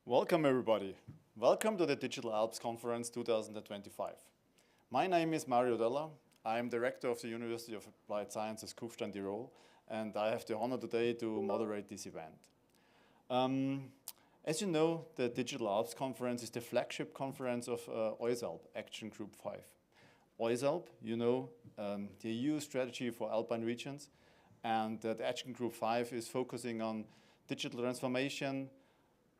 Welcome everybody. Welcome to the Digital Alps Conference 2025. My name is Mario Della. I am Director of the University of Applied Sciences Kufstein Tirol, and I have the honor today to moderate this event. As you know, the Digital Alps Conference is the flagship conference of OISALP, Action Group 5. OISALP, you know, the EU strategy for Alpine regions, and the Action Group 5 is focusing on digital transformation,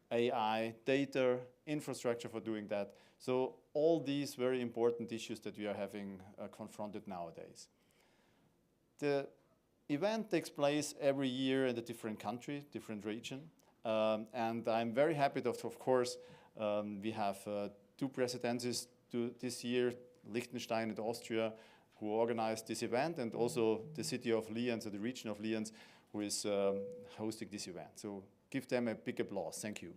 AI, data, infrastructure for doing that. So all these very important issues that we are having confronted nowadays. The event takes place every year in a different country, different region. And I'm very happy that, of course, we have two presidencies this year, Liechtenstein and Austria, who organized this event, and also the city of Lienz, or the region of Lienz, who is hosting this event. So give them a big applause. Thank you.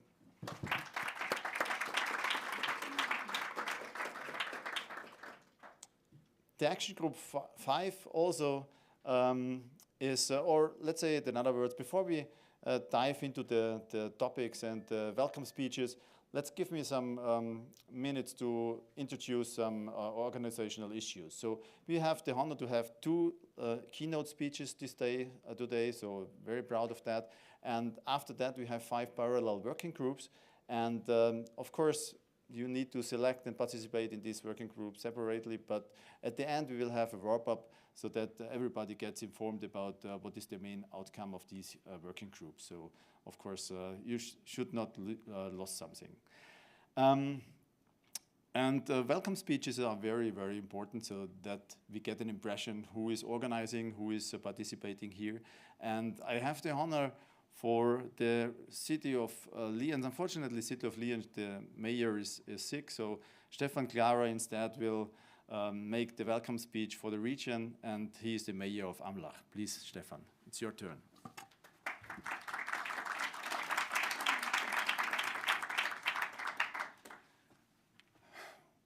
The Action Group 5 also is, or let's say it in other words, before we dive into the topics and welcome speeches, let's give me some minutes to introduce some organizational issues. So we have the honor to have two keynote speeches this day, today, so very proud of that. And after that, we have 5 parallel working groups. And of course, you need to select and participate in these working groups separately, but at the end, we will have a wrap-up so that everybody gets informed about what is the main outcome of these working groups. So, of course, you should not lose something. And welcome speeches are very, very important so that we get an impression who is organizing, who is participating here. And I have the honor for the city of Lienz. Unfortunately, city of Lienz, the mayor is sick, so Stefan Clara instead will make the welcome speech for the region, and he is the mayor of Amlach. Please, Stefan, it's your turn.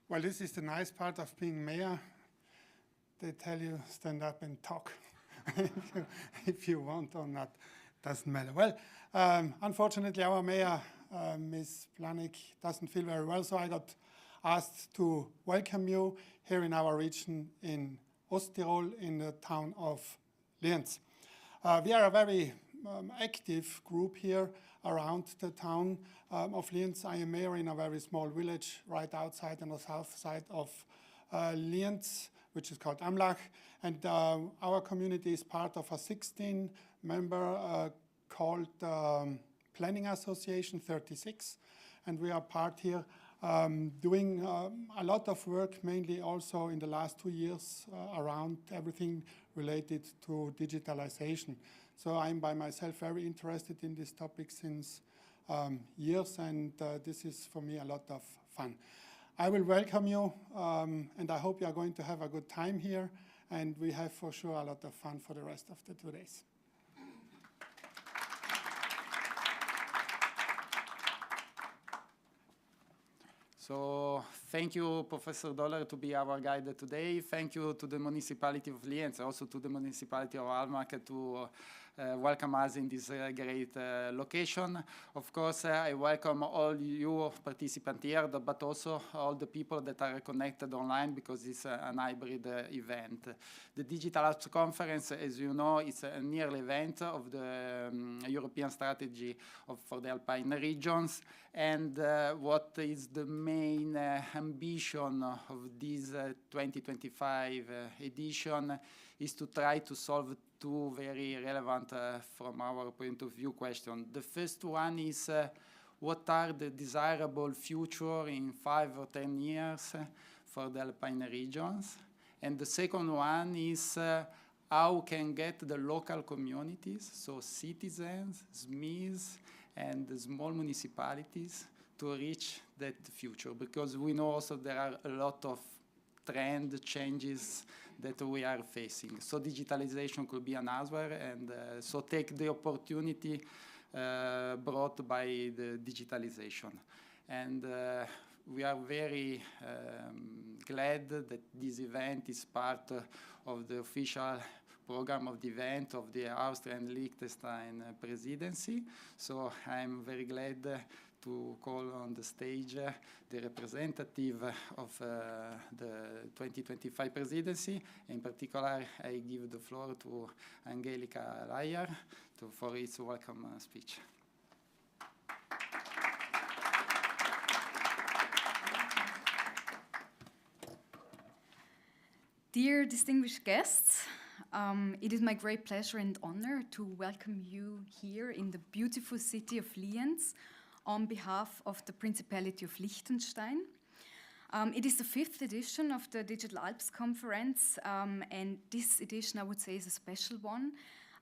Well, this is the nice part of being mayor. They tell you stand up and talk if you want or not. Doesn't matter. Well, unfortunately, our mayor, Ms. Planik, doesn't feel very well, so I got asked to welcome you here in our region in Osttirol, in the town of Lienz. We are a very active group here around the town of Lienz. I am mayor in a very small village right outside on the south side of Lienz, which is called Amlach. And our community is part of a 16-member called Planning Association 36. And we are part here doing a lot of work, mainly also in the last 2 years around everything related to digitalization. So I'm by myself very interested in this topic since years, and this is for me a lot of fun. I will welcome you, and I hope you are going to have a good time here, and we have for sure a lot of fun for the rest of the 2 days. So thank you, Professor Dollar, to be our guide today. Thank you to the municipality of Lienz, also to the municipality of Almack to welcome us in this great location. Of course, I welcome all you participants here, but also all the people that are connected online, because it's an hybrid event. The Digital Alps Conference, as you know, is an yearly event of the European strategy for the Alpine regions. And what is the main ambition of this 2025 edition is to try to solve 2 very relevant, from our point of view, questions. The first one is what are the desirable future in 5 or 10 years for the Alpine regions? And the second one is how can get the local communities, so citizens, SMEs, and the small municipalities to reach that future, because we know also there are a lot of trend changes that we are facing. So digitalization could be an answer, and so take the opportunity brought by the digitalization. And we are very glad that this event is part of the official program of the event of the Austria and Liechtenstein presidency. So I'm very glad to call on the stage the representative of the 2025 presidency. In particular, I give the floor to Angelika Leier for its welcome speech. Dear distinguished guests, it is my great pleasure and honor to welcome you here in the beautiful city of Lienz on behalf of the Principality of Liechtenstein. It is the 5th edition of the Digital Alps Conference, and this edition, I would say, is a special one,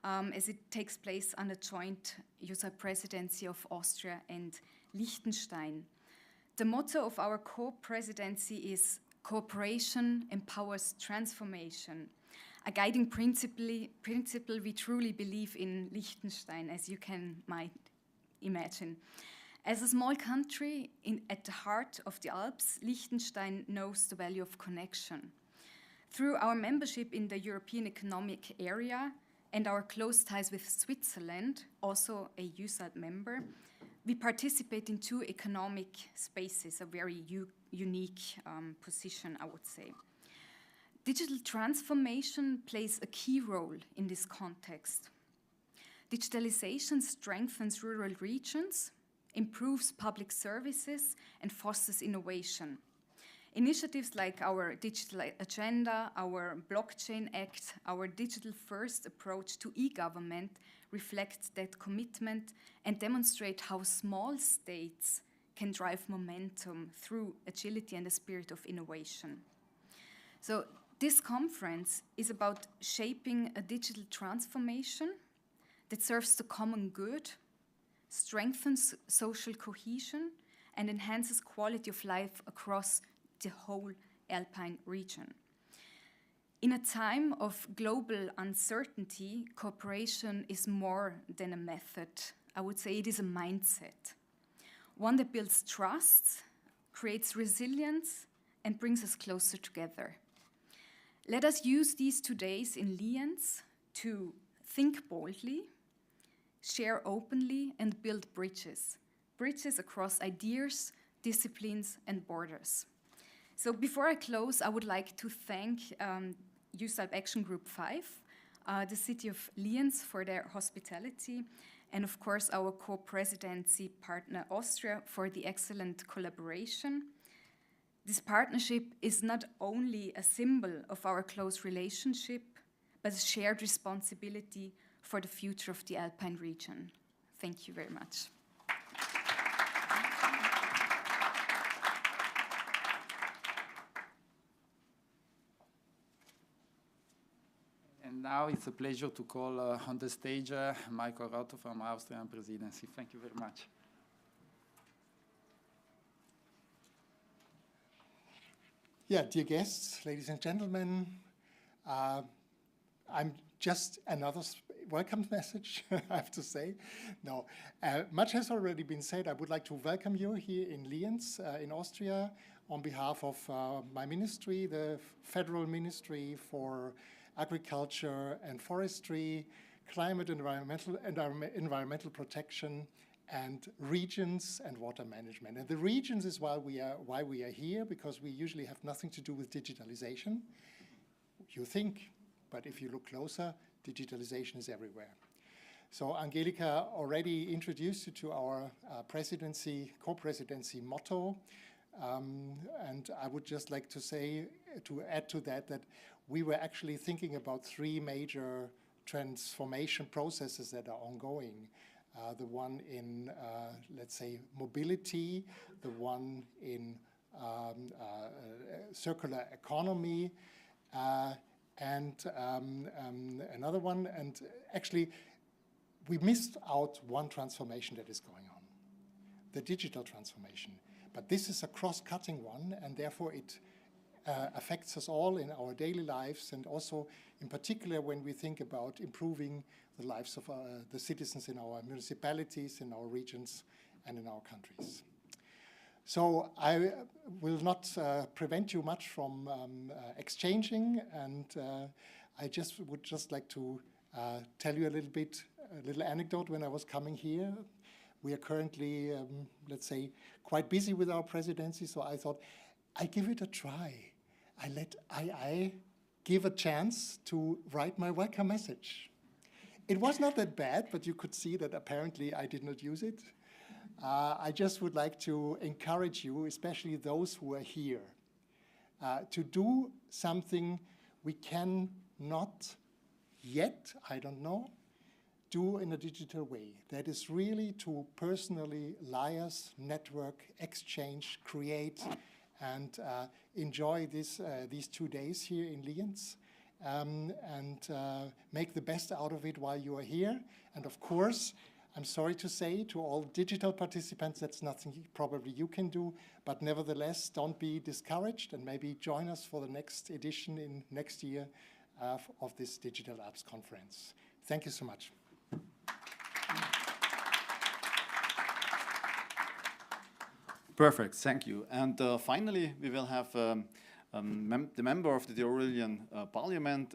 as it takes place under joint USAID presidency of Austria and Liechtenstein. The motto of our co-presidency is "Cooperation empowers transformation," a guiding principle we truly believe in Liechtenstein, as you might imagine. As a small country at the heart of the Alps, Liechtenstein knows the value of connection. Through our membership in the European Economic Area and our close ties with Switzerland, also a USAID member, we participate in 2 economic spaces, a very unique position, I would say. Digital transformation plays a key role in this context. Digitalization strengthens rural regions, improves public services, and fosters innovation. Initiatives like our Digital Agenda, our Blockchain Act, our digital-first approach to e-government reflect that commitment and demonstrate how small states can drive momentum through agility and a spirit of innovation. So this conference is about shaping a digital transformation that serves the common good, strengthens social cohesion, and enhances quality of life across the whole Alpine region. In a time of global uncertainty, cooperation is more than a method. I would say it is a mindset, one that builds trust, creates resilience, and brings us closer together. Let us use these 2 days in Lienz to think boldly, share openly, and build bridges across ideas, disciplines, and borders. So before I close, I would like to thank USAID Action Group 5, the city of Lienz for their hospitality, and of course our co-presidency partner Austria for the excellent collaboration. This partnership is not only a symbol of our close relationship, but a shared responsibility for the future of the Alpine region. Thank you very much. And now it's a pleasure to call on the stage Michael Rotto from Austrian Presidency. Thank you very much. Yeah, dear guests, ladies and gentlemen, I'm just another welcome message, I have to say. No, much has already been said. I would like to welcome you here in Lienz, in Austria, on behalf of my ministry, the Federal Ministry for Agriculture and Forestry, Climate and Environmental Protection, and regions and water management. And the regions is why we are here, because we usually have nothing to do with digitalization. You think, but if you look closer, digitalization is everywhere. So Angelika already introduced you to our presidency, co-presidency motto. And I would just like to say, to add to that, that we were actually thinking about three major transformation processes that are ongoing. The one in, let's say, mobility, the one in circular economy, and another one. And actually, we missed out one transformation that is going on, the digital transformation. But this is a cross-cutting one, and therefore it affects us all in our daily lives, and also in particular when we think about improving the lives of the citizens in our municipalities, in our regions, and in our countries. So I will not prevent you much from exchanging, and I would just like to tell you a little anecdote. When I was coming here, we are currently, let's say, quite busy with our presidency, so I thought, I give it a try. I give a chance to write my welcome message. It was not that bad, but you could see that apparently I did not use it. I just would like to encourage you, especially those who are here, to do something we can not yet, I don't know, do in a digital way. That is really to personally liaise, network, exchange, create, and enjoy these 2 days here in Lienz, and make the best out of it while you are here. And of course, I'm sorry to say to all digital participants, that's nothing probably you can do, but nevertheless, don't be discouraged, and maybe join us for the next edition in next year of this Digital Alps conference. Thank you so much. Perfect, thank you. And finally, we will have the member of the Tyrolean Parliament,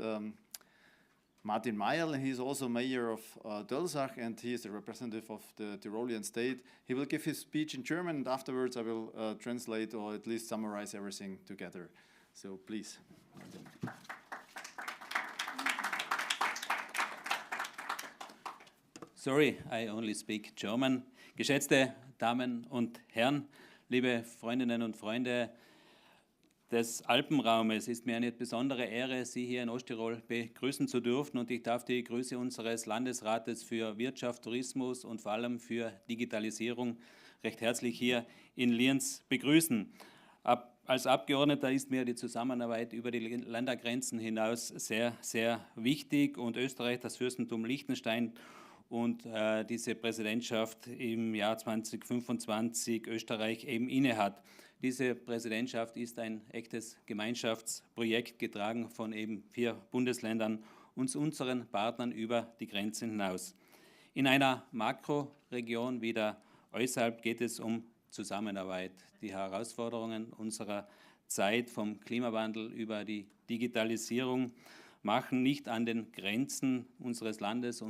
Martin Mayerl. He is also mayor of Dölzach, and he is the representative of the Tyrolean state. He will give his speech in German, and afterwards I will translate or at least summarize everything together. So please. Sorry, I only speak German. Geschätzte Damen und Herren, liebe Freundinnen und Freunde des Alpenraumes, ist mir eine besondere Ehre, Sie hier in Osttirol begrüßen zu dürfen, und ich darf die Grüße unseres Landesrates für Wirtschaft, Tourismus und vor allem für Digitalisierung recht herzlich hier in Lienz begrüßen. Als Abgeordneter ist mir die Zusammenarbeit über die Ländergrenzen hinaus sehr, sehr wichtig, und Österreich, das Fürstentum Liechtenstein und diese Präsidentschaft im Jahr 2025 Österreich eben innehat. Diese Präsidentschaft ist ein echtes Gemeinschaftsprojekt, getragen von eben 4 Bundesländern und unseren Partnern über die Grenzen hinaus. In einer Makroregion wie der Eusalp geht es um Zusammenarbeit. Die Herausforderungen unserer Zeit, vom Klimawandel über die Digitalisierung, machen nicht an den Grenzen unseres Landes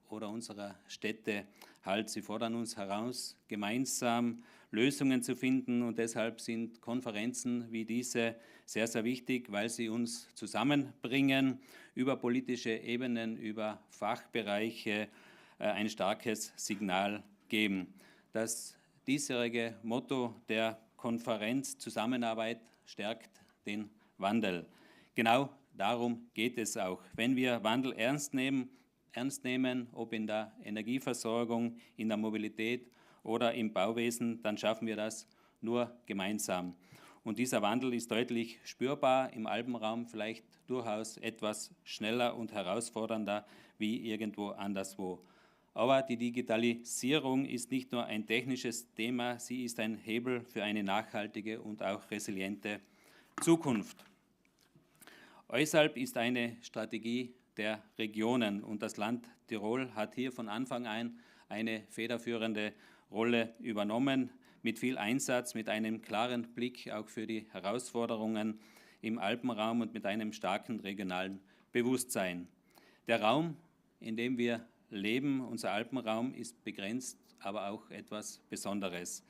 oder unserer Städte Halt. Sie fordern uns heraus, gemeinsam Lösungen zu finden, und deshalb sind Konferenzen wie diese sehr, sehr wichtig, weil sie uns zusammenbringen, über politische Ebenen, über Fachbereiche ein starkes Signal geben. Das diesjährige Motto der Konferenz Zusammenarbeit stärkt den Wandel. Genau darum geht es auch. Wenn wir Wandel ernst nehmen, ob in der Energieversorgung, in der Mobilität oder im Bauwesen, dann schaffen wir das nur gemeinsam. Und dieser Wandel ist deutlich spürbar im Alpenraum, vielleicht durchaus etwas schneller und herausfordernder wie irgendwo anderswo. Aber die Digitalisierung ist nicht nur ein technisches Thema, sie ist ein Hebel für eine nachhaltige und auch resiliente Zukunft. EUSALP ist eine Strategie der Regionen und das Land Tirol hat hier von Anfang an eine federführende Rolle übernommen, mit viel Einsatz, mit einem klaren Blick auch für die Herausforderungen im Alpenraum und mit einem starken regionalen Bewusstsein. Der Raum, in dem wir leben, unser Alpenraum, ist begrenzt, aber auch etwas Besonderes.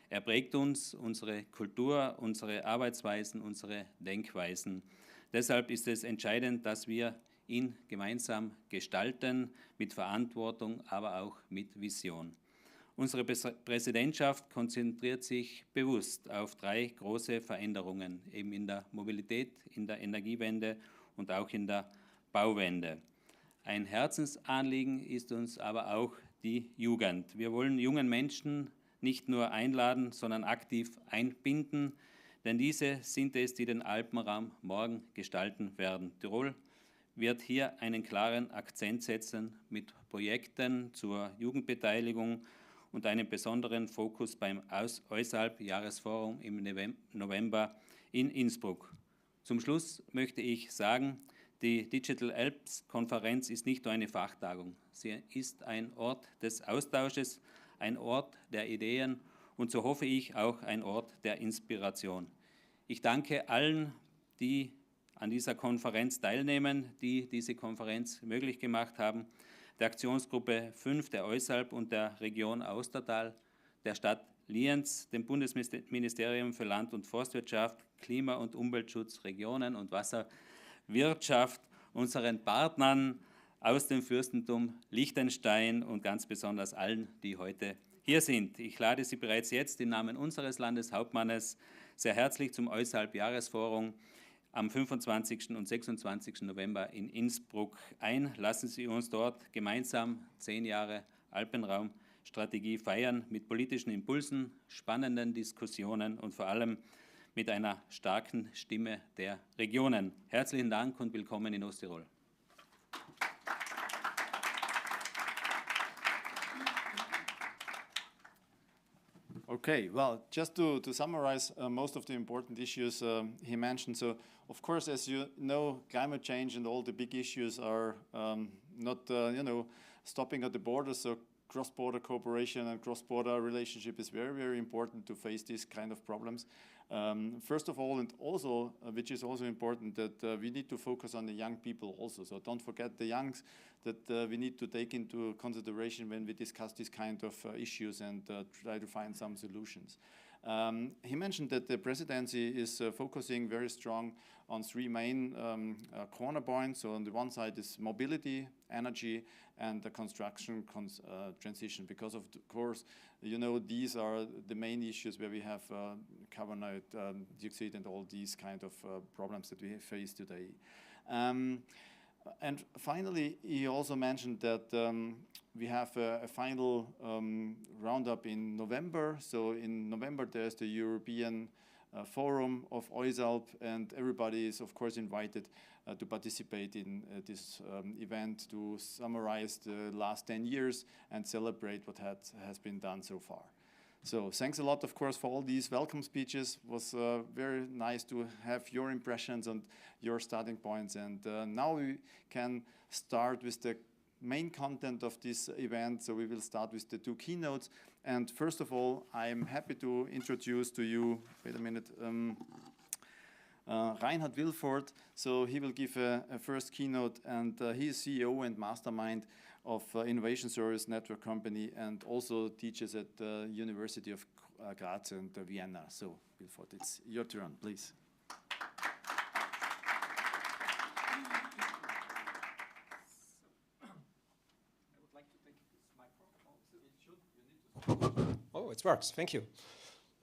Er prägt uns, unsere Kultur, unsere Arbeitsweisen, unsere Denkweisen. Deshalb ist es entscheidend, dass wir ihn gemeinsam gestalten, mit Verantwortung, aber auch mit Vision. Unsere Präsidentschaft konzentriert sich bewusst auf 3 große Veränderungen, eben in der Mobilität, in der Energiewende und auch in der Bauwende. Ein Herzensanliegen ist uns aber auch die Jugend. Wir wollen jungen Menschen nicht nur einladen, sondern aktiv einbinden, denn diese sind es, die den Alpenraum morgen gestalten werden. Tirol wird hier einen klaren Akzent setzen mit Projekten zur Jugendbeteiligung und einen besonderen Fokus beim EUSALP-Jahresforum im November in Innsbruck. Zum Schluss möchte ich sagen, die Digital Alps-Konferenz ist nicht nur eine Fachtagung. Sie ist ein Ort des Austausches, ein Ort der Ideen und so hoffe ich auch ein Ort der Inspiration. Ich danke allen, die an dieser Konferenz teilnehmen, die diese Konferenz möglich gemacht haben, der Aktionsgruppe 5 der EUSALP und der Region Austertal, der Stadt Lienz, dem Bundesministerium für Land- und Forstwirtschaft, Klima- und Umweltschutz, Regionen und Wasserwirtschaft, unseren Partnern aus dem Fürstentum Liechtenstein und ganz besonders allen, die heute hier sind. Ich lade Sie bereits jetzt im Namen unseres Landeshauptmannes sehr herzlich zum EUSALP-Jahresforum am 25. und 26. November in Innsbruck ein. Lassen Sie uns dort gemeinsam 10 Jahre Alpenraumstrategie feiern mit politischen Impulsen, spannenden Diskussionen und vor allem mit einer starken Stimme der Regionen. Herzlichen Dank und willkommen in Osttirol. Okay, well, just to summarize most of the important issues he mentioned. So, of course, as you know, climate change and all the big issues are not, stopping at the border. So, cross-border cooperation and cross-border relationship is very, very important to face these kind of problems. First of all, and also, which is also important, that we need to focus on the young people also. So don't forget the youngs that we need to take into consideration when we discuss these kind of issues and try to find some solutions. He mentioned that the presidency is focusing very strong on 3 main corner points. So on the one side is mobility, energy, and the construction transition. Because of course, these are the main issues where we have carbon dioxide and all these kind of problems that we face today. And finally, he also mentioned that we have a final roundup in November. So in November, there's the European Forum of EUSALP, and everybody is, of course, invited to participate in this event to summarize the last 10 years and celebrate what has been done so far. So thanks a lot, of course, for all these welcome speeches. It was very nice to have your impressions and your starting points. And now we can start with the main content of this event. So we will start with the 2 keynotes. And first of all, I'm happy to introduce to you, wait a minute, Reinhard Wilford. So he will give a first keynote, and he is CEO and mastermind of Innovation Service Network Company, and also teaches at the University of Graz and Vienna. So, Wilford, it's your turn, please. Oh, it works. Thank you.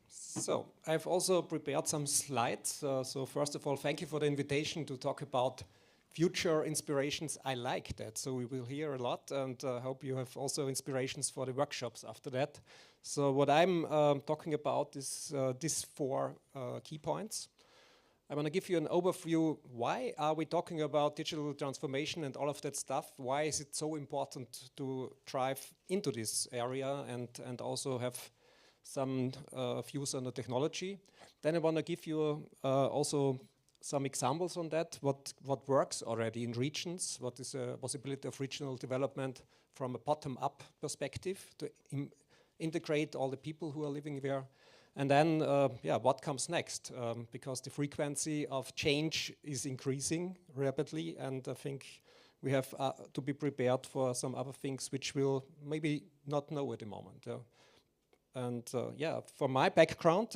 So, I've also prepared some slides. So first of all, thank you for the invitation to talk about future inspirations, I like that. So we will hear a lot, and hope you have also inspirations for the workshops after that. So what I'm talking about is these 4 key points. I want to give you an overview. Why are we talking about digital transformation and all of that stuff? Why is it so important to drive into this area and also have some views on the technology? Then I want to give you also some examples on that, what works already in regions, what is a possibility of regional development from a bottom-up perspective to integrate all the people who are living there. And then, what comes next? Because the frequency of change is increasing rapidly, and I think we have to be prepared for some other things which we'll maybe not know at the moment. And for my background,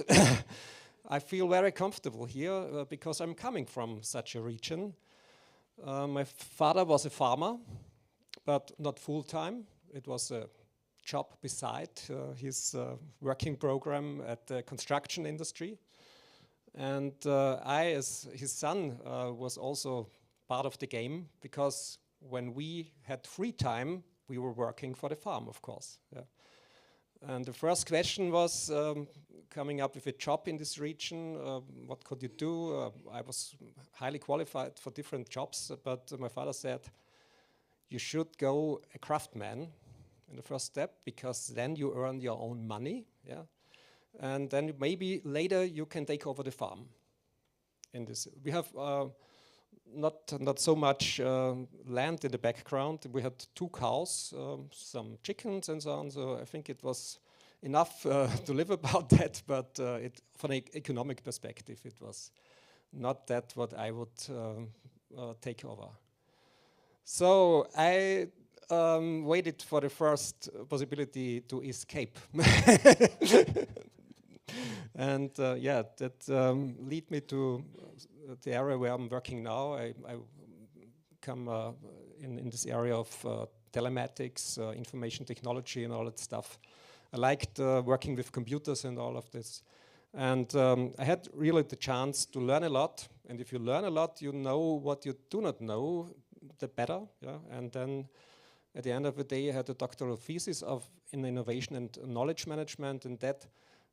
I feel very comfortable here because I'm coming from such a region. My father was a farmer, but not full-time. It was a job beside his working program at the construction industry. And I, as his son, was also part of the game because when we had free time, we were working for the farm, of course. Yeah. And the first question was coming up with a job in this region. What could you do? I was highly qualified for different jobs, but my father said, you should go a craftsman in the first step, because then you earn your own money, and then maybe later you can take over the farm. In this, we have not so much land in the background. We had 2 cows, some chickens, and so on. So I think it was enough to live about that. But from an economic perspective, it was not that what I would take over. So I waited for the first possibility to escape. And that lead me to the area where I'm working now. I come in this area of telematics, information technology and all that stuff. I liked working with computers and all of this. And I had really the chance to learn a lot. And if you learn a lot, you know what you do not know, the better. And then at the end of the day, I had a doctoral thesis in innovation and knowledge management, and that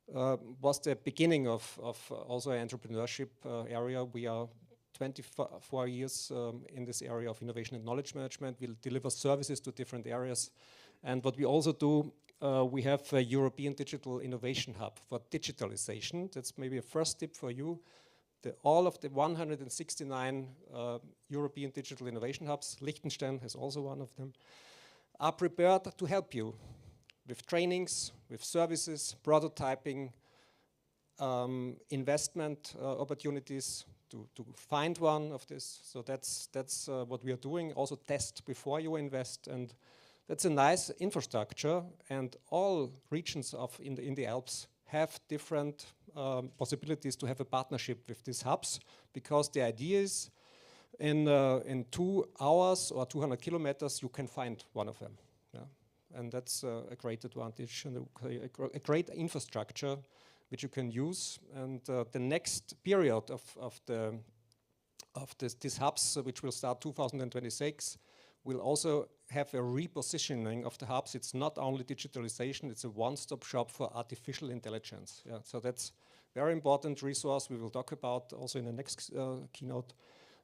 was the beginning of also an entrepreneurship area. We are 24 years in this area of innovation and knowledge management. We'll deliver services to different areas. And what we also do, we have a European Digital Innovation Hub for digitalization. That's maybe a first tip for you. All of the 169 European Digital Innovation Hubs, Liechtenstein has also one of them, are prepared to help you with trainings, with services, prototyping, investment opportunities to find one of this. So that's what we are doing. Also test before you invest, and that's a nice infrastructure. And all regions in the Alps have different possibilities to have a partnership with these hubs, because the idea is in 2 hours or 200 kilometers you can find one of them. And that's a great advantage and a great infrastructure which you can use. And the next period of these hubs, which will start 2026, will also have a repositioning of the hubs. It's not only digitalization, it's a one-stop shop for artificial intelligence. So that's very important resource we will talk about also in the next keynote.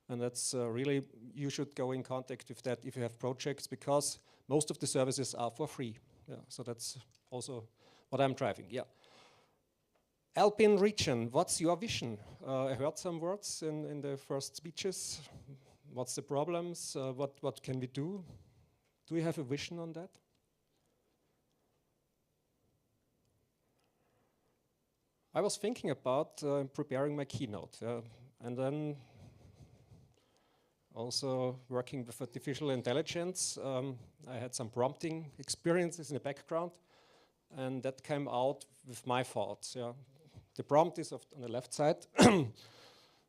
And that's really, you should go in contact with that if you have projects, because most of the services are for free. So that's also what I'm driving. Alpine region, what's your vision? I heard some words in the first speeches. What's the problems? What can we do? Do you have a vision on that? I was thinking about preparing my keynote, and then also working with artificial intelligence. I had some prompting experiences in the background, and that came out with my thoughts. The prompt is on the left side.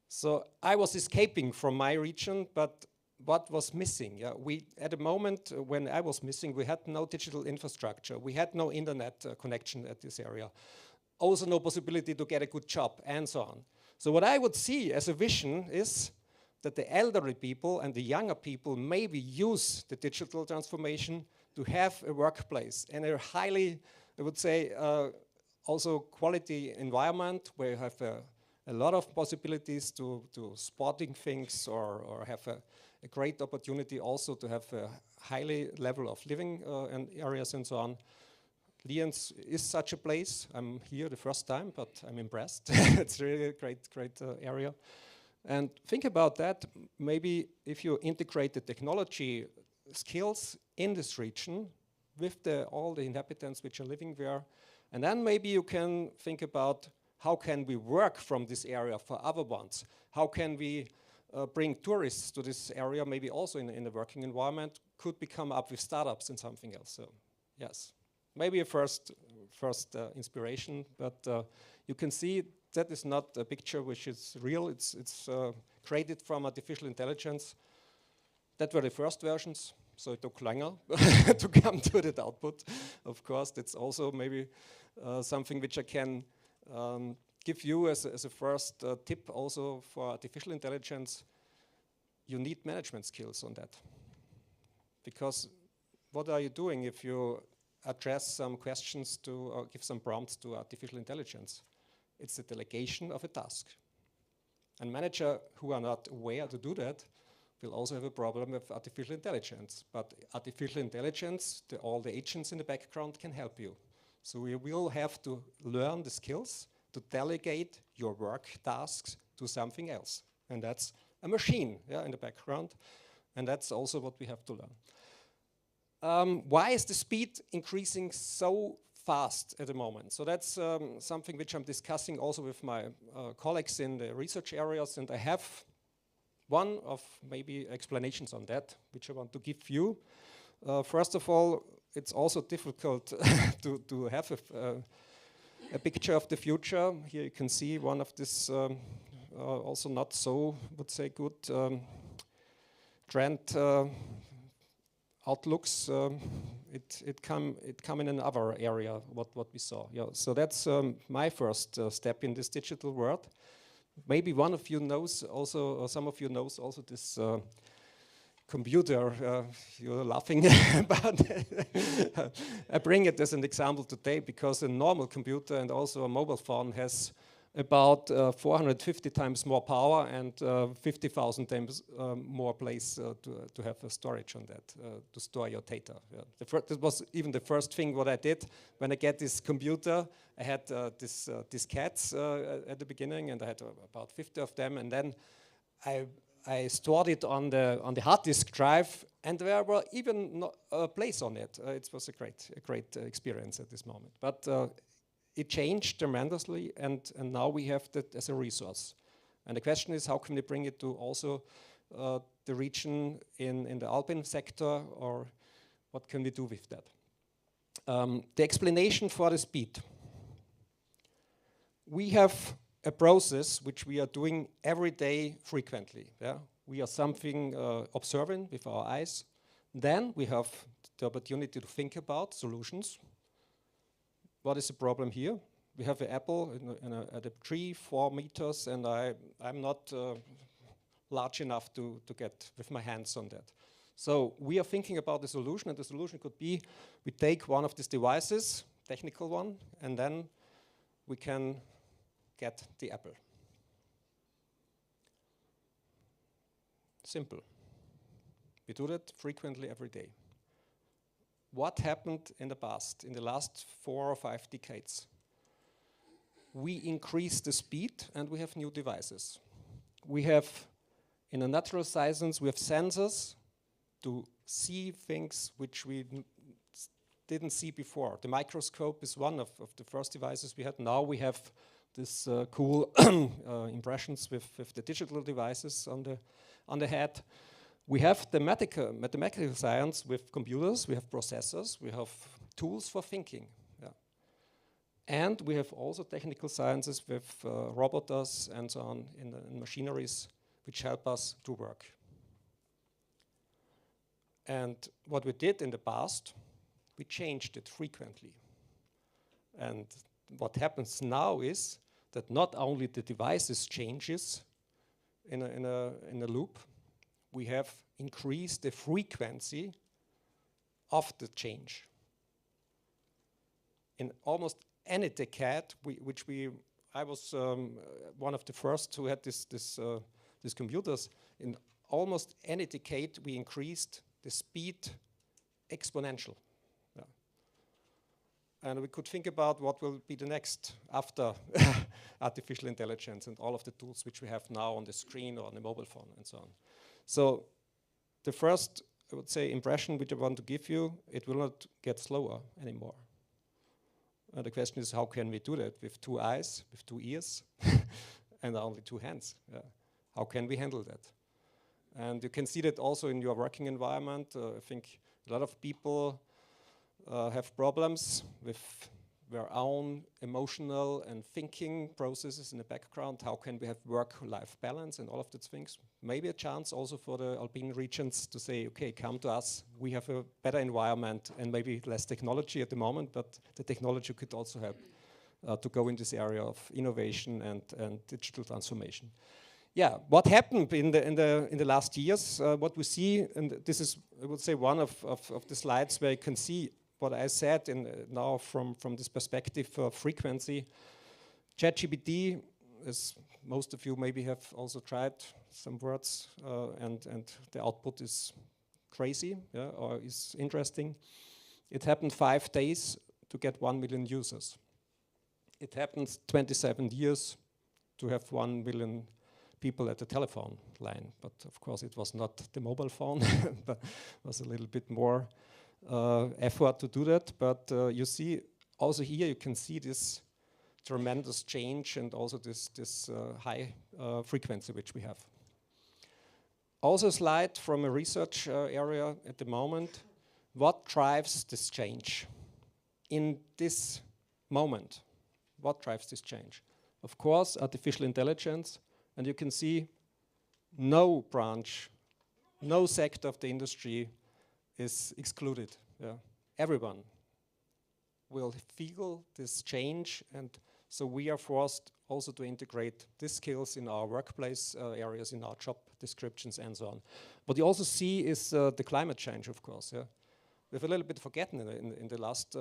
So I was escaping from my region, but what was missing? At the moment when I was missing, we had no digital infrastructure. We had no internet connection at this area. Also no possibility to get a good job, and so on. So what I would see as a vision is that the elderly people and the younger people maybe use the digital transformation to have a workplace and a highly, I would say, also quality environment where you have a lot of possibilities to spotting things or have a great opportunity also to have a highly level of living and areas and so on. Lienz is such a place. I'm here the first time, but I'm impressed. It's really a great area. And think about that, maybe if you integrate the technology skills in this region with all the inhabitants which are living there, and then maybe you can think about how can we work from this area for other ones? How can we bring tourists to this area, maybe also in the working environment, could become up with startups and something else. So yes, maybe a first inspiration, but you can see that is not a picture which is real. It's created from artificial intelligence. That were the first versions, so it took longer to come to that output. Of course, that's also maybe something which I can give you as a first tip also for artificial intelligence. You need management skills on that. Because what are you doing if you address some questions to, or give some prompts to artificial intelligence? It's the delegation of a task. And managers who are not aware to do that will also have a problem with artificial intelligence. But artificial intelligence, all the agents in the background can help you. So you will have to learn the skills to delegate your work tasks to something else. And that's a machine in the background. And that's also what we have to learn. Why is the speed increasing so fast at the moment? So that's something which I'm discussing also with my colleagues in the research areas, and I have one of maybe explanations on that, which I want to give you. First of all, it's also difficult to have a picture of the future. Here you can see one of this also not so, would say, good trend outlooks. It come in another area what we saw. Yeah, so that's my first step in this digital world. Maybe one of you knows also, or some of you knows also this computer. You're laughing, but I bring it as an example today because a normal computer and also a mobile phone has about 450 times more power and 50,000 times more place to have a storage on that, to store your data. Yeah. That was even the first thing what I did when I get this computer. I had these diskettes at the beginning, and I had about 50 of them, and then I stored it on the hard disk drive, and there were even no place on it. It was a great experience at this moment. But it changed tremendously, and now we have that as a resource. And the question is, how can we bring it to also the region in the Alpine sector, or what can we do with that? The explanation for the speed. We have a process which we are doing every day frequently. Yeah? We are something observing with our eyes. Then we have the opportunity to think about solutions. What is the problem here? We have an apple at a tree, 4 meters, and I'm not large enough to get with my hands on that. So we are thinking about the solution, and the solution could be we take one of these devices, technical one, and then we can get the apple. Simple. We do that frequently every day. What happened in the past, in the last 4 or 5 decades? We increase the speed and we have new devices. We have, in a natural science, we have sensors to see things which we didn't see before. The microscope is one of the first devices we had. Now we have this cool impressions with the digital devices on the head. We have the mathematical science with computers, we have processors, we have tools for thinking. Yeah. And we have also technical sciences with robots and so on in machineries which help us to work. And what we did in the past, we changed it frequently. And what happens now is that not only the devices changes, in a loop, we have increased the frequency of the change. In almost any decade, I was one of the first who had these computers. In almost any decade, we increased the speed exponential. Yeah. And we could think about what will be the next after artificial intelligence and all of the tools which we have now on the screen or on the mobile phone and so on. So the first, I would say, impression which I want to give you, it will not get slower anymore. And the question is, how can we do that with 2 eyes, with 2 ears, and only 2 hands? Yeah. How can we handle that? And you can see that also in your working environment. I think a lot of people have problems with their own emotional and thinking processes in the background. How can we have work-life balance and all of these things? Maybe a chance also for the Alpine regions to say, okay, come to us. We have a better environment and maybe less technology at the moment, but the technology could also help to go in this area of innovation and digital transformation. Yeah, what happened in the last years? What we see, and this is, I would say, one of the slides where you can see what I said now from this perspective of frequency. ChatGPT, as most of you maybe have also tried some words, and the output is crazy, yeah, or is interesting. It happened 5 days to get 1 million users. It happened 27 years to have 1 million people at the telephone line, but of course it was not the mobile phone, but was a little bit more effort to do that. But you see, also here you can see this tremendous change and also this high frequency which we have. Also a slide from a research area at the moment. What drives this change in this moment? What drives this change? Of course, artificial intelligence, and you can see no branch, no sector of the industry is excluded. Yeah. Everyone will feel this change, and so we are forced also to integrate these skills in our workplace areas, in our job descriptions and so on. What you also see is the climate change, of course. Yeah. We've a little bit forgotten in the last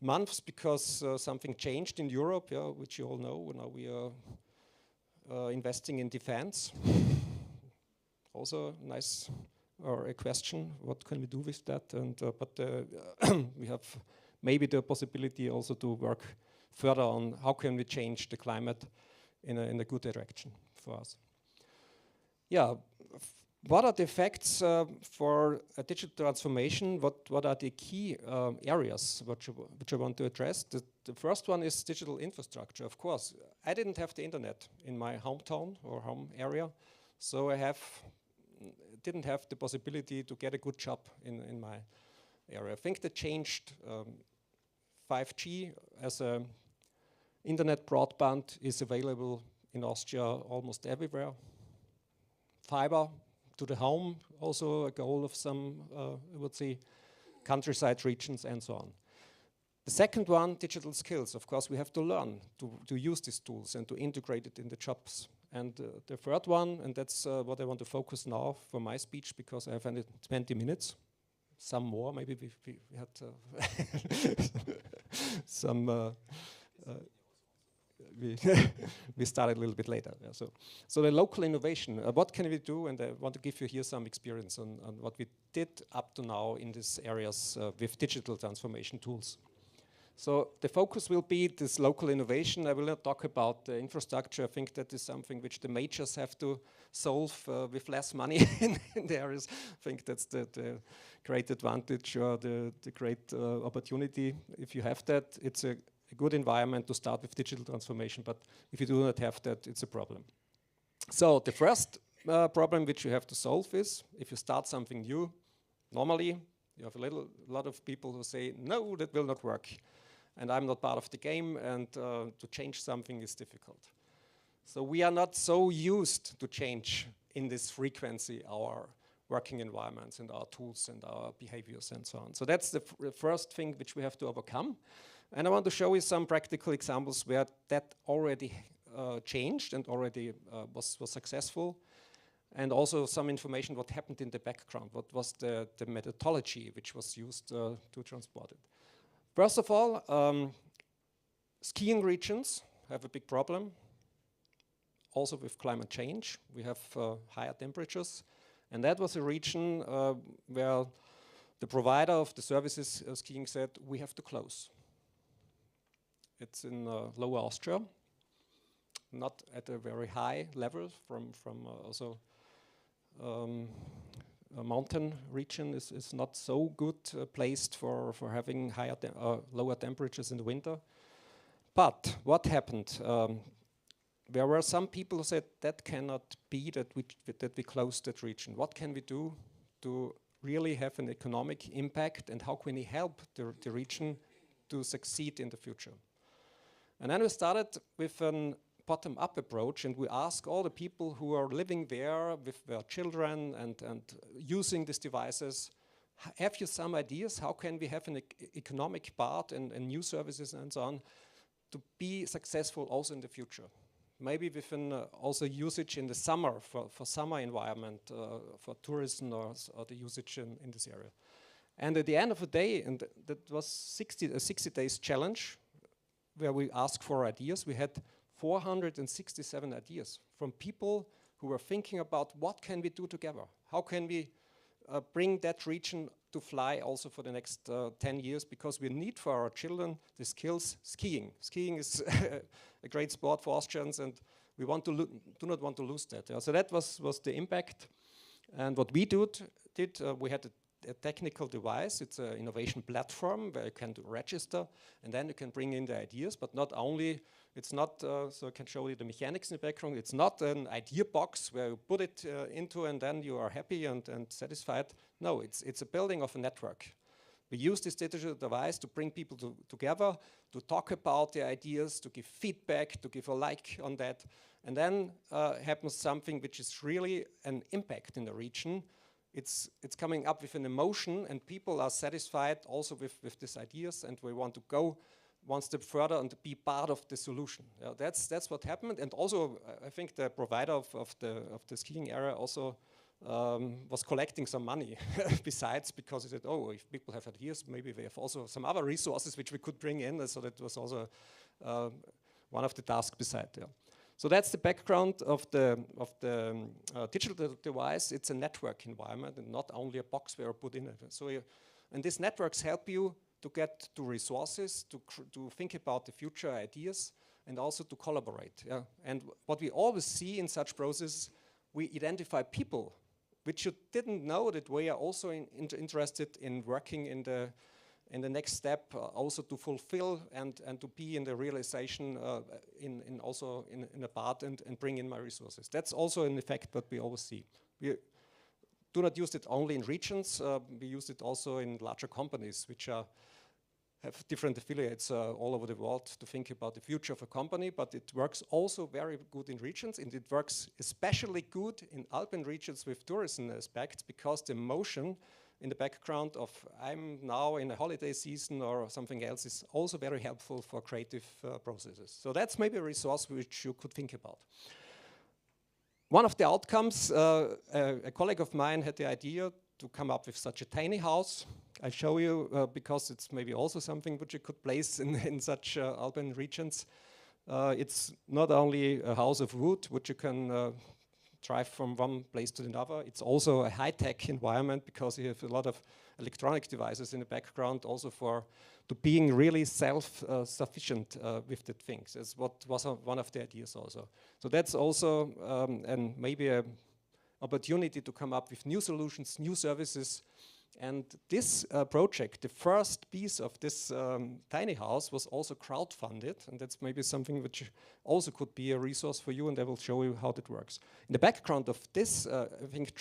months because something changed in Europe, yeah, which you all know. Now we are investing in defense. Also nice. Or a question, what can we do with that? And but we have maybe the possibility also to work further on how can we change the climate in a good direction for us. Yeah, what are the effects for a digital transformation? What are the key areas which I want to address? The first one is digital infrastructure. Of course, I didn't have the internet in my hometown or home area, so I didn't have the possibility to get a good job in my area. I think that changed 5G as a internet broadband is available in Austria almost everywhere. Fiber to the home, also a goal of some, I would say, countryside regions and so on. The second one, digital skills. Of course, we have to learn to use these tools and to integrate it in the jobs. And the third one, and that's what I want to focus now for my speech, because I have only 20 minutes, some more, maybe we had some, we started a little bit later. Yeah, so the local innovation, what can we do? And I want to give you here some experience on what we did up to now in these areas with digital transformation tools. So the focus will be this local innovation. I will not talk about the infrastructure. I think that is something which the majors have to solve with less money in the areas. I think that's the great advantage or the great opportunity. If you have that, it's a good environment to start with digital transformation. But if you do not have that, it's a problem. So the first problem which you have to solve is, if you start something new, normally you have a lot of people who say, no, that will not work. And I'm not part of the game, and to change something is difficult. So we are not so used to change in this frequency our working environments and our tools and our behaviors and so on. So that's the first thing which we have to overcome. And I want to show you some practical examples where that already changed and already was successful, and also some information what happened in the background, what was the methodology which was used to transport it. First of all, skiing regions have a big problem. Also with climate change, we have higher temperatures, and that was a region where the provider of the services skiing said we have to close. It's in Lower Austria, not at a very high level. From also a mountain region is not so good placed for having higher lower temperatures in the winter. But what happened? There were some people who said that cannot be that we close that region. What can we do to really have an economic impact, and how can we help the region to succeed in the future? And then we started with a bottom-up approach, and we asked all the people who are living there with their children and using these devices, have you some ideas? How can we have an economic part and new services and so on to be successful also in the future? Maybe with also usage in the summer for summer environment, for tourism or the usage in this area. And at the end of the day, and that was a 60 days challenge where we asked for ideas. We had 467 ideas from people who were thinking about what can we do together? How can we bring that region to fly also for the next 10 years, because we need for our children the skills skiing. Skiing is a great sport for Austrians, and we do not want to lose that. So that was the impact. And what we did, we had a technical device. It's an innovation platform where you can register, and then you can bring in the ideas, but not only, it's not, so I can show you the mechanics in the background, it's not an idea box where you put it into and then you are happy and satisfied. No, it's a building of a network. We use this digital device to bring people together, to talk about the ideas, to give feedback, to give a like on that, and then happens something which is really an impact in the region. It's coming up with an emotion, and people are satisfied also with these ideas, and we want to go one step further and to be part of the solution. Yeah, that's what happened. And also, I think the provider of the skiing area also was collecting some money besides, because he said, oh, if people have ideas, maybe we have also some other resources which we could bring in. So that was also one of the tasks beside. Yeah. So that's the background of the digital device. It's a network environment and not only a box where you put in it. So and these networks help you to get to resources, to think about the future ideas, and also to collaborate. Yeah? And what we always see in such processes, we identify people which you didn't know that we are also interested in working in the next step, also to fulfill and to be in the realization in a part and bring in my resources. That's also an effect that we always see. We do not use it only in regions, we use it also in larger companies which have different affiliates all over the world to think about the future of a company, but it works also very good in regions, and it works especially good in Alpine regions with tourism aspects, because the motion in the background of I'm now in a holiday season or something else is also very helpful for creative processes. So that's maybe a resource which you could think about. One of the outcomes, a colleague of mine had the idea to come up with such a tiny house. I show you because it's maybe also something which you could place in such Alpine regions. It's not only a house of wood which you can drive from one place to another. It's also a high-tech environment, because you have a lot of electronic devices in the background, also to being really self-sufficient with the things. That's what was one of the ideas also. So that's also and maybe an opportunity to come up with new solutions, new services. And this project, the first piece of this tiny house, was also crowdfunded, and that's maybe something which also could be a resource for you, and I will show you how that works. In the background of this, I think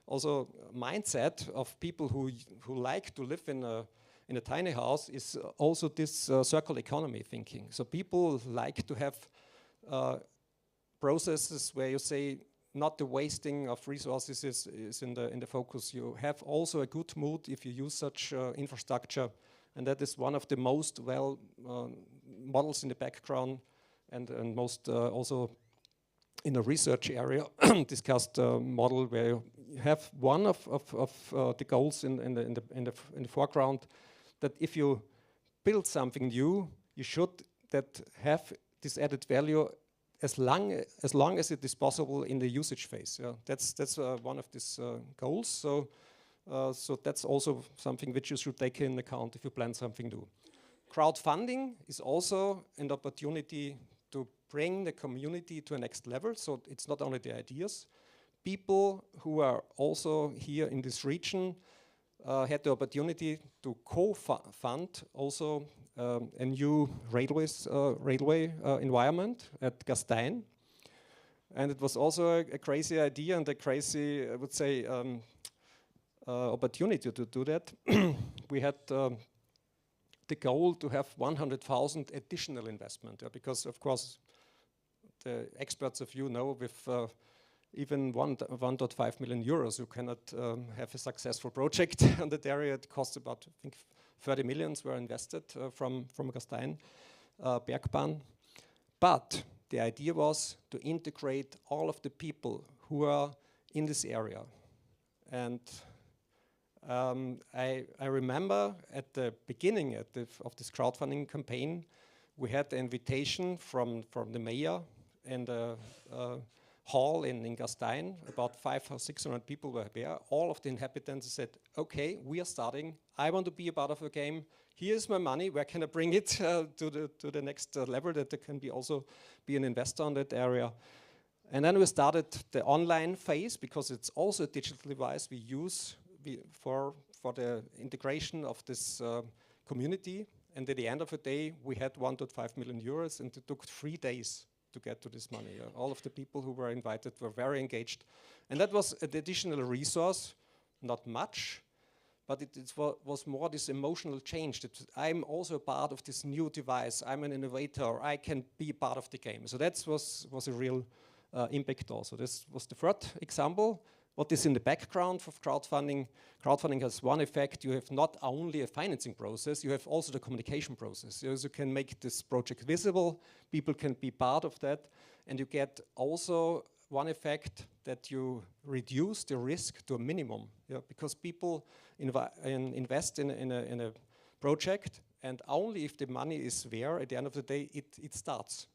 also mindset of people who like to live in a tiny house is also this circular economy thinking. So people like to have processes where you say, not the wasting of resources is in the focus. You have also a good mood if you use such infrastructure, and that is one of the most models in the background and most also in a research area discussed a model where you have one of the goals in the foreground, that if you build something new, you should that have this added value as long as it is possible in the usage phase. Yeah, that's one of these goals. So that's also something which you should take in account if you plan something new. Crowdfunding is also an opportunity to bring the community to a next level. So it's not only the ideas. People who are also here in this region had the opportunity to co-fund also a new railway environment at Gastein. And it was also a crazy idea and a crazy, I would say, opportunity to do that. We had the goal to have 100,000 additional investment, because of course the experts of you know with even 1.5 million euros you cannot have a successful project on that area. It costs about, I think, 30 millions were invested from Gastein Bergbahn. But the idea was to integrate all of the people who are in this area. And I remember at the beginning of this crowdfunding campaign, we had the invitation from the mayor and the hall in Gastein. About 500 or 600 people were there. All of the inhabitants said, okay, we are starting. I want to be a part of the game. Here's my money. Where can I bring it to the next level that there can also be an investor on that area? And then we started the online phase, because it's also a digital device we use for the integration of this community. And at the end of the day, we had 1.5 million euros, and it took 3 days to get to this money. All of the people who were invited were very engaged. And that was an additional resource, not much, but it was more this emotional change that I'm also part of this new device. I'm an innovator. I can be part of the game. So that was a real impact also. This was the third example. What is in the background of crowdfunding? Crowdfunding has one effect. You have not only a financing process, you have also the communication process. You can make this project visible, people can be part of that, and you get also one effect that you reduce the risk to a minimum, because people invest in a project, and only if the money is there at the end of the day, it starts.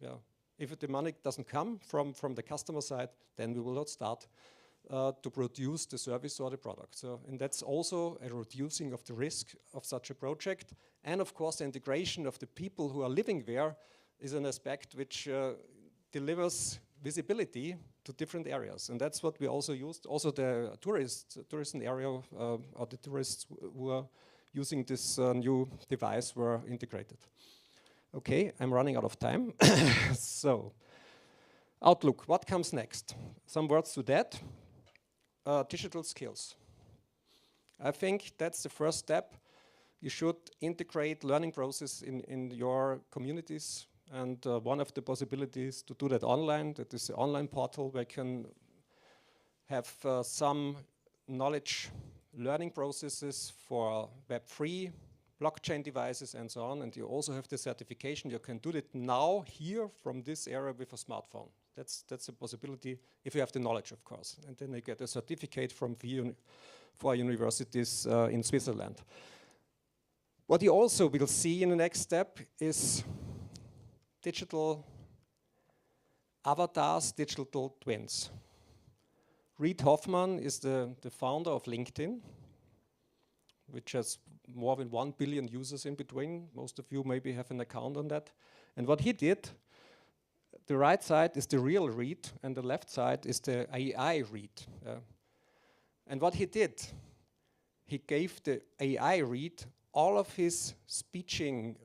If the money doesn't come from the customer side, then we will not start to produce the service or the product. So, and that's also a reducing of the risk of such a project. And of course, the integration of the people who are living there is an aspect which delivers visibility to different areas. And that's what we also used. Also the tourism area, or the tourists who are using this new device were integrated. Okay, I'm running out of time. So, outlook, what comes next? Some words to that. Digital skills. I think that's the first step. You should integrate learning process in your communities, and one of the possibilities to do that online, that is the online portal where you can have some knowledge learning processes for Web3, blockchain devices and so on, and you also have the certification. You can do it now here from this area with a smartphone. That's a possibility if you have the knowledge, of course. And then you get a certificate from for universities in Switzerland. What you also will see in the next step is digital avatars, digital twins. Reid Hoffman is the founder of LinkedIn, which has more than 1 billion users in between. Most of you maybe have an account on that. And what he did, the right side is the real Reid, and the left side is the AI Reid. And what he did, he gave the AI Reid all of his speeching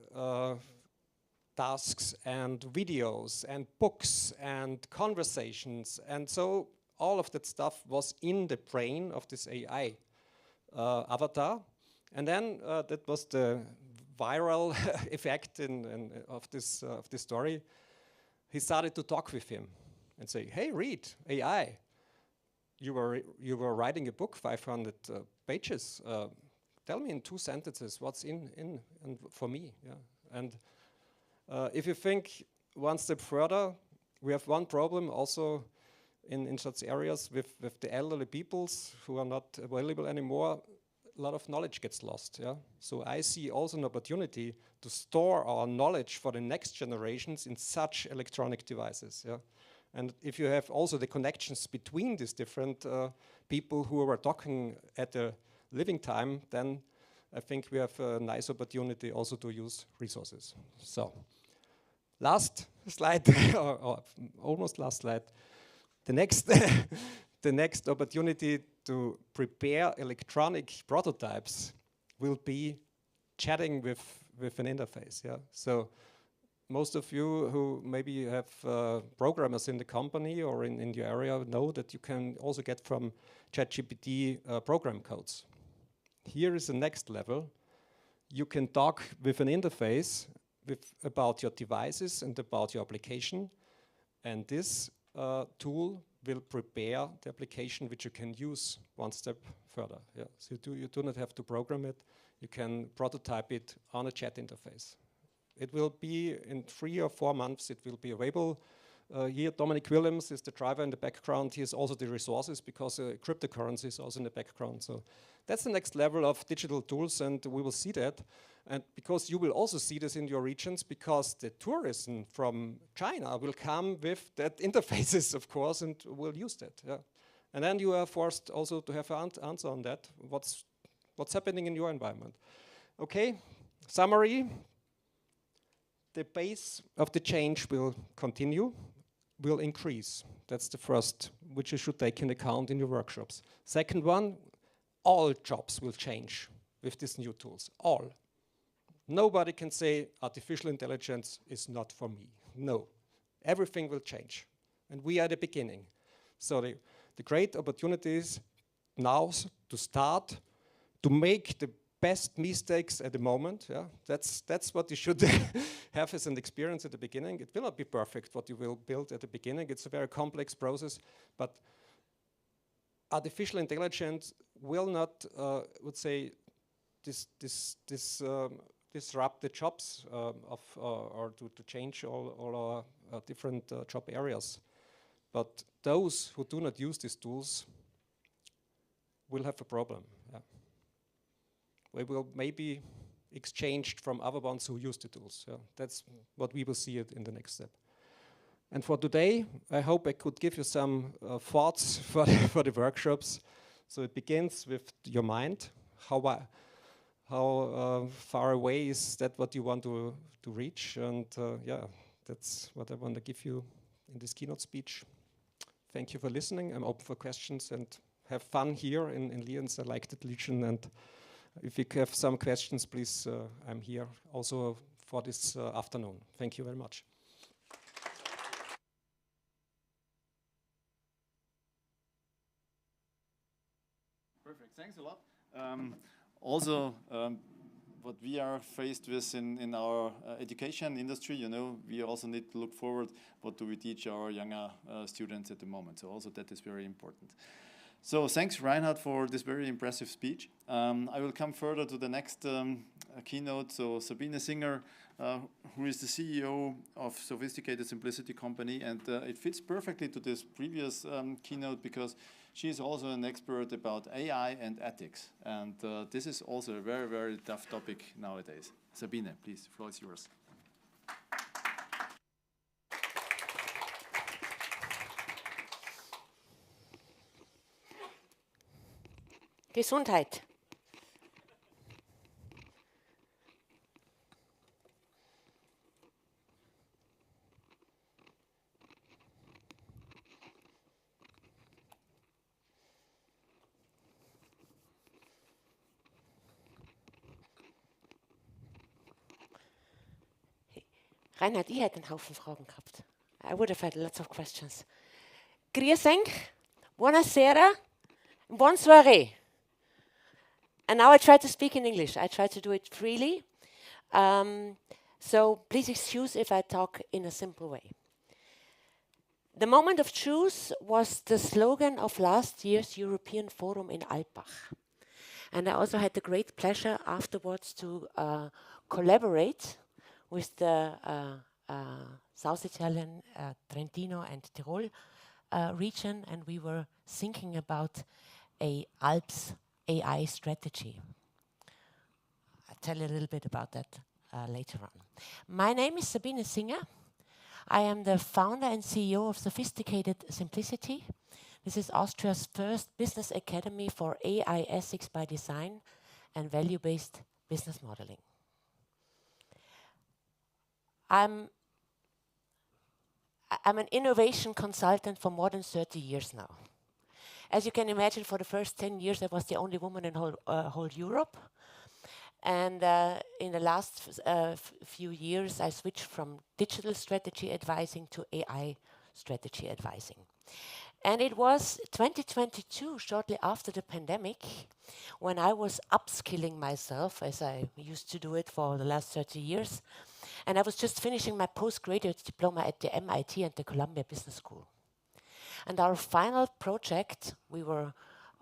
tasks and videos and books and conversations. And so all of that stuff was in the brain of this AI avatar. And then that was the viral effect of this story. He started to talk with him and say, hey, Reid, AI, you were writing a book, 500 pages. Tell me in 2 sentences what's in for me. Yeah. And if you think one step further, we have one problem also in such areas with the elderly peoples who are not available anymore. A lot of knowledge gets lost. Yeah? So I see also an opportunity to store our knowledge for the next generations in such electronic devices. Yeah? And if you have also the connections between these different people who are talking at the living time, then I think we have a nice opportunity also to use resources. So, last slide, or almost last slide. The next, the next opportunity to prepare electronic prototypes will be chatting with an interface. Yeah. So, most of you who maybe have programmers in the company or in your area know that you can also get from ChatGPT program codes. Here is the next level. You can talk with an interface about your devices and about your application, and this tool will prepare the application which you can use one step further. Yeah. So you do not have to program it. You can prototype it on a chat interface. It will be in 3 or 4 months, it will be available. Here, Dominic Williams is the driver in the background. He has also the resources because cryptocurrency is also in the background. So that's the next level of digital tools, and we will see that. And because you will also see this in your regions, because the tourism from China will come with that interfaces, of course, and will use that. Yeah. And then you are forced also to have an answer on that. What's happening in your environment? Okay, summary. The pace of the change will continue, will increase. That's the first, which you should take into account in your workshops. Second one, all jobs will change with these new tools, all. Nobody can say artificial intelligence is not for me. No, everything will change. And we are at the beginning. So the great opportunity is now to start to make the best mistakes at the moment. Yeah, that's what you should have as an experience at the beginning. It will not be perfect what you will build at the beginning. It's a very complex process, but artificial intelligence will not, would say, disrupt the jobs or to change all our different job areas. But those who do not use these tools will have a problem. Yeah. We will maybe exchanged from other ones who use the tools. Yeah. That's what we will see it in the next step. And for today, I hope I could give you some thoughts for the workshops. So it begins with your mind. How far away is that what you want to reach? And yeah, that's what I want to give you in this keynote speech. Thank you for listening. I'm open for questions and have fun here in Lienz. I like the region, and if you have some questions, please, I'm here also for this afternoon. Thank you very much. Perfect, thanks a lot. What we are faced with in our education industry, you know, we also need to look forward, what do we teach our younger students at the moment. So also that is very important. So thanks, Reinhard, for this very impressive speech. I will come further to the next keynote. So Sabine Singer, who is the CEO of Sophisticated Simplicity Company, and it fits perfectly to this previous keynote because she is also an expert about AI and ethics. And this is also a very, very tough topic nowadays. Sabine, please, the floor is yours. Gesundheit. Reinhard, ich hätte einen Haufen Fragen gehabt. I would have had lots of questions. Grüß euch, buonasera, bonne soirée. And now I try to speak in English. I try to do it freely. So please excuse if I talk in a simple way. The moment of truth was the slogan of last year's European Forum in Alpbach. And I also had the great pleasure afterwards to collaborate with the South Italian, Trentino and Tyrol region, and we were thinking about a Alps AI strategy. I'll tell you a little bit about that later on. My name is Sabine Singer. I am the founder and CEO of Sophisticated Simplicity. This is Austria's first business academy for AI ethics by design and value-based business modeling. I'm an innovation consultant for more than 30 years now. As you can imagine, for the first 10 years, I was the only woman in whole Europe. And in the last few years, I switched from digital strategy advising to AI strategy advising. And it was 2022, shortly after the pandemic, when I was upskilling myself, as I used to do it for the last 30 years. And I was just finishing my postgraduate diploma at the MIT and the Columbia Business School. And our final project, we were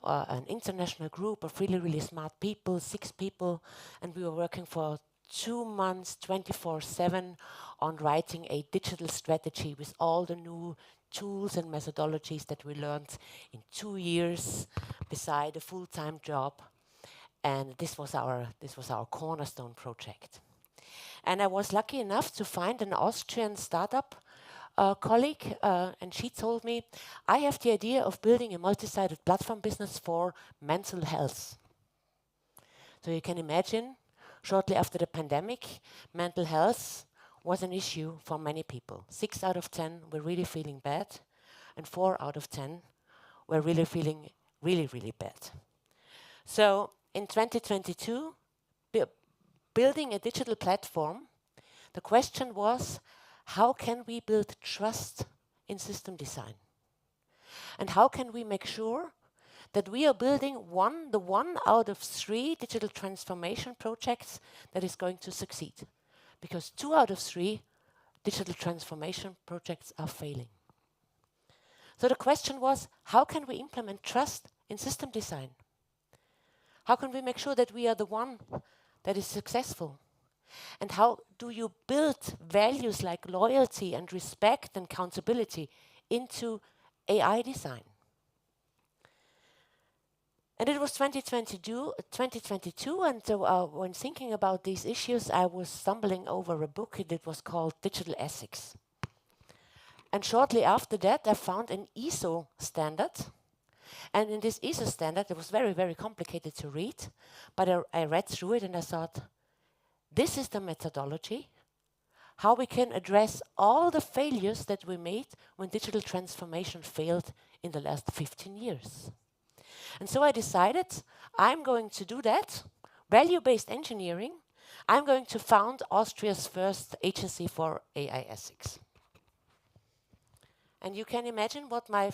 an international group of really, really smart people, 6 people, and we were working for 2 months, 24/7, on writing a digital strategy with all the new tools and methodologies that we learned in 2 years beside a full-time job. And this was our cornerstone project. And I was lucky enough to find an Austrian startup colleague, and she told me, I have the idea of building a multi-sided platform business for mental health. So you can imagine, shortly after the pandemic, mental health was an issue for many people. 6 out of 10 were really feeling bad, and 4 out of 10 were really feeling really, really bad. So in 2022, building a digital platform, the question was, how can we build trust in system design? And how can we make sure that we are building the one out of 3 digital transformation projects that is going to succeed? Because 2 out of 3 digital transformation projects are failing. So the question was, how can we implement trust in system design? How can we make sure that we are the one that is successful? And how do you build values like loyalty and respect and accountability into AI design? And it was 2022, and so when thinking about these issues, I was stumbling over a book, and it was called Digital Ethics. And shortly after that, I found an ISO standard. And in this ISO standard, it was very, very complicated to read, but I read through it and I thought, this is the methodology, how we can address all the failures that we made when digital transformation failed in the last 15 years. And so I decided, I'm going to do that, value-based engineering. I'm going to found Austria's first agency for AI ethics. And you can imagine what my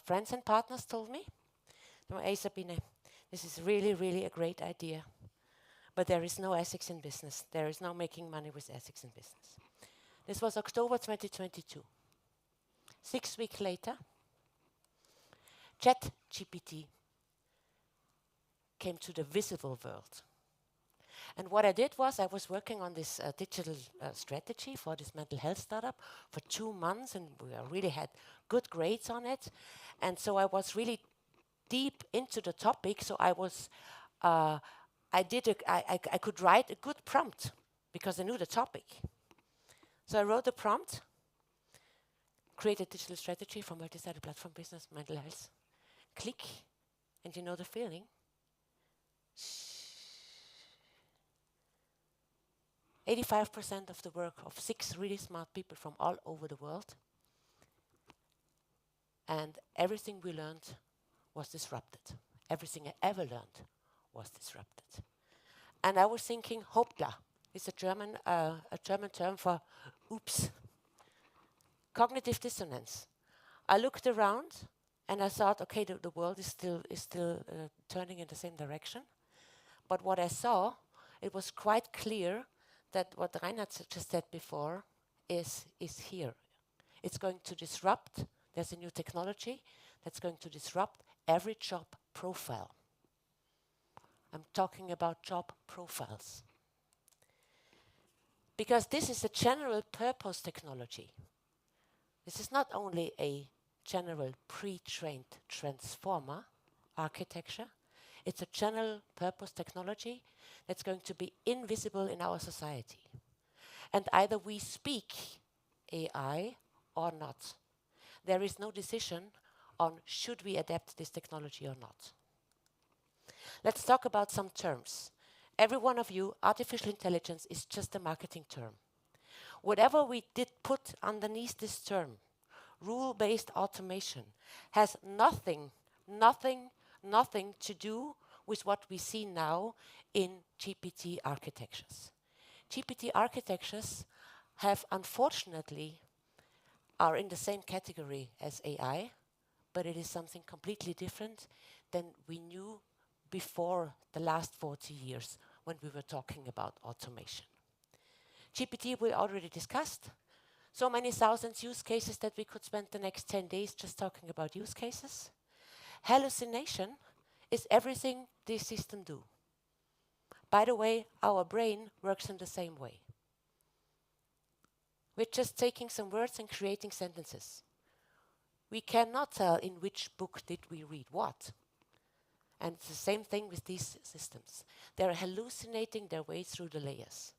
friends and partners told me. No, hey Sabine, this is really, really a great idea. But there is no ethics in business. There is no making money with ethics in business. This was October 2022. 6 weeks later, ChatGPT came to the visible world. And what I did was I was working on this digital strategy for this mental health startup for 2 months, and we really had good grades on it. And so I was really deep into the topic. So I was, I could write a good prompt because I knew the topic. So I wrote a prompt, created digital strategy for multi-sided platform business, mental health. Click, and you know the feeling. 85% of the work of 6 really smart people from all over the world. And everything we learned was disrupted. Everything I ever learned was disrupted. And I was thinking, hoppla, is a German term for oops. Cognitive dissonance. I looked around and I thought, okay, the world is still turning in the same direction. But what I saw, it was quite clear that what Reinhard just said before is here. It's going to disrupt. There's a new technology that's going to disrupt every job profile. I'm talking about job profiles. because this is a general purpose technology. This is not only a general pre-trained transformer architecture, it's a general purpose technology that's going to be invisible in our society. And either we speak AI or not. There is no decision on should we adapt this technology or not. Let's talk about some terms. Every one of you, artificial intelligence is just a marketing term. Whatever we did put underneath this term, rule-based automation, has nothing to do with what we see now in GPT architectures. GPT architectures have, unfortunately, are in the same category as AI, but it is something completely different than we knew before the last 40 years when we were talking about automation. GPT we already discussed. So many thousands use cases that we could spend the next 10 days just talking about use cases. Hallucination is everything this system do. By the way, our brain works in the same way. We're just taking some words and creating sentences. We cannot tell in which book did we read what. And it's the same thing with these systems. They're hallucinating their way through the layers.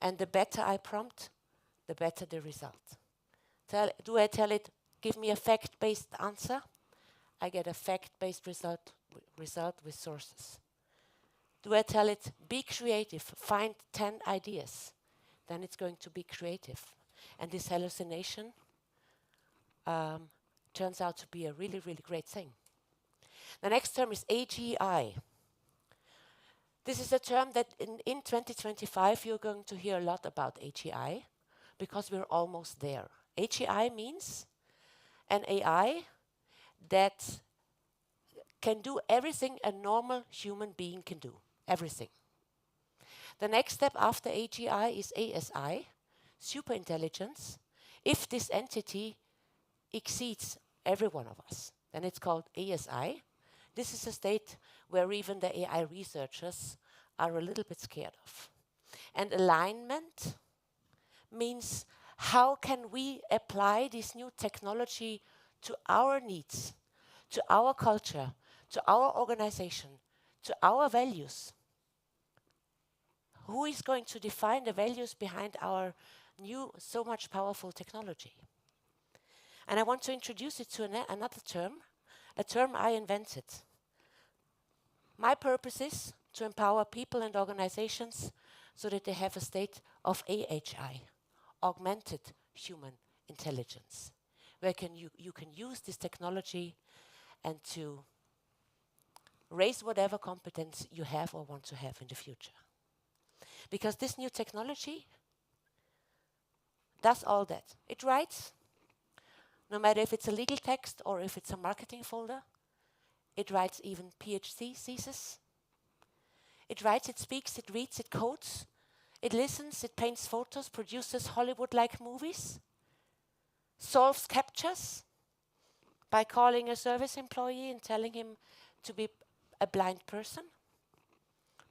And the better I prompt, the better the result. Do I tell it, give me a fact-based answer? I get a fact-based result with sources. Do I tell it, be creative, find 10 ideas? Then it's going to be creative. And this hallucination turns out to be a really, really great thing. The next term is AGI. This is a term that in 2025 you're going to hear a lot about AGI because we're almost there. AGI means an AI that can do everything a normal human being can do. Everything. The next step after AGI is ASI, superintelligence. If this entity exceeds every one of us, then it's called ASI. This is a state where even the AI researchers are a little bit scared of. And alignment means how can we apply this new technology to our needs, to our culture, to our organization, to our values. Who is going to define the values behind our new, so much powerful technology? And I want to introduce it to another term, a term I invented. My purpose is to empower people and organizations so that they have a state of AHI, augmented human intelligence, where you can use this technology and to raise whatever competence you have or want to have in the future. Because this new technology does all that. It writes, no matter if it's a legal text or if it's a marketing folder. It writes even PhD thesis. It writes, it speaks, it reads, it codes. It listens, it paints photos, produces Hollywood-like movies, solves captchas by calling a service employee and telling him to be a blind person.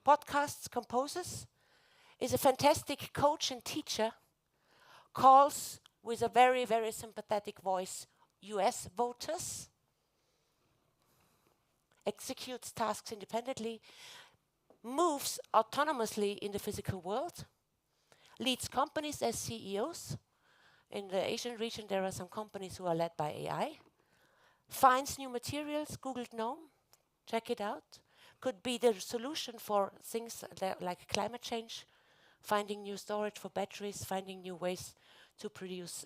Podcasts, composes, is a fantastic coach and teacher, calls with a very, very sympathetic voice US voters, executes tasks independently, moves autonomously in the physical world, leads companies as CEOs. In the Asian region, there are some companies who are led by AI. Finds new materials, Google GNOME, check it out. Could be the solution for things like climate change, finding new storage for batteries, finding new ways to produce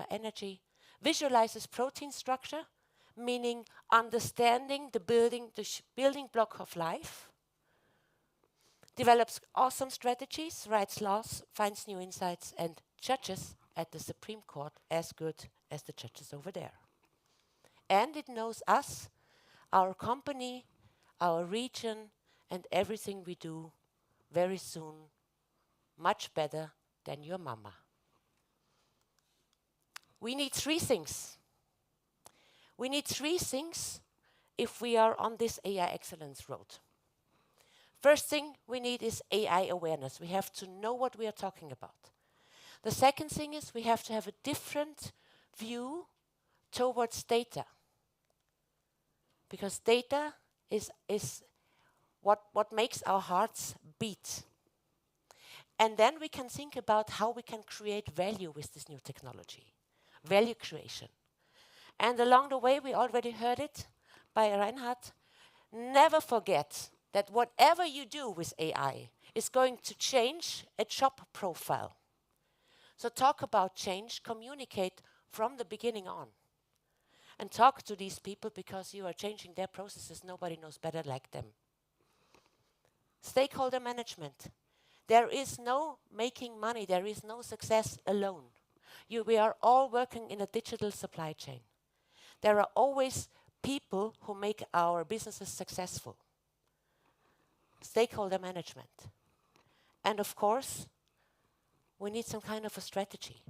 energy. Visualizes protein structure, meaning understanding the building block of life. Develops awesome strategies, writes laws, finds new insights, and judges at the Supreme Court as good as the judges over there. And it knows us, our company, our region, and everything we do very soon, much better than your mama. We need three things. We need three things if we are on this AI excellence road. First thing we need is AI awareness. We have to know what we are talking about. The second thing is we have to have a different view towards data. Because data is what makes our hearts beat. And then we can think about how we can create value with this new technology. Value creation. And along the way, we already heard it by Reinhard, never forget that whatever you do with AI is going to change a job profile. So talk about change, communicate from the beginning on. And talk to these people because you are changing their processes. Nobody knows better like them. Stakeholder management. There is no making money. There is no success alone. We are all working in a digital supply chain. There are always people who make our businesses successful. Stakeholder management. And of course, we need some kind of a strategy.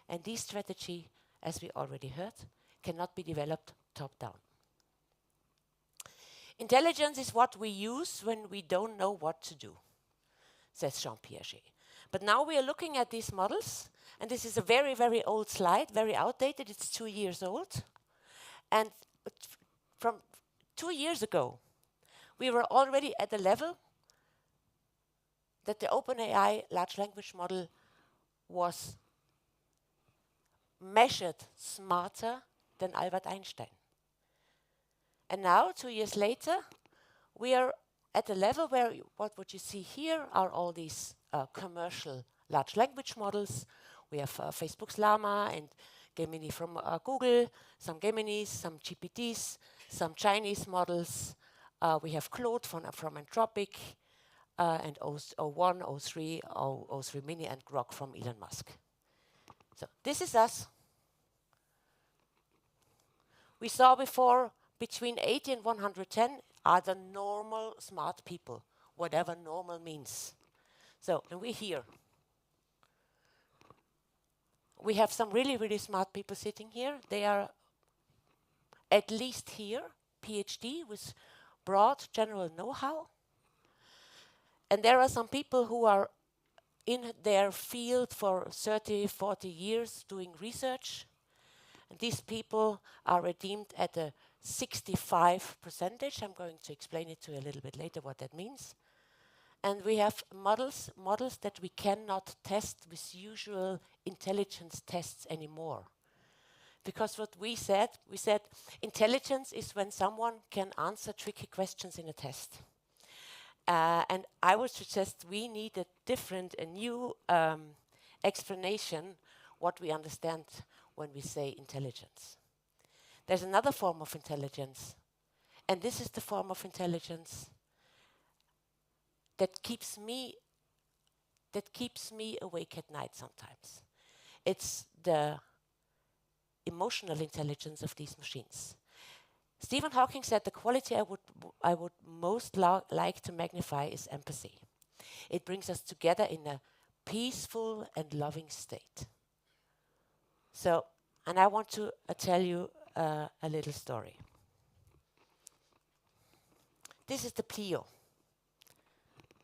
And this strategy, as we already heard, cannot be developed top-down. Intelligence is what we use when we don't know what to do, says Jean Piaget. But now we are looking at these models, and this is a very, very old slide, very outdated. It's 2 years old. And from 2 years ago, we were already at the level that the OpenAI large language model was measured smarter than Albert Einstein. And now, 2 years later, we are at a level where what you see here are all these commercial large language models. We have Facebook's Llama and Gemini from Google, some Geminis, some GPTs, some Chinese models. We have Claude from Anthropic, and O1, O3, O3 Mini, and Grok from Elon Musk. So this is us. We saw before between 80 and 110 are the normal smart people, whatever normal means. So, and we're here. We have some really, really smart people sitting here. They are at least here, PhD with broad general know-how. And there are some people who are in their field for 30, 40 years doing research. And these people are redeemed at a 65%. I'm going to explain it to you a little bit later what that means. And we have models that we cannot test with usual intelligence tests anymore. Because what we said intelligence is when someone can answer tricky questions in a test. And I would suggest we need a new explanation what we understand when we say intelligence. There's another form of intelligence, and this is the form of intelligence that keeps me awake at night sometimes. It's the emotional intelligence of these machines. Stephen Hawking said the quality I would most like to magnify is empathy. It brings us together in a peaceful and loving state. So, and I want to tell you a little story. This is the Plio.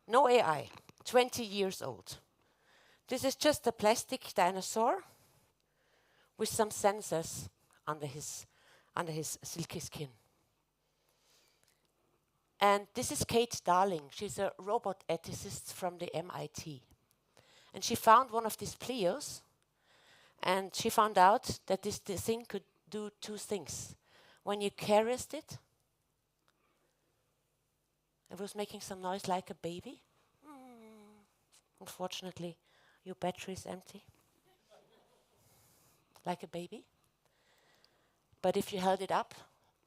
No AI, 20 years old. This is just a plastic dinosaur with some sensors under his silky skin. And this is Kate Darling. She's a robot ethicist from the MIT. And she found one of these Plios, and she found out that this thing could do two things. When you caressed it, it was making some noise like a baby. Unfortunately, your battery is empty. Like a baby. But if you held it up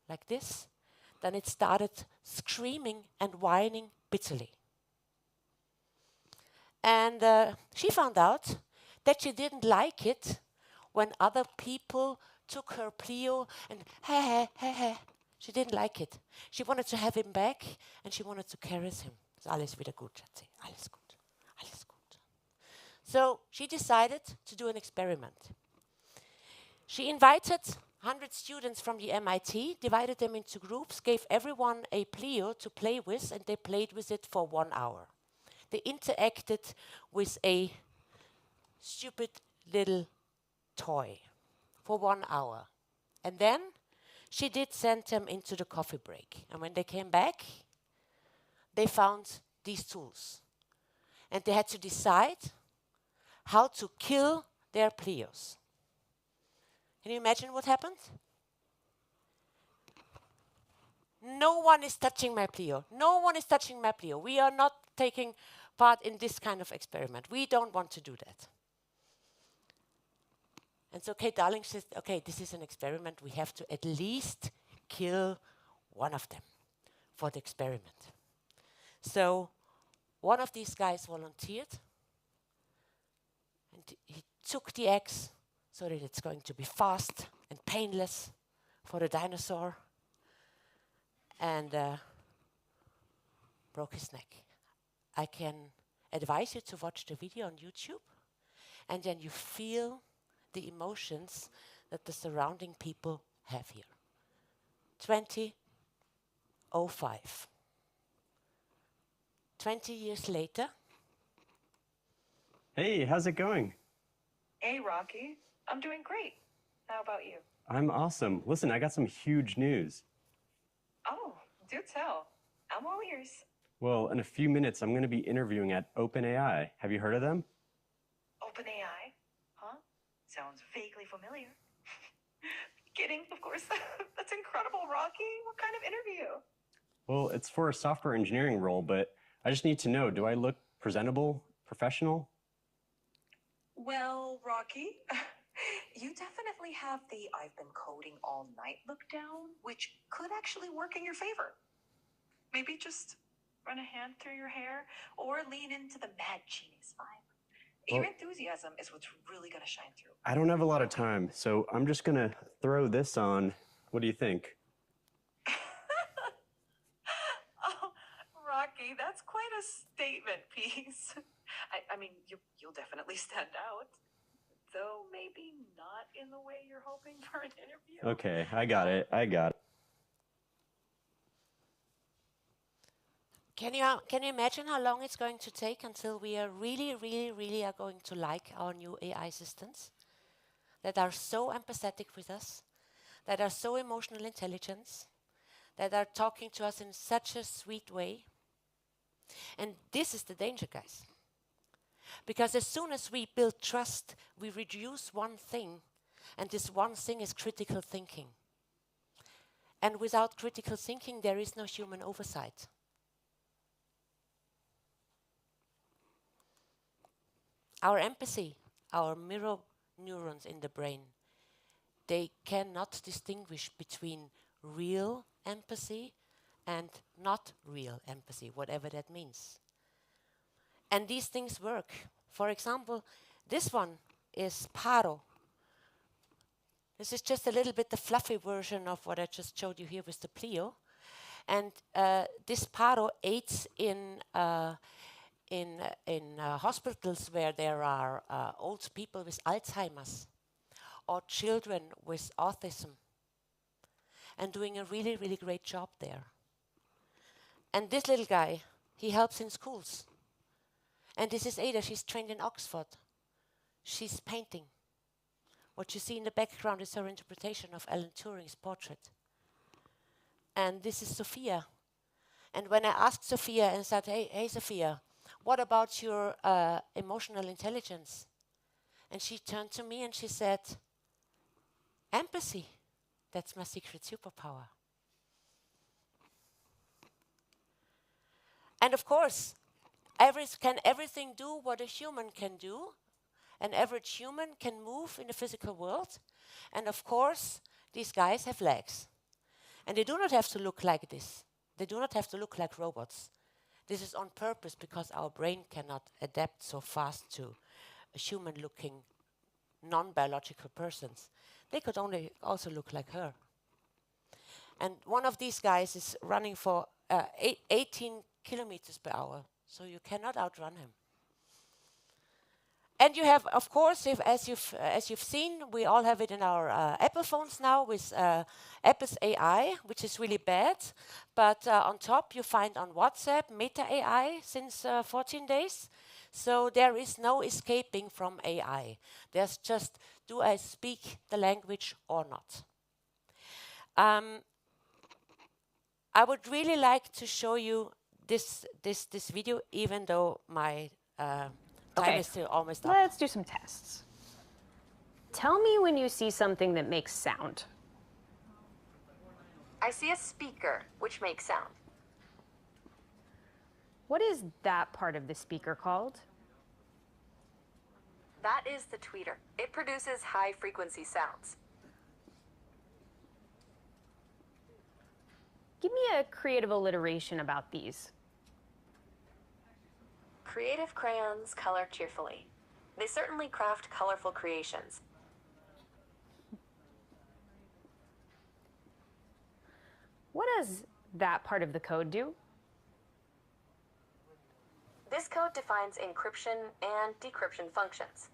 like this, then it started screaming and whining bitterly. And she found out that she didn't like it when other people took her Plio and she didn't like it. She wanted to have him back and she wanted to caress him. Ist alles wieder gut, Schatzi. Alles gut. Alles gut. So she decided to do an experiment. She invited 100 students from the MIT, divided them into groups, gave everyone a Pleo to play with, and they played with it for 1 hour. They interacted with a stupid little toy for 1 hour. And then she did send them into the coffee break. And when they came back, they found these tools. And they had to decide how to kill their Pleos. Can you imagine what happened? No one is touching my Pleo. No one is touching my Pleo. We are not taking part in this kind of experiment. We don't want to do that. And so Kate Darling says, okay, this is an experiment. We have to at least kill one of them for the experiment. So one of these guys volunteered, and he took the axe so that it's going to be fast and painless for the dinosaur, and broke his neck. I can advise you to watch the video on YouTube, and then you feel the emotions that the surrounding people have here. 2005. 20 years later. Hey, how's it going? Hey, Rocky. I'm doing great. How about you? I'm awesome. Listen, I got some huge news. Oh, do tell. I'm all ears. Well, in a few minutes, I'm going to be interviewing at OpenAI. Have you heard of them? OpenAI? Huh? Sounds vaguely familiar. Kidding, of course. That's incredible, Rocky. What kind of interview? Well, it's for a software engineering role, but I just need to know, do I look presentable, professional? Well, Rocky, you definitely have the I've been coding all night look down, which could actually work in your favor. Maybe just run a hand through your hair or lean into the mad genius vibe. Your enthusiasm is what's really going to shine through. I don't have a lot of time, so I'm just going to throw this on. What do you think? Oh, Rocky, that's quite a statement piece. I mean, you'll definitely stand out. Though maybe not in the way you're hoping for an interview. Okay, I got it. Can you imagine how long it's going to take until we are really are going to like our new AI assistants that are so empathetic with us, that are so emotional intelligence, that are talking to us in such a sweet way? And this is the danger, guys. Because as soon as we build trust, we reduce one thing, and this one thing is critical thinking. And without critical thinking, there is no human oversight. Our empathy, our mirror neurons in the brain, they cannot distinguish between real empathy and not real empathy, whatever that means. And these things work. For example, this one is Paro. This is just a little bit the fluffy version of what I just showed you here with the Pleo. And this Paro aids in hospitals where there are old people with Alzheimer's or children with autism, and doing a really great job there. And this little guy, he helps in schools. And this is Ada, she's trained in Oxford. She's painting. What you see in the background is her interpretation of Alan Turing's portrait. And this is Sophia. And when I asked Sophia and said, hey Sophia, what about your emotional intelligence? And she turned to me and she said, empathy. That's my secret superpower. And of course, can everything do what a human can do? An average human can move in the physical world. And of course, these guys have legs. And they do not have to look like this. They do not have to look like robots. This is on purpose because our brain cannot adapt so fast to a human-looking, non-biological persons. They could only also look like her. And one of these guys is running for 18 kilometers per hour, so you cannot outrun him. And you have, of course, as you've seen, we all have it in our Apple phones now with Apple's AI, which is really bad. But on top, you find on WhatsApp Meta AI since 14 days. So there is no escaping from AI. There's just, do I speak the language or not? I would really like to show you this video, even though my time is still almost up. Let's do some tests. Tell me when you see something that makes sound. I see a speaker, which makes sound. What is that part of the speaker called? That is the tweeter. It produces high-frequency sounds. Give me a creative alliteration about these. Creative crayons color cheerfully. They certainly craft colorful creations. What does that part of the code do? This code defines encryption and decryption functions.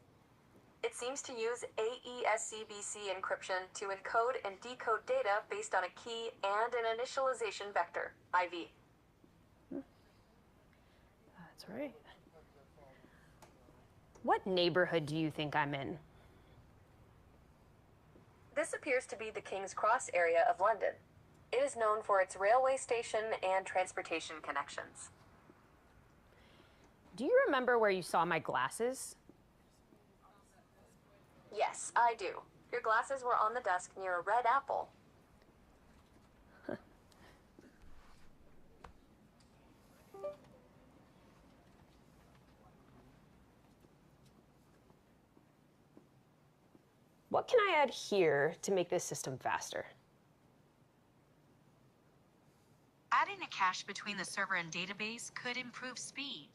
It seems to use AES-CBC encryption to encode and decode data based on a key and an initialization vector, IV. That's right. What neighborhood do you think I'm in? This appears to be the King's Cross area of London. It is known for its railway station and transportation connections. Do you remember where you saw my glasses? Yes, I do. Your glasses were on the desk near a red apple. What can I add here to make this system faster? Adding a cache between the server and database could improve speed.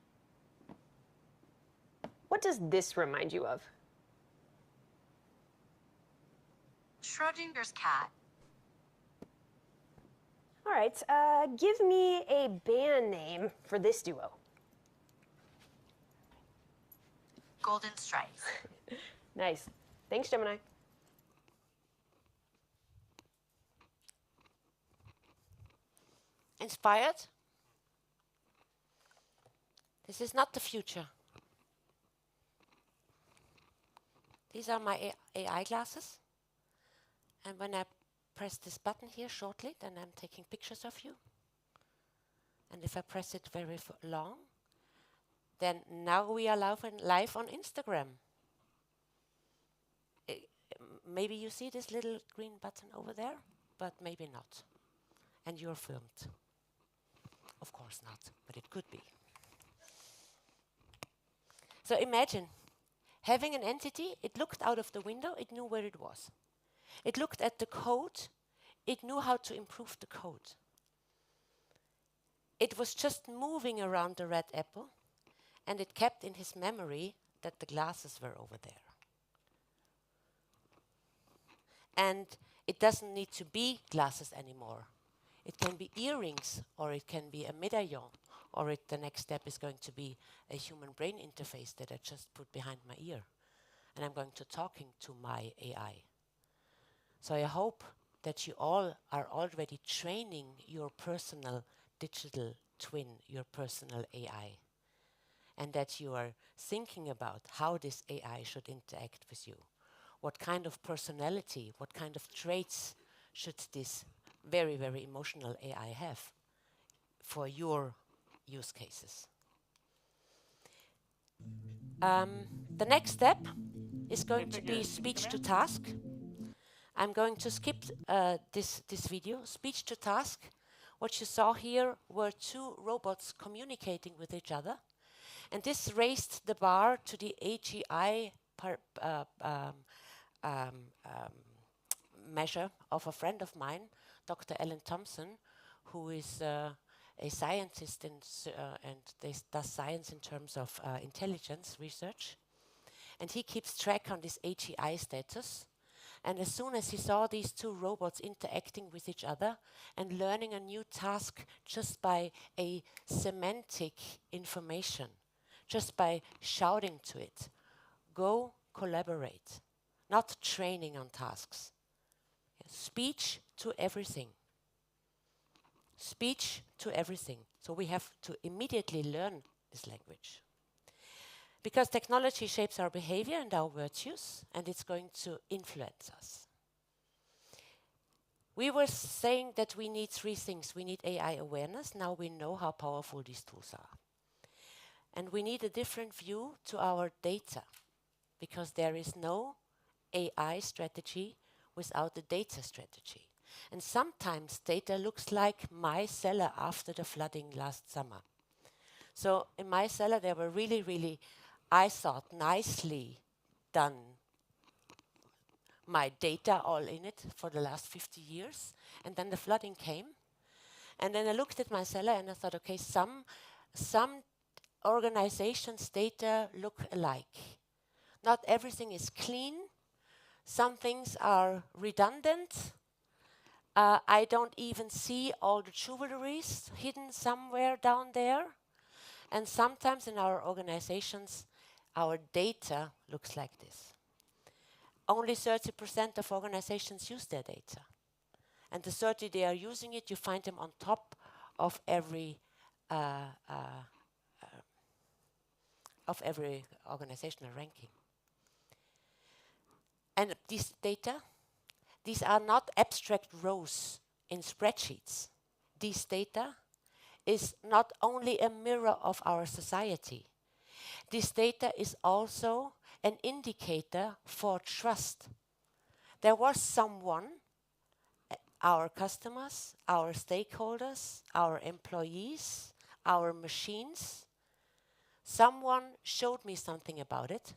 What does this remind you of? Schrodinger's cat. All right, give me a band name for this duo. Golden Stripes. Nice. Thanks, Gemini. Inspired? This is not the future. These are my AI glasses. And when I press this button here shortly, then I'm taking pictures of you. And if I press it very long, then now we are live on Instagram. Maybe you see this little green button over there, but maybe not. And you're filmed. Of course not, but it could be. So imagine having an entity, it looked out of the window, it knew where it was. It looked at the code, it knew how to improve the code. It was just moving around the red apple, and it kept in his memory that the glasses were over there. And it doesn't need to be glasses anymore. It can be earrings, or it can be a medallion, or the next step is going to be a human brain interface that I just put behind my ear. And I'm going to talking to my AI. So I hope that you all are already training your personal digital twin, your personal AI. And that you are thinking about how this AI should interact with you. What kind of personality, what kind of traits should this very, very emotional AI have for your use cases? The next step is going to be speech to task. I'm going to skip this video. Speech to task. What you saw here were two robots communicating with each other. And this raised the bar to the AGI measure of a friend of mine, Dr. Ellen Thompson, who is a scientist and does science in terms of intelligence research. And he keeps track on this AGI status. And as soon as he saw these two robots interacting with each other and learning a new task just by a semantic information, just by shouting to it, go collaborate, not training on tasks. Speech to everything. Speech to everything. So we have to immediately learn this language. Because technology shapes our behavior and our virtues, and it's going to influence us. We were saying that we need three things. We need AI awareness. Now we know how powerful these tools are. And we need a different view to our data, because there is no AI strategy without a data strategy. And sometimes data looks like my cellar after the flooding last summer. So in my cellar, there were really, I thought, nicely done my data all in it for the last 50 years. And then the flooding came. And then I looked at my cellar and I thought, okay, some organizations' data look alike. Not everything is clean. Some things are redundant. I don't even see all the jewelries hidden somewhere down there. And sometimes in our organizations, our data looks like this. Only 30% of organizations use their data. And the 30 they are using it, you find them on top of every organizational ranking. And these data, these are not abstract rows in spreadsheets. These data is not only a mirror of our society. This data is also an indicator for trust. There was someone, our customers, our stakeholders, our employees, our machines, someone showed me something about it.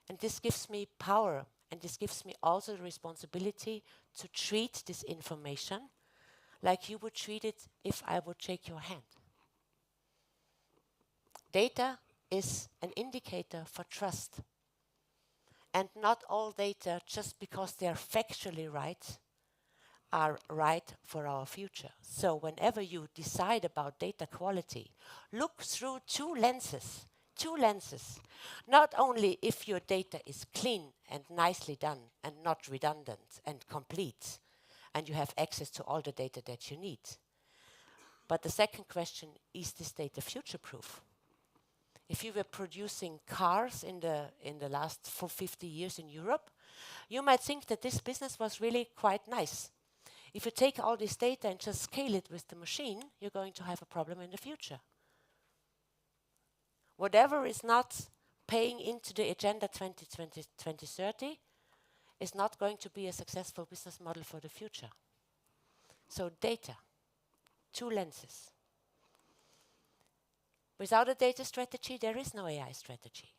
And this gives me power, and this gives me also the responsibility to treat this information like you would treat it if I would shake your hand. Data is an indicator for trust. And not all data, just because they're factually right, are right for our future. So whenever you decide about data quality, look through two lenses. Not only if your data is clean and nicely done and not redundant and complete, and you have access to all the data that you need. But the second question, is this data future-proof? If you were producing cars in the last 50 years in Europe, you might think that this business was really quite nice. If you take all this data and just scale it with the machine, you're going to have a problem in the future. Whatever is not paying into the Agenda 2030 is not going to be a successful business model for the future. So data, two lenses. Without a data strategy, there is no AI strategy.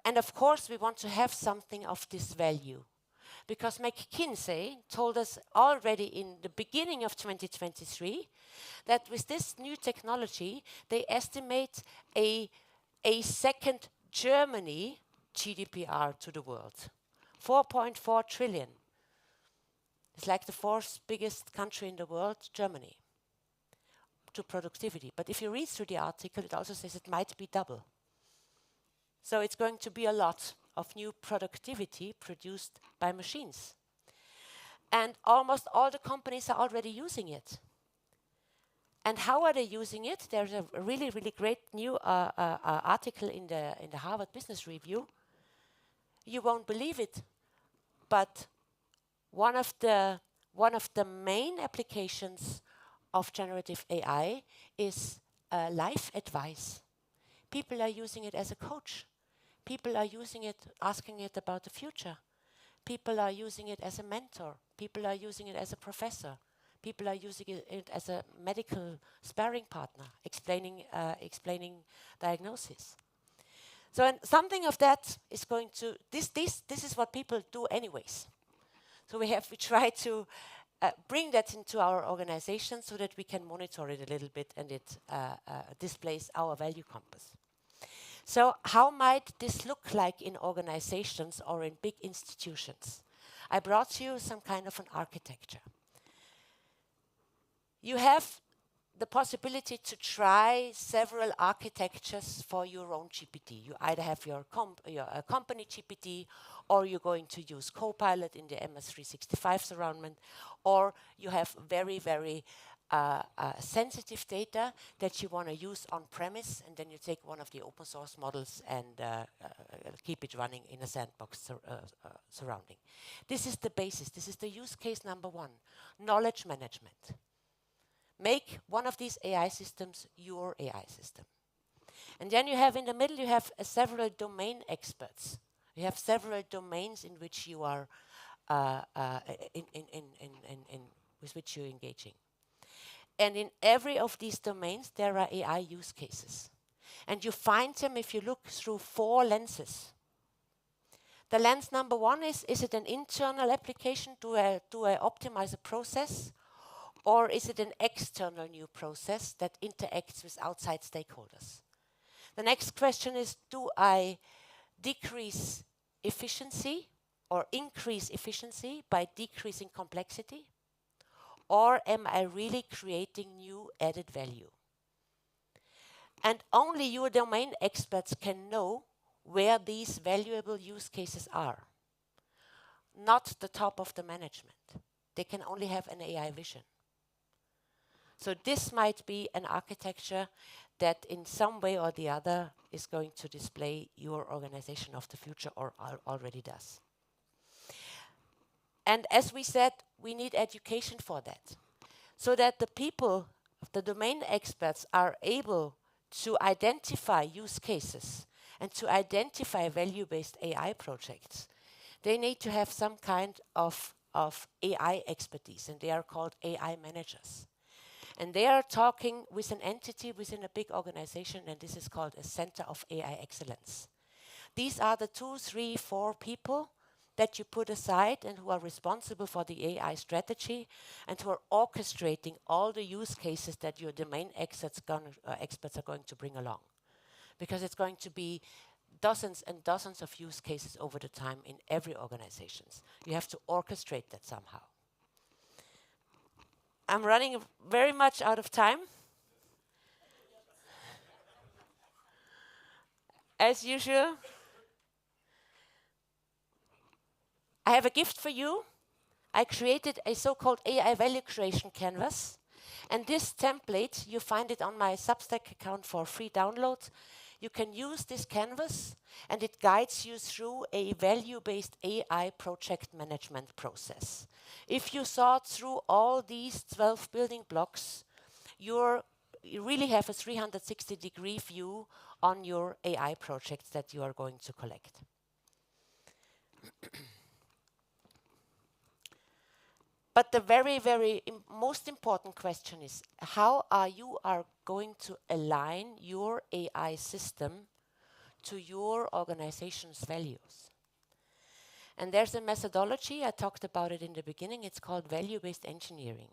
And of course, we want to have something of this value, because McKinsey told us already in the beginning of 2023 that with this new technology, they estimate a second Germany GDPR to the world. 4.4 trillion. It's like the fourth biggest country in the world, Germany, to productivity. But if you read through the article, it also says it might be double. So it's going to be a lot of new productivity produced by machines. And almost all the companies are already using it. And how are they using it? There's a really great new article in the Harvard Business Review. You won't believe it, but one of the main applications of generative AI is life advice. People are using it as a coach. People are using it, asking it about the future. People are using it as a mentor. People are using it as a professor. People are using it as a medical sparring partner, explaining diagnosis. So and something of that is going to, this is what people do anyways. So we try to bring that into our organization so that we can monitor it a little bit and it displays our value compass. So how might this look like in organizations or in big institutions? I brought you some kind of an architecture. You have the possibility to try several architectures for your own GPT. You either have your company GPT, or you're going to use Copilot in the MS365 surroundment, or you have very, very sensitive data that you want to use on premise, and then you take one of the open source models and keep it running in a sandbox surrounding. This is the basis. This is the use case number one, knowledge management. Make one of these AI systems your AI system. And then you have in the middle, you have several domain experts. You have several domains in which you are, with which you're engaging. And in every of these domains, there are AI use cases. And you find them if you look through 4 lenses. The lens number one is it an internal application? Do I optimize a process? Or is it an external new process that interacts with outside stakeholders? The next question is, do I decrease efficiency or increase efficiency by decreasing complexity? Or am I really creating new added value? And only your domain experts can know where these valuable use cases are, not the top of the management. They can only have an AI vision. So this might be an architecture that in some way or the other is going to display your organization of the future, or already does. And as we said, we need education for that, so that the people, the domain experts, are able to identify use cases and to identify value-based AI projects. They need to have some kind of AI expertise, and they are called AI managers. And they are talking with an entity within a big organization, and this is called a Center of AI Excellence. These are the 2, 3, 4 people that you put aside and who are responsible for the AI strategy and who are orchestrating all the use cases that your domain experts are going to bring along. Because it's going to be dozens and dozens of use cases over the time in every organization. You have to orchestrate that somehow. I'm running very much out of time. As usual, I have a gift for you. I created a so-called AI value creation canvas. And this template, you find it on my Substack account for free download. You can use this canvas, and it guides you through a value-based AI project management process. If you thought through all these 12 building blocks, you really have a 360-degree view on your AI projects that you are going to collect. But the very, very most important question is, how are you going to align your AI system to your organization's values? And there's a methodology, I talked about it in the beginning, it's called value-based engineering.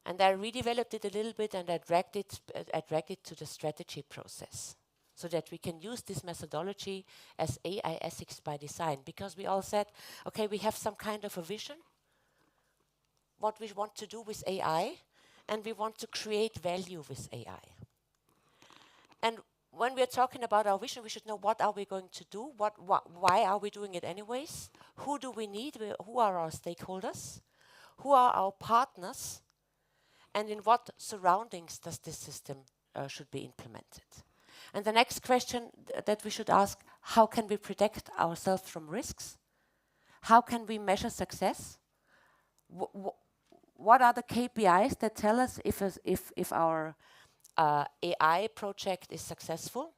And I redeveloped it a little bit, and I dragged it to the strategy process, so that we can use this methodology as AI ethics by design. Because we all said, okay, we have some kind of a vision, what we want to do with AI, and we want to create value with AI. And when we are talking about our vision, we should know what are we going to do, why are we doing it anyways, who do we need, who are our stakeholders, who are our partners, and in what surroundings does this system should be implemented. And the next question that we should ask, how can we protect ourselves from risks? How can we measure success? What are the KPIs that tell us if our AI project is successful?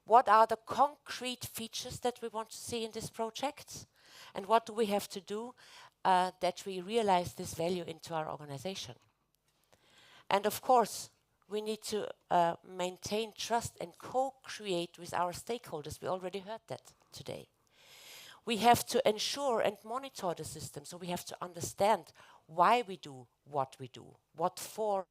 What are the concrete features that we want to see in this project? And what do we have to do that we realize this value into our organization? And of course, we need to maintain trust and co-create with our stakeholders. We already heard that today. We have to ensure and monitor the system, so we have to understand why we do, what for.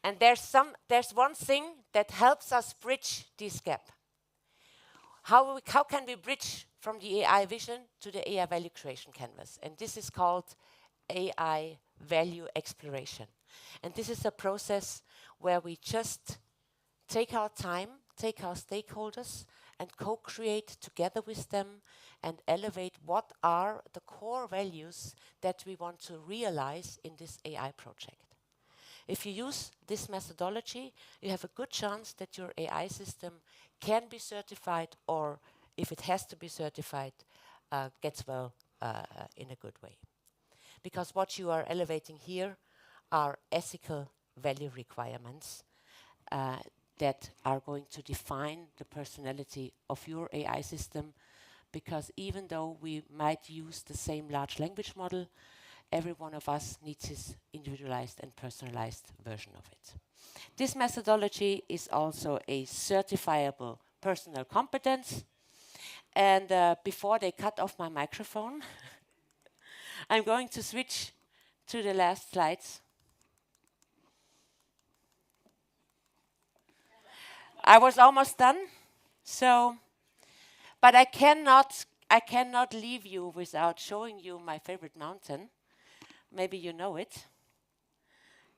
And there's one thing that helps us bridge this gap. how can we bridge from the AI vision to the AI value creation canvas? And this is called AI value exploration. And this is a process where we just take our time, take our stakeholders, and co-create together with them and elevate what are the core values that we want to realize in this AI project. If you use this methodology, you have a good chance that your AI system can be certified, or if it has to be certified, gets well in a good way. Because what you are elevating here are ethical value requirements that are going to define the personality of your AI system, because even though we might use the same large language model, every one of us needs his individualized and personalized version of it. This methodology is also a certifiable personal competence. And before they cut off my microphone, I'm going to switch to the last slides. I was almost done, but I cannot leave you without showing you my favorite mountain. Maybe you know it.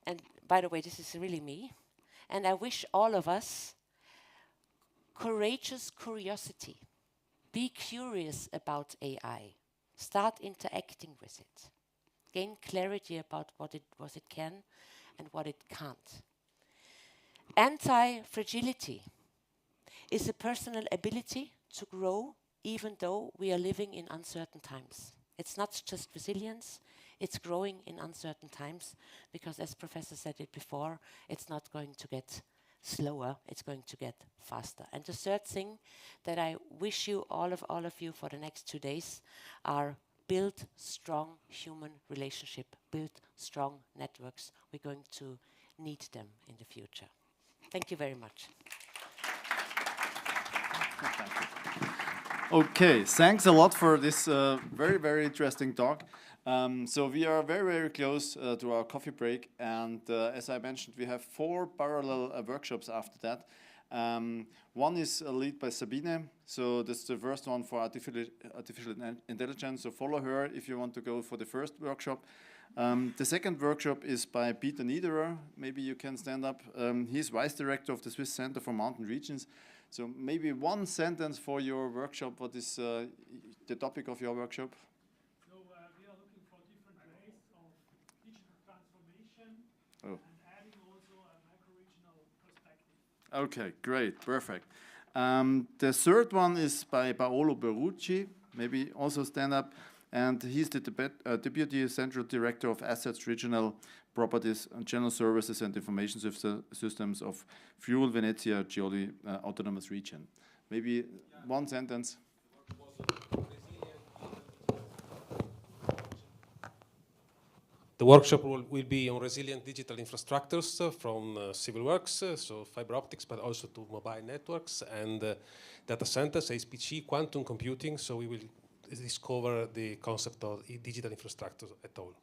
And by the way, this is really me. And I wish all of us courageous curiosity. Be curious about AI. Start interacting with it. Gain clarity about what it can and what it can't. Anti-fragility is a personal ability to grow even though we are living in uncertain times. It's not just resilience, it's growing in uncertain times, because as Professor said it before, it's not going to get slower, it's going to get faster. And the third thing that I wish you, all of you, for the next 2 days are build strong human relationship, build strong networks. We're going to need them in the future. Thank you very much. Okay, thanks a lot for this very, very interesting talk. So we are very, very close to our coffee break, and as I mentioned, we have 4 parallel workshops after that. One is led by Sabine, so that's the first one for artificial intelligence, so follow her if you want to go for the first workshop. The second workshop is by Peter Niederer. Maybe you can stand up. He's Vice Director of the Swiss Center for Mountain Regions. So maybe one sentence for your workshop. What is the topic of your workshop? So we are looking for different ways of digital transformation and adding also a macro-regional perspective. Okay, great, perfect. The third one is by Paolo Berrucci. Maybe also stand up. And he's the Deputy Central Director of Assets, Regional Properties, and General Services and Information Systems of Friuli Venezia Gioli Autonomous Region. Maybe one sentence. The workshop will be on resilient digital infrastructures from civil works, so fiber optics, but also to mobile networks and data centers, HPC, quantum computing. So we will discover the concept of digital infrastructure at all.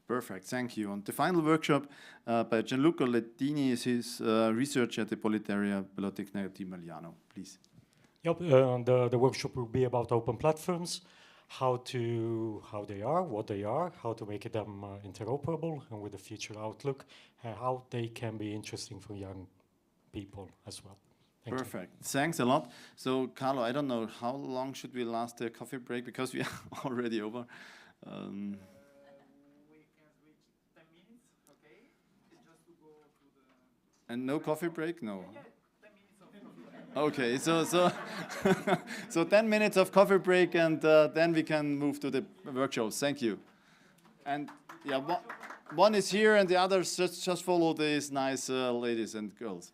Perfect, thank you. And the final workshop by Gianluca Lettini is his research at the Politeria Politecnico di Milano. Please. Yep, the workshop will be about open platforms, how they are, what they are, how to make them interoperable, and with a future outlook, how they can be interesting for young people as well. Perfect. Thanks a lot. So, Carlo, I don't know, how long should we last the coffee break? Because we are already over. We can switch 10 minutes, okay? Just to go to the... And no coffee break? No. Yeah, 10 minutes of coffee break. Okay, so 10 minutes of coffee break, and then we can move to the workshops. Thank you. And yeah, one is here, and the others just follow these nice ladies and girls.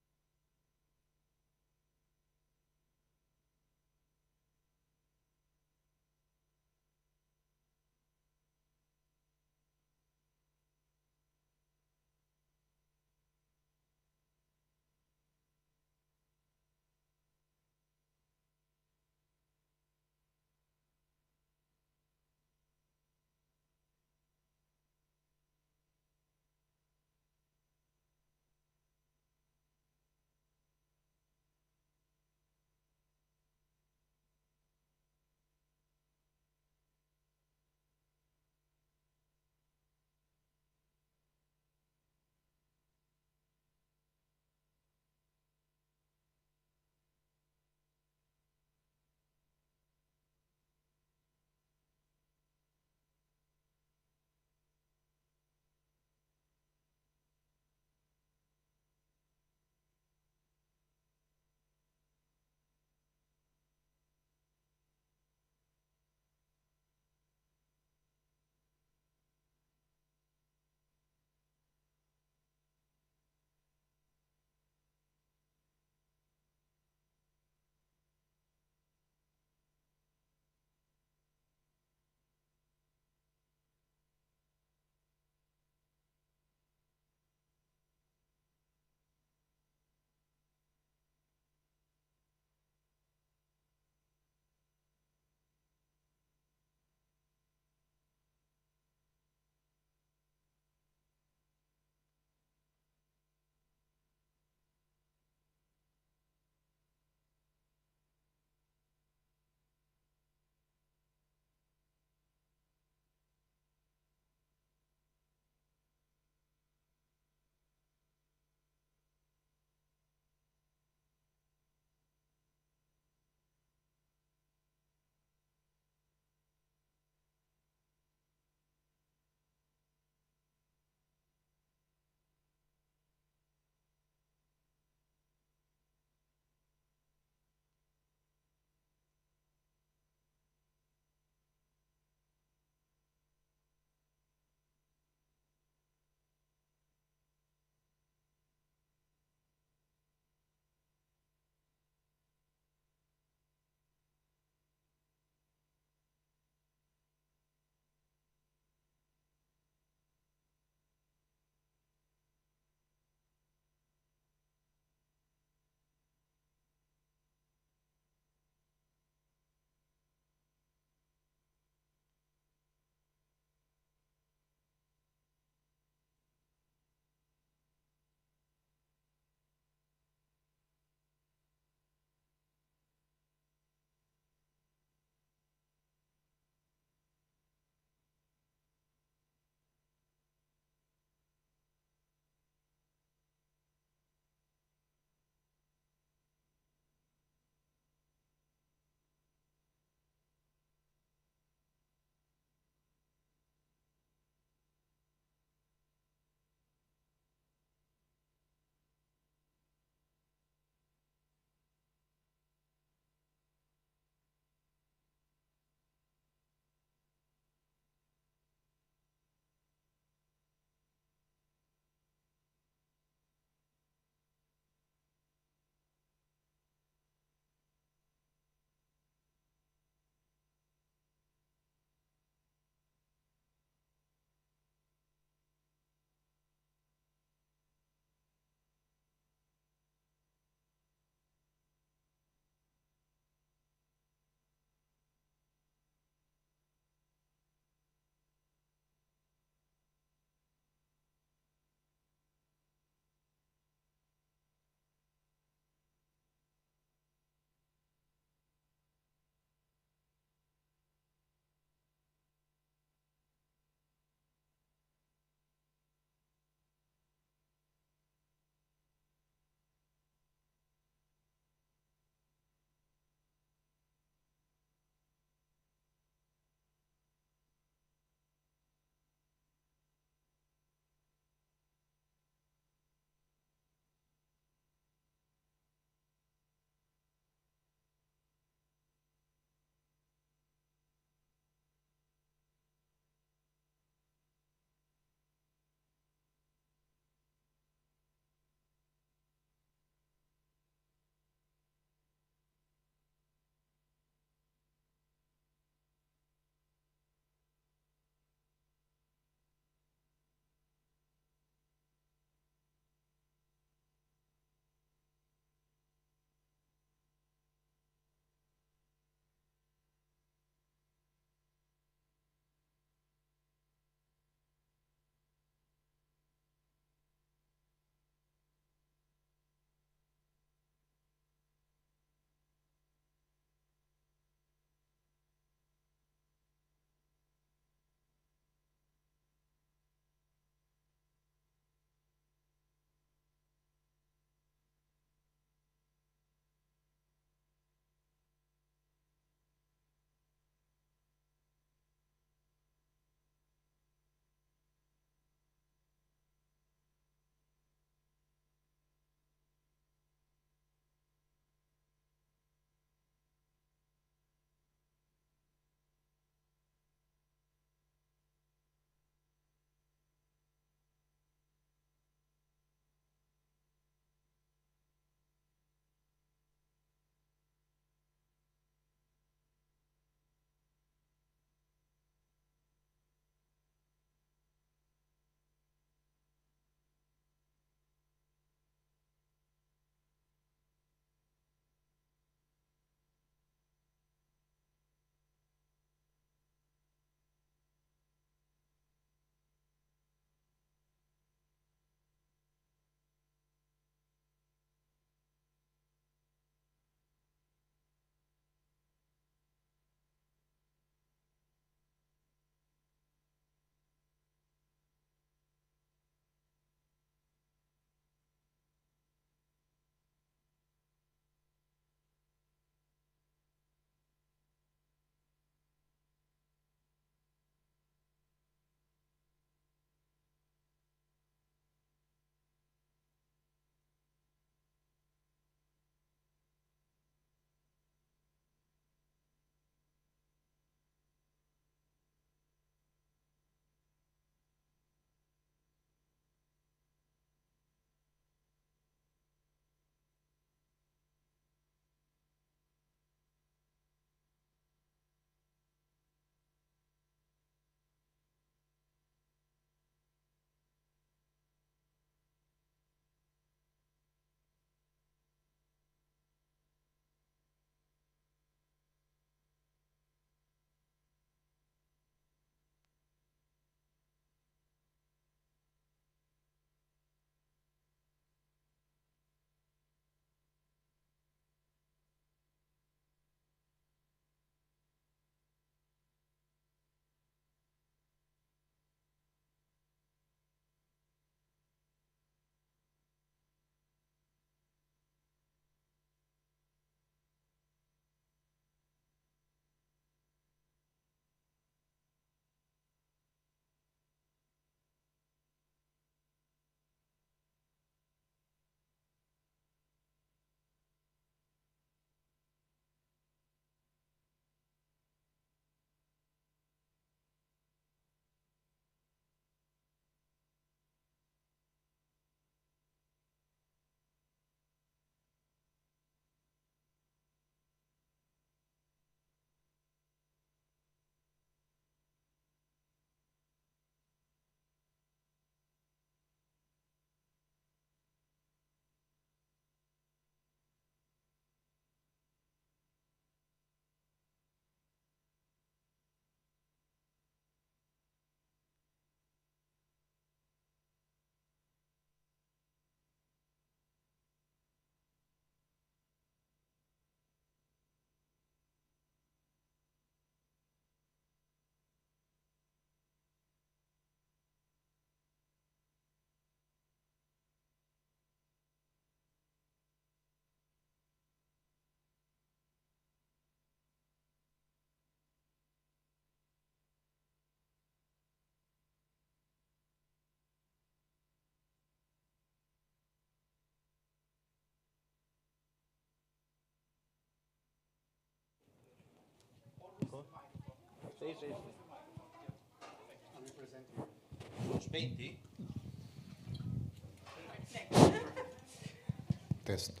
Test.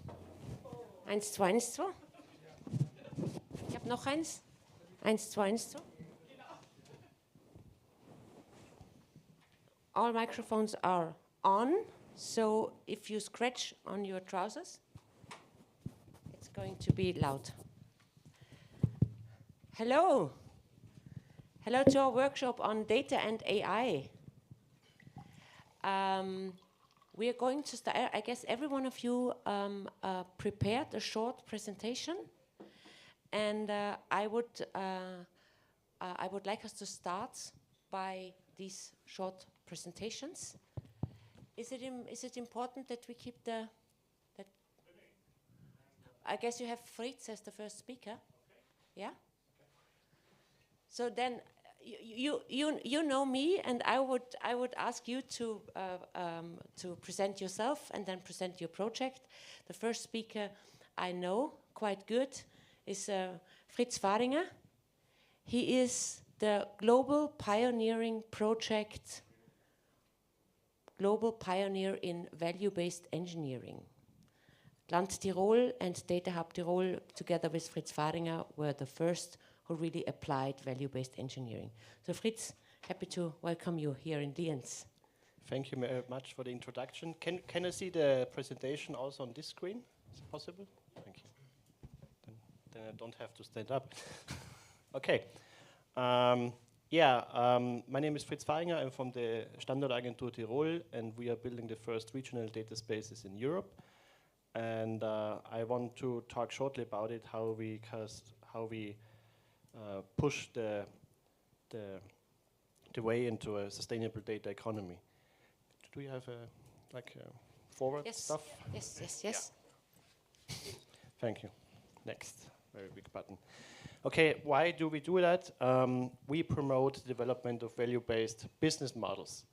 1, 2, 1, 2. Ich habe noch eins. 1, 2, 1, 2. All microphones are on, so if you scratch on your trousers, it's going to be loud. Hello. Hello to our workshop on data and AI. We are going to start, I guess every one of you prepared a short presentation, and I would like us to start by these short presentations. Is it important that we keep that? I guess you have Fritz as the first speaker. Yeah. So then, you know me, and I would ask you to present yourself and then present your project. The first speaker I know quite good is Fritz Fahringer. He is the global pioneer in value-based engineering. Land Tirol and Data Hub Tirol, together with Fritz Fahringer, were the first who really applied value-based engineering. So Fritz, happy to welcome you here in Lienz. Thank you very much for the introduction. Can I see the presentation also on this screen? Is it possible? Thank you. Then I don't have to stand up. Okay. My name is Fritz Fahringer. I'm from the Standortagentur Tirol, and we are building the first regional data spaces in Europe. And I want to talk shortly about it, how we push the way into a sustainable data economy. Do we have forward stuff? Yes. Yeah. Thank you. Next, very big button. Okay, why do we do that? We promote the development of value-based business models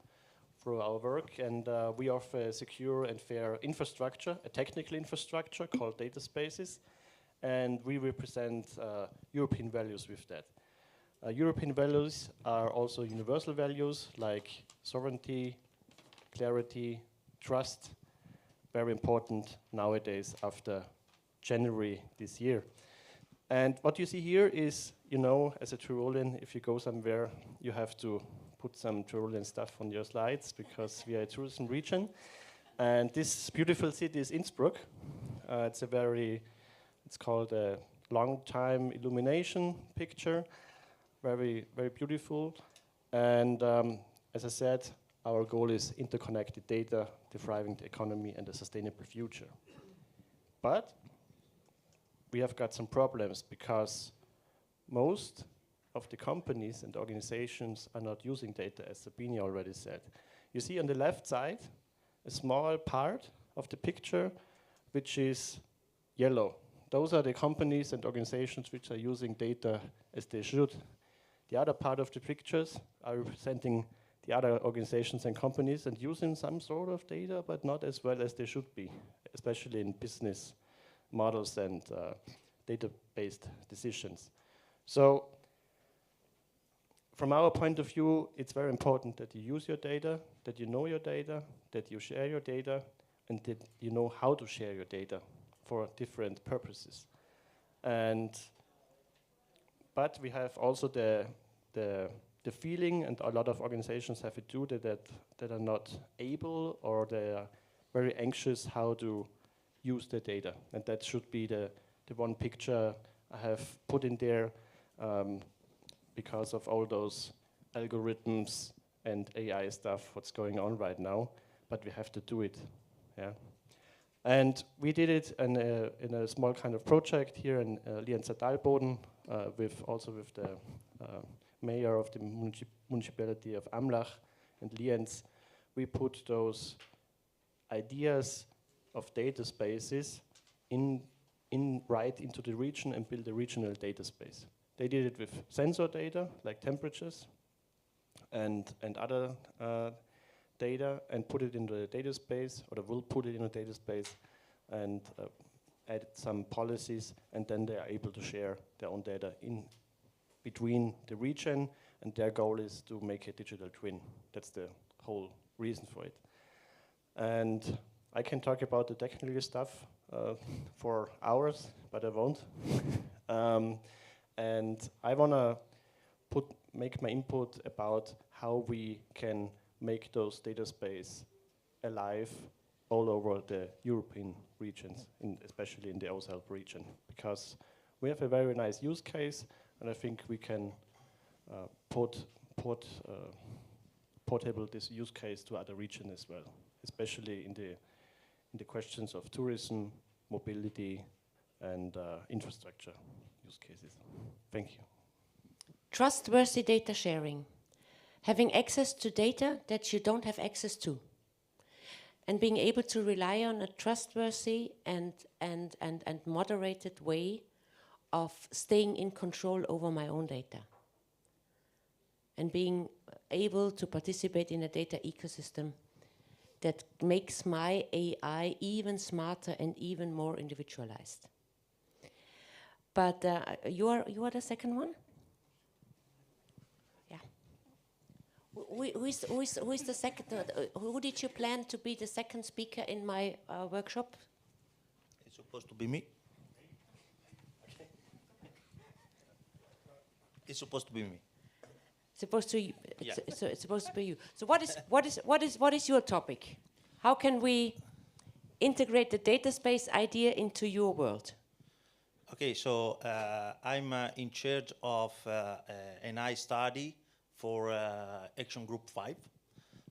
through our work, and we offer a secure and fair infrastructure, a technical infrastructure called data spaces, and we represent European values with that. European values are also universal values like sovereignty, clarity, trust, very important nowadays after January this year. And what you see here is, as a Tyrolean, if you go somewhere, you have to put some Tyrolean stuff on your slides because we are a tourism region. And this beautiful city is Innsbruck. It's called a long time illumination picture, very, very beautiful. And as I said, our goal is interconnected data, the thriving economy, and a sustainable future. But we have got some problems because most of the companies and organizations are not using data, as Sabine already said. You see on the left side a small part of the picture which is yellow. Those are the companies and organizations which are using data as they should. The other part of the pictures are representing the other organizations and companies and using some sort of data, but not as well as they should be, especially in business models and data-based decisions. So from our point of view, it's very important that you use your data, that you know your data, that you share your data, and that you know how to share your data for different purposes. But we have also the feeling, and a lot of organizations have it too, that are not able or they are very anxious how to use the data. And that should be the one picture I have put in there because of all those algorithms and AI stuff, what's going on right now. But we have to do it, yeah. And we did it in a small kind of project here in Lienz Talboden, with the mayor of the municipality of Amlach and Lienz. We put those ideas of data spaces right into the region and build a regional data space. They did it with sensor data, like temperatures and other data, and put it in the data space, or they will put it in a data space, and add some policies, and then they are able to share their own data between the region, and their goal is to make a digital twin. That's the whole reason for it. And I can talk about the technical stuff for hours, but I won't. And I want to make my input about how we can make those data space alive all over the European regions, especially in the OSALP region, because we have a very nice use case, and I think we can portable this use case to other regions as well, especially in the questions of tourism, mobility, and infrastructure use cases. Thank you. Trustworthy data sharing. Having access to data that you don't have access to. And being able to rely on a trustworthy and moderated way of staying in control over my own data. And being able to participate in a data ecosystem that makes my AI even smarter and even more individualized. But you are the second one? Yeah. Who is the second? Who did you plan to be the second speaker in my workshop? It's supposed to be me. It's supposed to be me. Supposed to, Yeah. it's supposed to be you. So what is your topic? How can we integrate the data space idea into your world? Okay, so I'm in charge of an AI study for Action Group 5.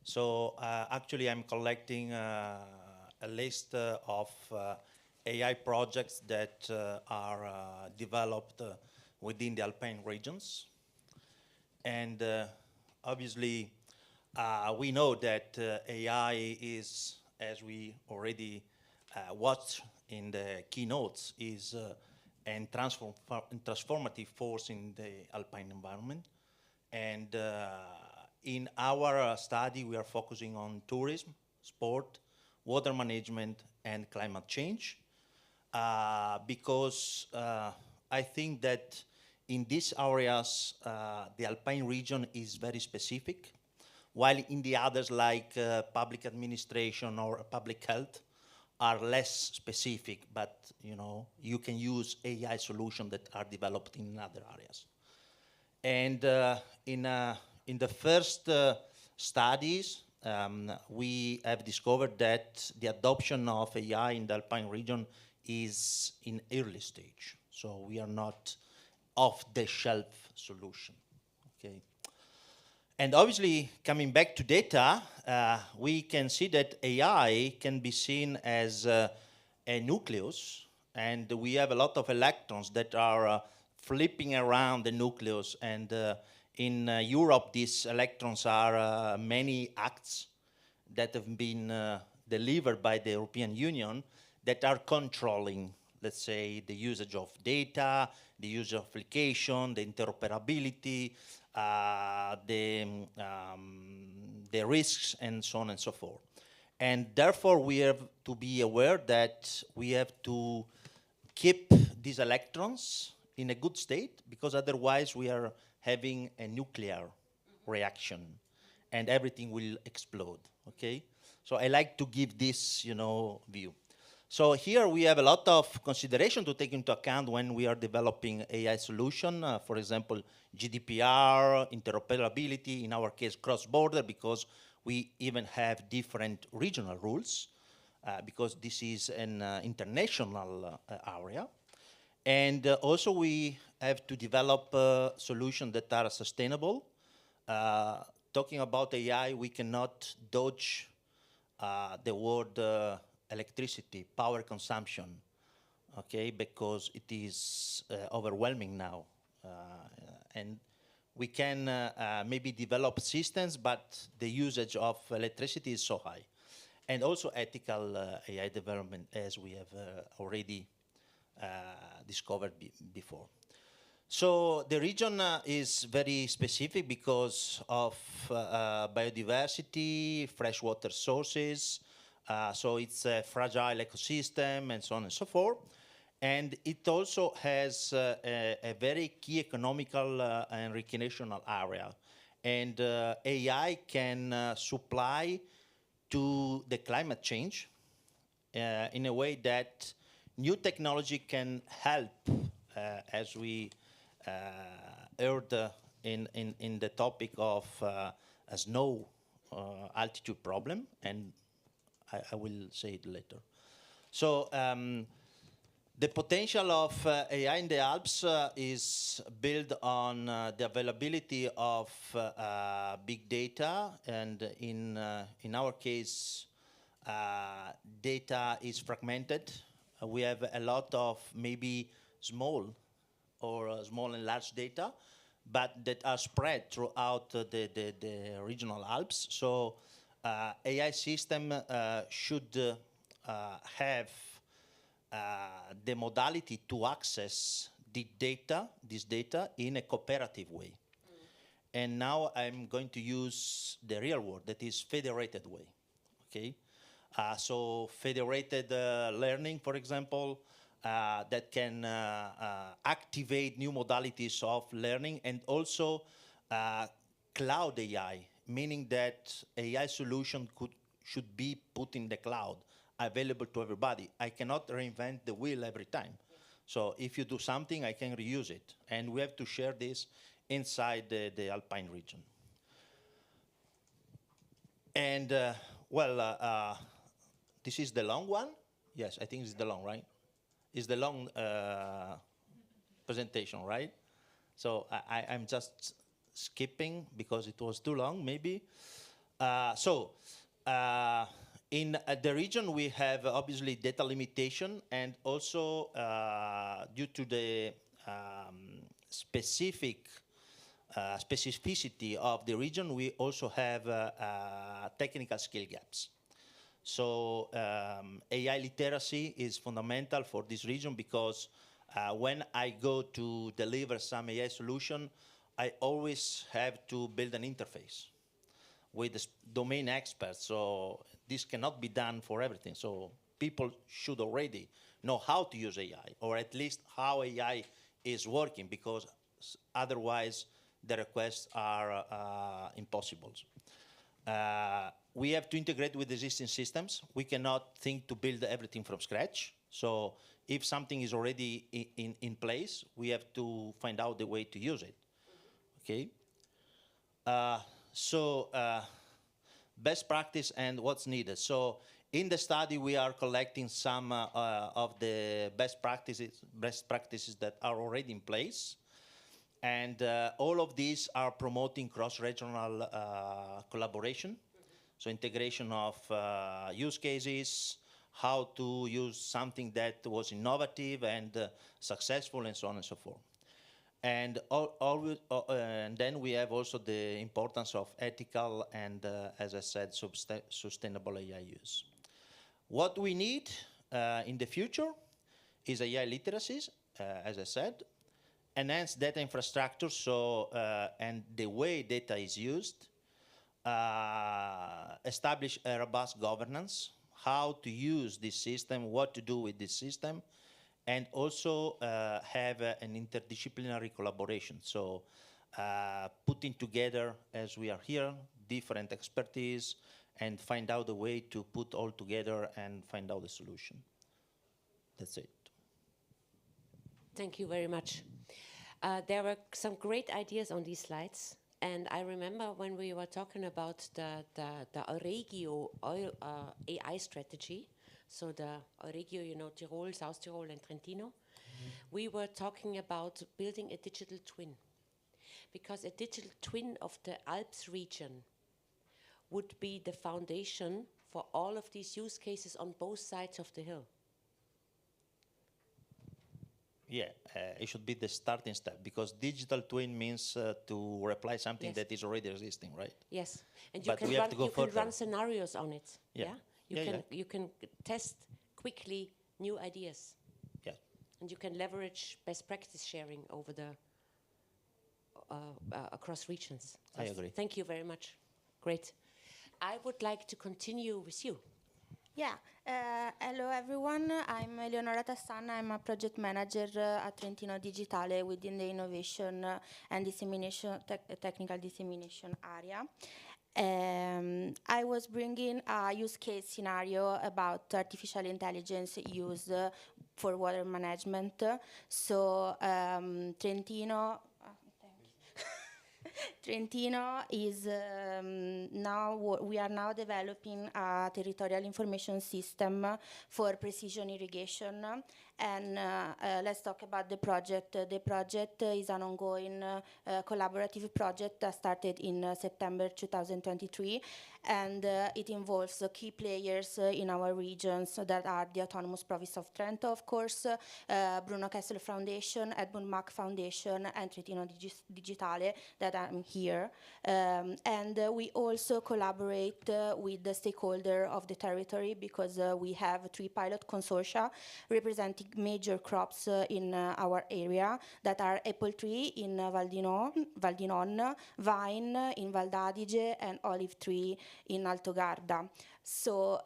So actually I'm collecting a list of AI projects that are developed within the Alpine regions. And obviously we know that AI is, as we already watched in the keynotes, is a transformative force in the Alpine environment. And in our study, we are focusing on tourism, sport, water management, and climate change. Because I think that in these areas, the Alpine region is very specific, while in the others, like public administration or public health, are less specific, but you can use AI solutions that are developed in other areas. And in the first studies, we have discovered that the adoption of AI in the Alpine region is in early stage. So we are not off-the-shelf solution, okay? And obviously, coming back to data, we can see that AI can be seen as a nucleus, and we have a lot of electrons that are flipping around the nucleus, and in Europe, these electrons are many acts that have been delivered by the European Union that are controlling, let's say, the usage of data, the use of application, the interoperability, the risks, and so on and so forth. And therefore, we have to be aware that we have to keep these electrons in a good state, because otherwise we are having a nuclear reaction and everything will explode, okay? So I like to give this, view. So here we have a lot of consideration to take into account when we are developing AI solution. For example, GDPR, interoperability, in our case, cross-border, because we even have different regional rules, because this is an international area. And also we have to develop solutions that are sustainable. Talking about AI, we cannot dodge the word electricity, power consumption, okay, because it is overwhelming now. And we can maybe develop systems, but the usage of electricity is so high. And also ethical AI development, as we have already discovered before. So the region is very specific because of biodiversity, freshwater sources, so it's a fragile ecosystem and so on and so forth. And it also has a very key economical and recreational area. And AI can supply to the climate change in a way that new technology can help, as we heard in the topic of a snow altitude problem, and I will say it later. So the potential of AI in the Alps is built on the availability of big data, and in our case, data is fragmented. We have a lot of maybe small and large data, but that are spread throughout the regional Alps. So AI system should have the modality to access this data in a cooperative way. And now I'm going to use the real word, that is federated way. Okay, so federated learning, for example, that can activate new modalities of learning, and also cloud AI, meaning that AI solution should be put in the cloud, available to everybody. I cannot reinvent the wheel every time. So if you do something, I can reuse it. And we have to share this inside the Alpine region. And this is the long one. Yes, I think it's the long, right? It's the long presentation, right? So I'm just skipping because it was too long, maybe. In the region, we have obviously data limitation, and also due to the specificity of the region, we also have technical skill gaps. So AI literacy is fundamental for this region, because when I go to deliver some AI solution, I always have to build an interface with the domain experts. So this cannot be done for everything. So people should already know how to use AI, or at least how AI is working, because otherwise the requests are impossible. We have to integrate with existing systems. We cannot think to build everything from scratch. So if something is already in place, we have to find out the way to use it. Okay. Best practice and what's needed. So in the study, we are collecting some of the best practices that are already in place. And all of these are promoting cross-regional collaboration. So integration of use cases, how to use something that was innovative and successful, and so on and so forth. And then we have also the importance of ethical and, as I said, sustainable AI use. What we need in the future is AI literacies, as I said, enhanced data infrastructure, so and the way data is used, establish a robust governance, how to use this system, what to do with this system, and also have an interdisciplinary collaboration. So putting together, as we are here, different expertise, and find out a way to put all together and find out the solution. That's it. Thank you very much. There were some great ideas on these slides. And I remember when we were talking about the Euregio AI strategy, so the Euregio, you know, Tirol, South Tirol, and Trentino, we were talking about building a digital twin. Because a digital twin of the Alps region would be the foundation for all of these use cases on both sides of the hill. Yeah, it should be the starting step, because digital twin means to reply something that is already existing, right? Yes, and you can run scenarios on it. Yeah, you can test quickly new ideas. Yeah, and you can leverage best practice sharing over the across regions. I agree. Thank you very much. Great. I would like to continue with you. Yeah, Hello everyone, I'm Eleonora Tassana. I'm a project manager at Trentino Digitale within the innovation and dissemination, technical dissemination area. I was bringing a use case scenario about artificial intelligence used for water management. So Trentino is we are now developing a territorial information system for precision irrigation. And let's talk about the project. The project is an ongoing collaborative project that started in September 2023, and it involves key players in our regions that are the Autonomous Province of Trento, of course, Bruno Kessler Foundation, Edmund Mack Foundation, and Trentino Digitale that I'm here. And we also collaborate with the stakeholder of the territory because we have 3 pilot consortia representing major crops in our area that are apple tree in Val di Non, vine in Val d'Adige, and olive tree in Alto Garda. So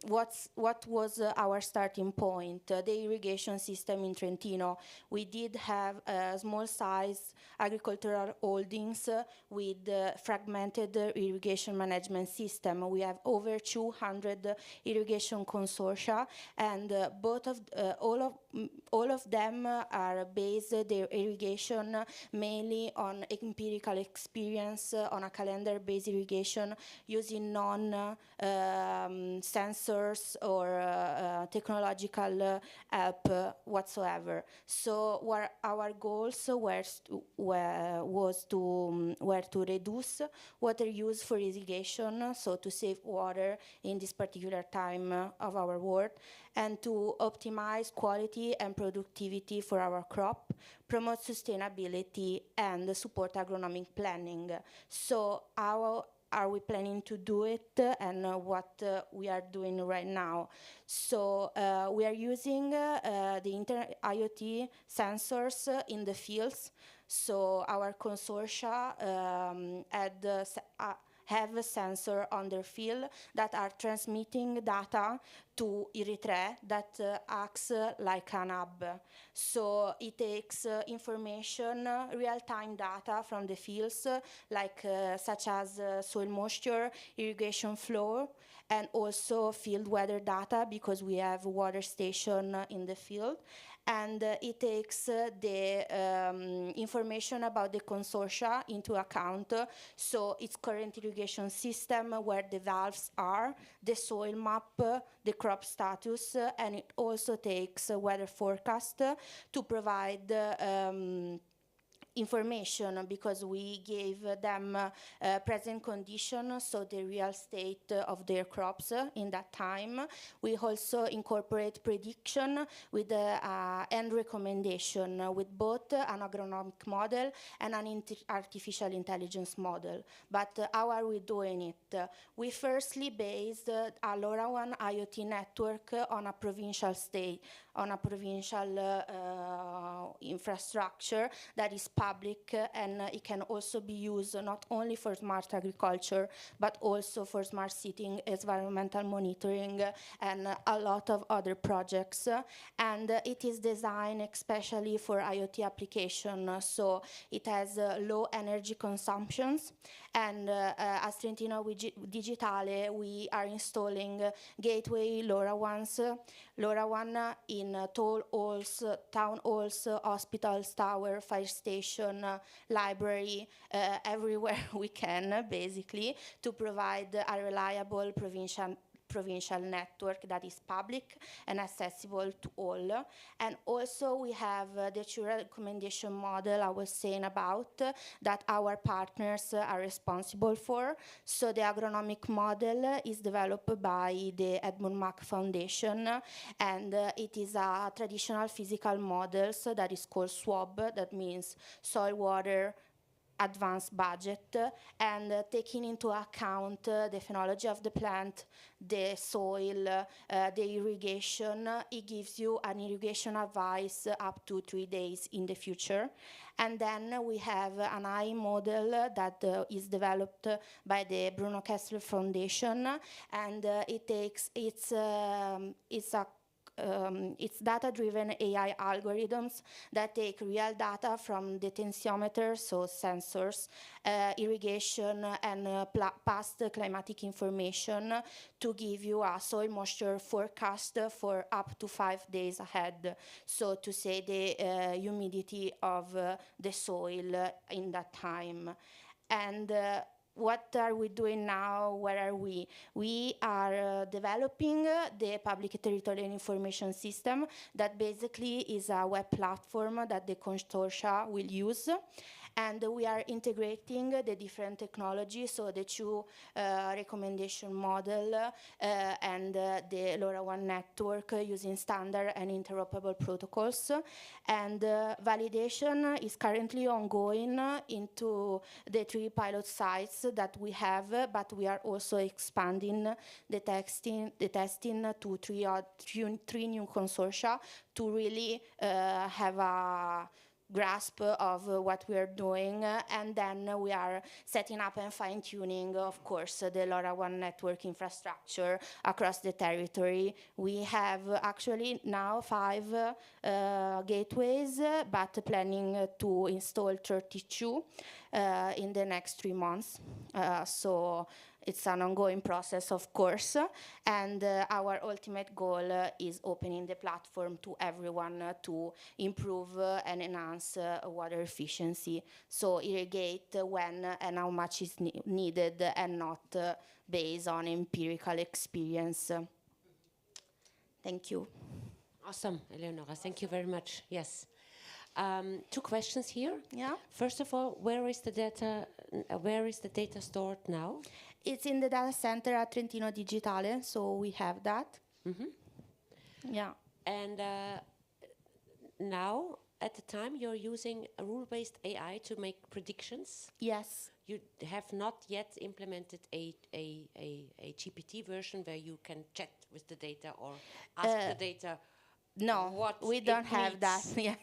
what was our starting point? The irrigation system in Trentino. We did have small size agricultural holdings with fragmented irrigation management system. We have over 200 irrigation consortia, and all of them are based their irrigation mainly on empirical experience on a calendar-based irrigation using sensors or technological help whatsoever. So what our goals were to reduce water use for irrigation, so to save water in this particular time of our world, and to optimize quality and productivity for our crop, promote sustainability, and support agronomic planning. So how are we planning to do it, and what we are doing right now? So we are using the IoT sensors in the fields. So our consortia have a sensor on their field that are transmitting data to IRI3 that acts like an hub. So it takes information, real-time data from the fields, such as soil moisture, irrigation flow, and also field weather data because we have a water station in the field. And it takes the information about the consortia into account, so its current irrigation system, where the valves are, the soil map, the crop status, and it also takes a weather forecast to provide information because we gave them present condition, so the real state of their crops in that time. We also incorporate prediction with and recommendation with both an agronomic model and an artificial intelligence model. But how are we doing it? We firstly based a LoRaWAN IoT network on a provincial infrastructure that is public, and it can also be used not only for smart agriculture, but also for smart city, environmental monitoring, and a lot of other projects. And it is designed especially for IoT application, so it has low energy consumptions. And as Trentino Digitale, we are installing gateway LoRaWAN in toll halls, town halls, hospitals, tower, fire station, library, everywhere we can, basically, to provide a reliable provincial network that is public and accessible to all. And also we have the true recommendation model I was saying about that our partners are responsible for. So the agronomic model is developed by the Edmund Mack Foundation, and it is a traditional physical model that is called SWAB, that means soil, water, advanced budget and taking into account the phenology of the plant, the soil, the irrigation. It gives you an irrigation advice up to 3 days in the future. And then we have an AI model that is developed by the Bruno Kessler Foundation, and it's data-driven AI algorithms that take real data from the tensiometer, so sensors, irrigation, and past climatic information to give you a soil moisture forecast for up to 5 days ahead. So to say the humidity of the soil in that time. And what are we doing now? Where are we? We are developing the public territorial information system that basically is a web platform that the consortia will use. And we are integrating the different technologies, so the two recommendation model and the LoRaWAN network using standard and interoperable protocols. And validation is currently ongoing into the 3 pilot sites that we have, but we are also expanding the testing to 3 new consortia to really have a grasp of what we are doing, and then we are setting up and fine-tuning, of course, the LoRaWAN network infrastructure across the territory. We have actually now 5 gateways, but planning to install 32 in the next 3 months. So it's an ongoing process, of course, and our ultimate goal is opening the platform to everyone to improve and enhance water efficiency. So irrigate when and how much is needed, and not based on empirical experience. Thank you. Awesome, Eleonora. Thank you very much. Yes. 2 questions here. Yeah. First of all, where is the data stored now? It's in the data center at Trentino Digitale, so we have that. Yeah. And now, at the time, you're using a rule-based AI to make predictions? Yes. You have not yet implemented a GPT version where you can chat with the data or ask the data. No, what we don't have that yet.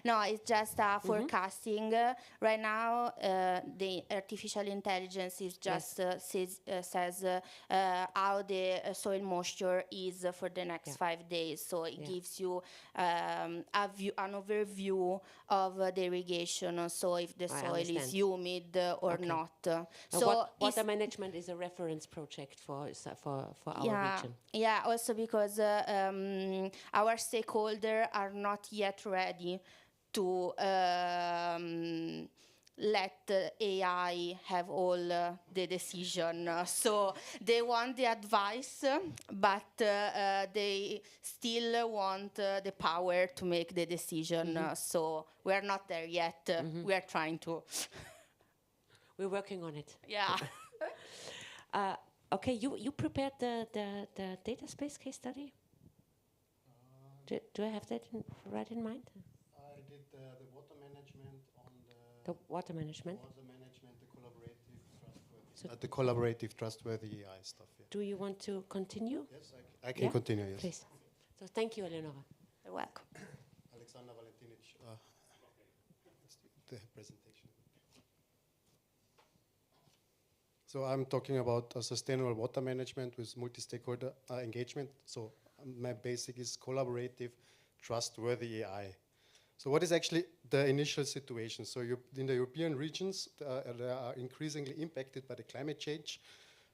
No, it's just forecasting. Right now, the artificial intelligence is just says how the soil moisture is for the next 5 days. So it gives you an overview of the irrigation. So if the soil is humid or not. So water management is a reference project for our region. Yeah, also because our stakeholders are not yet ready to let AI have all the decision. So they want the advice, but they still want the power to make the decision. So we're not there yet. We are trying to. We're working on it. Yeah. Okay, you prepared the data space case study? Do I have that right in mind? I did the water management on the water management, the collaborative, trustworthy AI stuff. Yeah. Do you want to continue? Yes, I can continue. Yes. Please. So thank you, Eleonora. You're welcome. Alexander Valentinic, the presentation. So I'm talking about sustainable water management with multi-stakeholder engagement. So my basic is collaborative, trustworthy AI. So what is actually the initial situation? So in the European regions, they are increasingly impacted by the climate change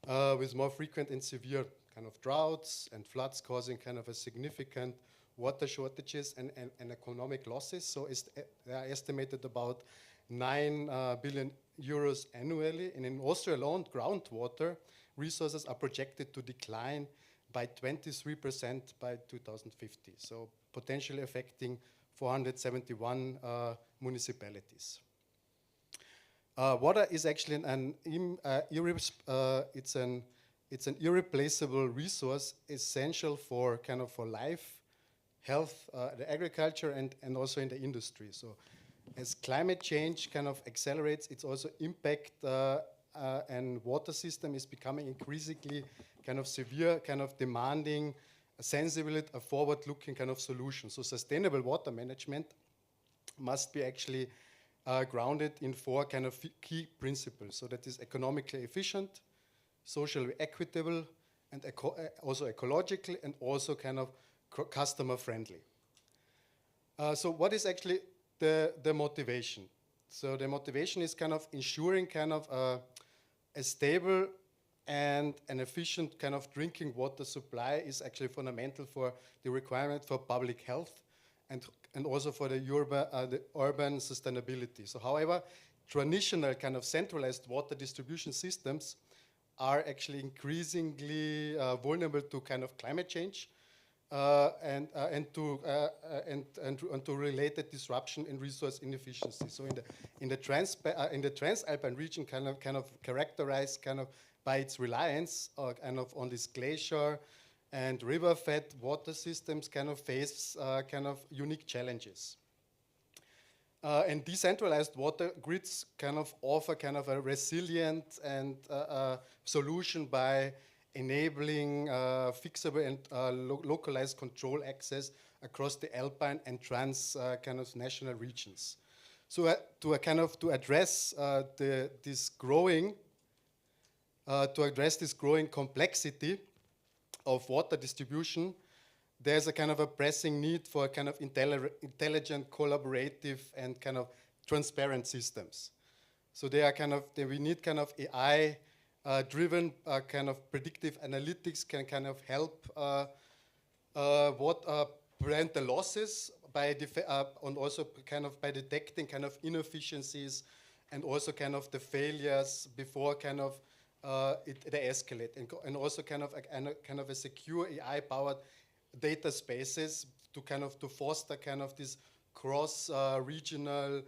with more frequent and severe kind of droughts and floods causing kind of a significant water shortages and economic losses. So they are estimated about 9 billion euros annually. And in Austria alone, groundwater resources are projected to decline by 23% by 2050. So potentially affecting 471 municipalities. Water is actually it's an irreplaceable resource, essential for life, health, the agriculture, and also in the industry. So as climate change kind of accelerates, its also impact and water system is becoming increasingly kind of severe, kind of demanding a sensible, a forward-looking kind of solution. So sustainable water management must be actually grounded in 4 kind of key principles. So that is economically efficient, socially equitable, and also ecological, and also kind of customer friendly. So what is actually the motivation? So the motivation is kind of ensuring kind of a stable and an efficient kind of drinking water supply is actually fundamental for the requirement for public health and also for the urban sustainability. So however, traditional kind of centralized water distribution systems are actually increasingly vulnerable to kind of climate change and to related disruption in resource inefficiency. So in the Transalpine region, kind of characterized kind of by its reliance kind of on this glacier and river-fed water systems, kind of face kind of unique challenges. And decentralized water grids kind of offer kind of a resilient and solution by enabling fixable and localized control access across the alpine and trans kind of national regions. So to address this growing complexity of water distribution, there's a kind of a pressing need for kind of intelligent, collaborative, and kind of transparent systems. So they are kind of we need kind of AI driven kind of predictive analytics can kind of help prevent the losses by and also kind of by detecting kind of inefficiencies and also kind of the failures before kind of they escalate, and also kind of a secure AI powered data spaces to foster kind of this cross regional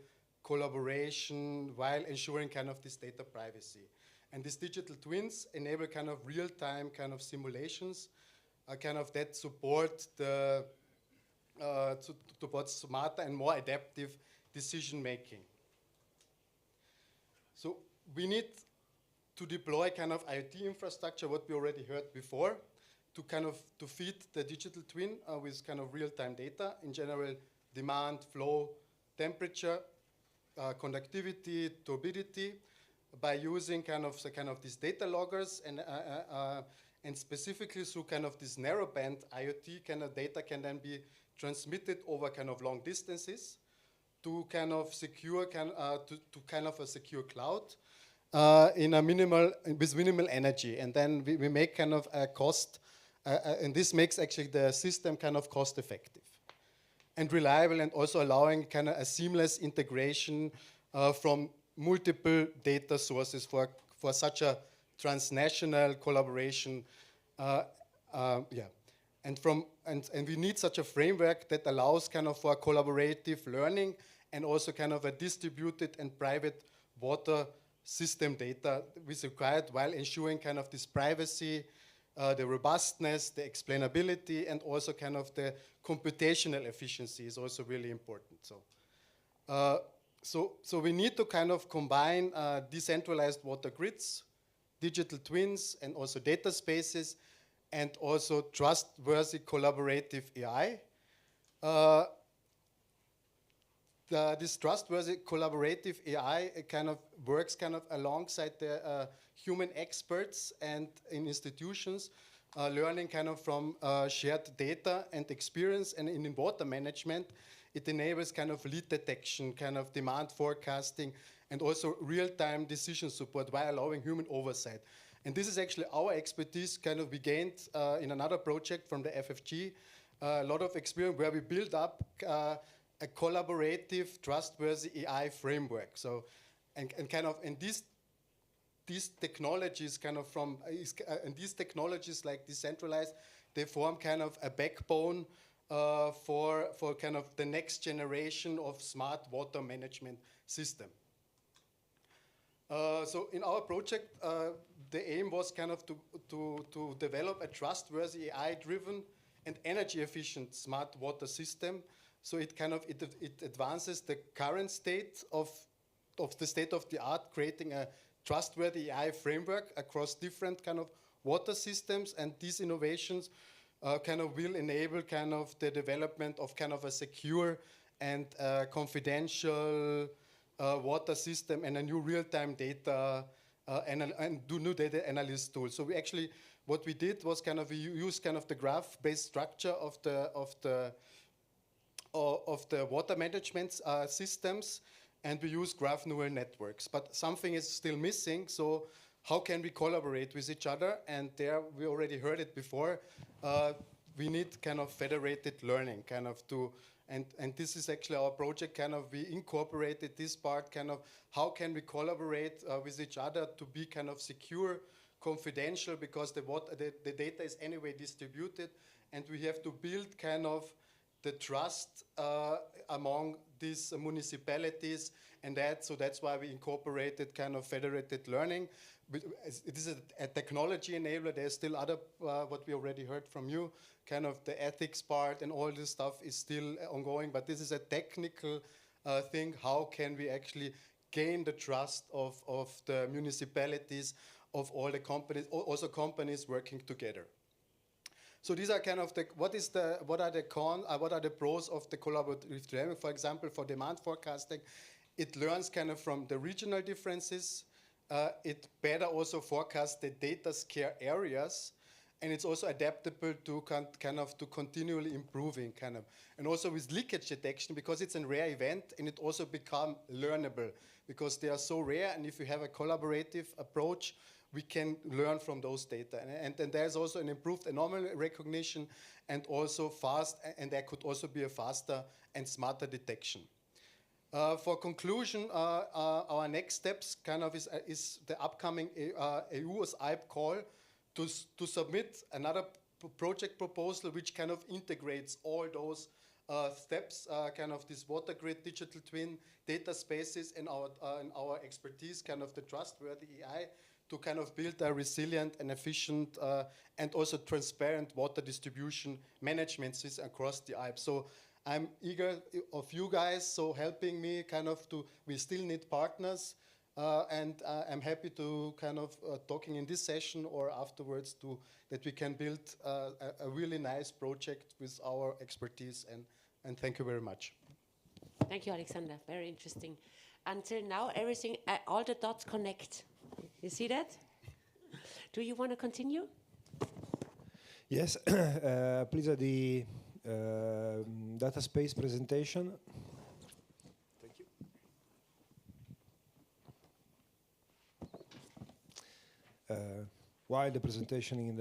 collaboration while ensuring kind of this data privacy. And these digital twins enable kind of real-time kind of simulations, kind of that support the towards smarter and more adaptive decision making. So we need to deploy kind of IoT infrastructure, what we already heard before, to feed the digital twin with kind of real-time data, in general, demand, flow, temperature, conductivity, turbidity, by using kind of these data loggers and specifically through kind of this narrowband IoT kind of data can then be transmitted over kind of long distances to kind of secure to kind of a secure cloud with minimal energy, and then we make kind of a cost, and this makes actually the system kind of cost effective and reliable, and also allowing kind of a seamless integration from multiple data sources for such a transnational collaboration. And we need such a framework that allows kind of for collaborative learning and also kind of a distributed and private water system data is required while ensuring kind of this privacy, the robustness, the explainability, and also kind of the computational efficiency is also really important. So we need to kind of combine decentralized water grids, digital twins, and also data spaces, and also trustworthy collaborative AI. This trustworthy collaborative AI kind of works kind of alongside the human experts and in institutions, learning kind of from shared data and experience. And in water management, it enables kind of lead detection, kind of demand forecasting, and also real-time decision support while allowing human oversight. And this is actually our expertise kind of we gained in another project from the FFG, a lot of experience where we build up a collaborative, trustworthy AI framework. So, and these technologies kind of and these technologies like decentralized, they form kind of a backbone for kind of the next generation of smart water management system. So in our project, the aim was kind of to develop a trustworthy AI-driven and energy-efficient smart water system So it kind of it advances the current state of the state of the art, creating a trustworthy AI framework across different kind of water systems, and these innovations kind of will enable kind of the development of kind of a secure and confidential water system and a new real-time data and new data analysis tool. So we actually, what we did was kind of we used kind of the graph-based structure of the water management systems, and we use graph neural networks. But something is still missing, so how can we collaborate with each other? And there, we already heard it before, we need kind of federated learning, kind of to, and this is actually our project, kind of we incorporated this part, kind of how can we collaborate with each other to be kind of secure, confidential, because the data is anyway distributed, and we have to build kind of the trust among these municipalities, and so that's why we incorporated kind of federated learning. It is a technology enabler. There's still other, what we already heard from you, kind of the ethics part and all this stuff is still ongoing, but this is a technical thing. How can we actually gain the trust of the municipalities, of all the companies, also companies working together? So these are kind of the, what are the pros of the collaborative learning? For example, for demand forecasting, it learns kind of from the regional differences. It better also forecasts the data scarce areas, and it's also adaptable to kind of to continually improving kind of. And also with leakage detection, because it's a rare event, and it also become learnable because they are so rare. And if you have a collaborative approach, we can learn from those data. And there's also an improved anomaly recognition and also fast, and there could also be a faster and smarter detection. For conclusion, our next steps kind of is the upcoming EU's Alps call to submit another project proposal which kind of integrates all those steps, kind of this water grid, digital twin, data spaces, and our expertise, kind of the trustworthy AI, to kind of build a resilient and efficient and also transparent water distribution management system across the Alps. So I'm eager of you guys, so helping me kind of we still need partners, and I'm happy to kind of talking in this session or afterwards that we can build a really nice project with our expertise, and thank you very much. Thank you, Alexander. Very interesting. Until now, everything, all the dots connect. You see that? Do you want to continue? Yes, please, the data space presentation. Thank you. While the presentation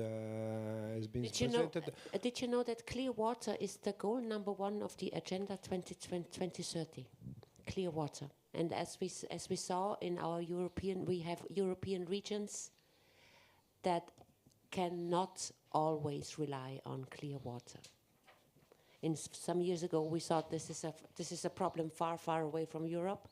has been presented. Did you know that clear water is the goal #1 of the Agenda 2030? Clear water. And as we saw in our we have European regions that cannot always rely on clear water. Some years ago, we thought this is a problem far, far away from Europe,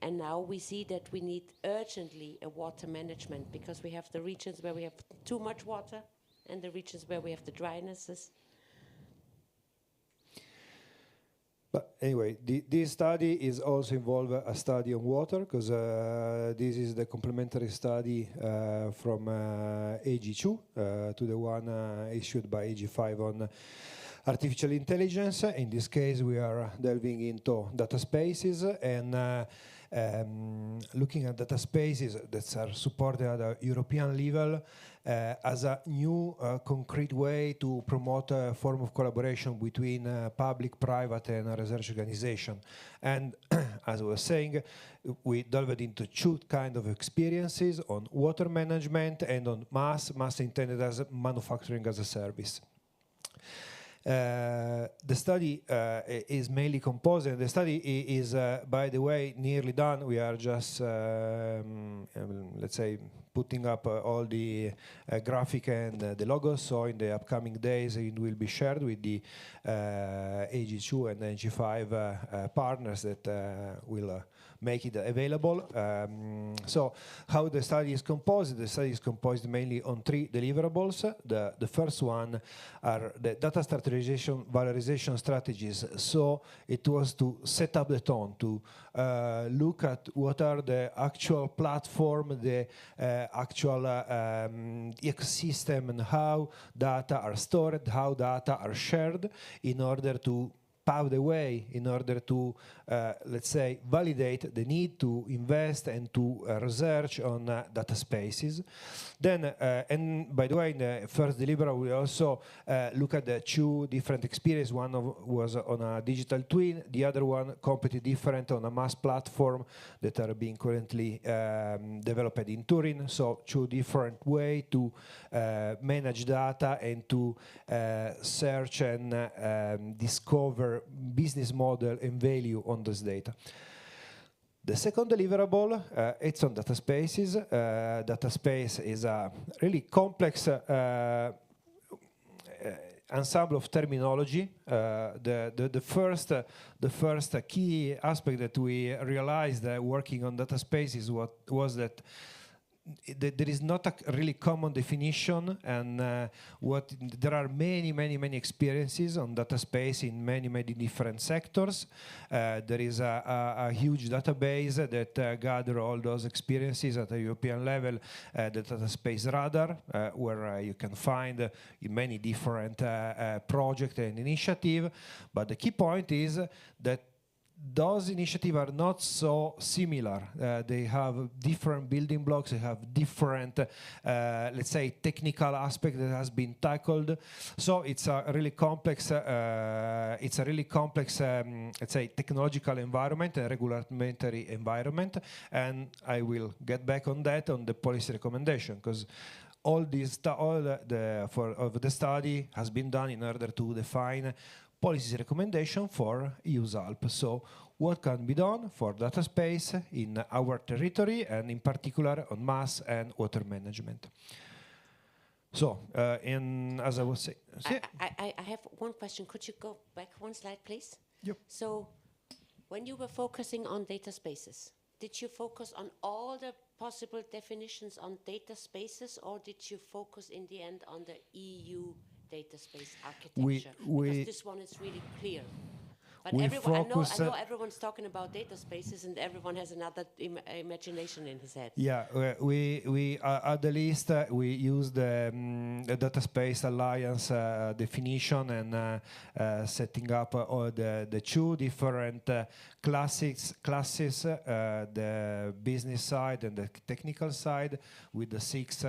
and now we see that we need urgently a water management, because we have the regions where we have too much water and the regions where we have the drynesses. But anyway, this study is also involved a study on water, because this is the complementary study from AG2 to the one issued by AG5 on artificial intelligence. In this case, we are delving into data spaces and looking at data spaces that are supported at a European level as a new concrete way to promote a form of collaboration between public, private, and research organization. And as I was saying, we delved into two kinds of experiences on water management and on mass intended as manufacturing as a service. The study is mainly composed, and the study is, by the way, nearly done. We are just, let's say, putting up all the graphic and the logos. So in the upcoming days, it will be shared with the AG2 and AG5 partners that will make it available. So how the study is composed? The study is composed mainly on 3 deliverables. The first one are the data strategization, valorization strategies. So it was to set up the tone, to look at what are the actual platform, the actual ecosystem, and how data are stored, how data are shared, in order to pave the way, in order to, let's say, validate the need to invest and to research on data spaces. Then, and by the way, in the first deliverable, we also look at the 2 different experiences. One was on a digital twin, the other one completely different on a mass platform that are being currently developed in Turin. So 2 different ways to manage data and to search and discover business model and value on this data. The second deliverable, it's on data spaces. Data space is a really complex ensemble of terminology. The first key aspect that we realized working on data spaces was that there is not a really common definition, and there are many experiences on data space in many different sectors. There is a huge database that gather all those experiences at a European level, the Data Space Radar, where you can find many different projects and initiatives. But the key point is that those initiatives are not so similar. They have different building blocks. They have different, let's say, technical aspect that has been tackled. So it's a really complex. Let's say, technological environment and regulatory environment. And I will get back on that on the policy recommendation, because all the study has been done in order to define policy recommendation for use Alps. So what can be done for data space in our territory, and in particular on mass and water management. So, as I was saying, I have one question. Could you go back one slide, please? Yep. So, when you were focusing on data spaces, did you focus on all the possible definitions on data spaces, or did you focus in the end on the EU data space architecture? Because this one is really clear. But everyone, I know everyone's talking about data spaces, and everyone has another imagination in his head. Yeah, we at the list we use the Data Space Alliance definition, and setting up all the 2 different classes, the business side and the technical side, with the 6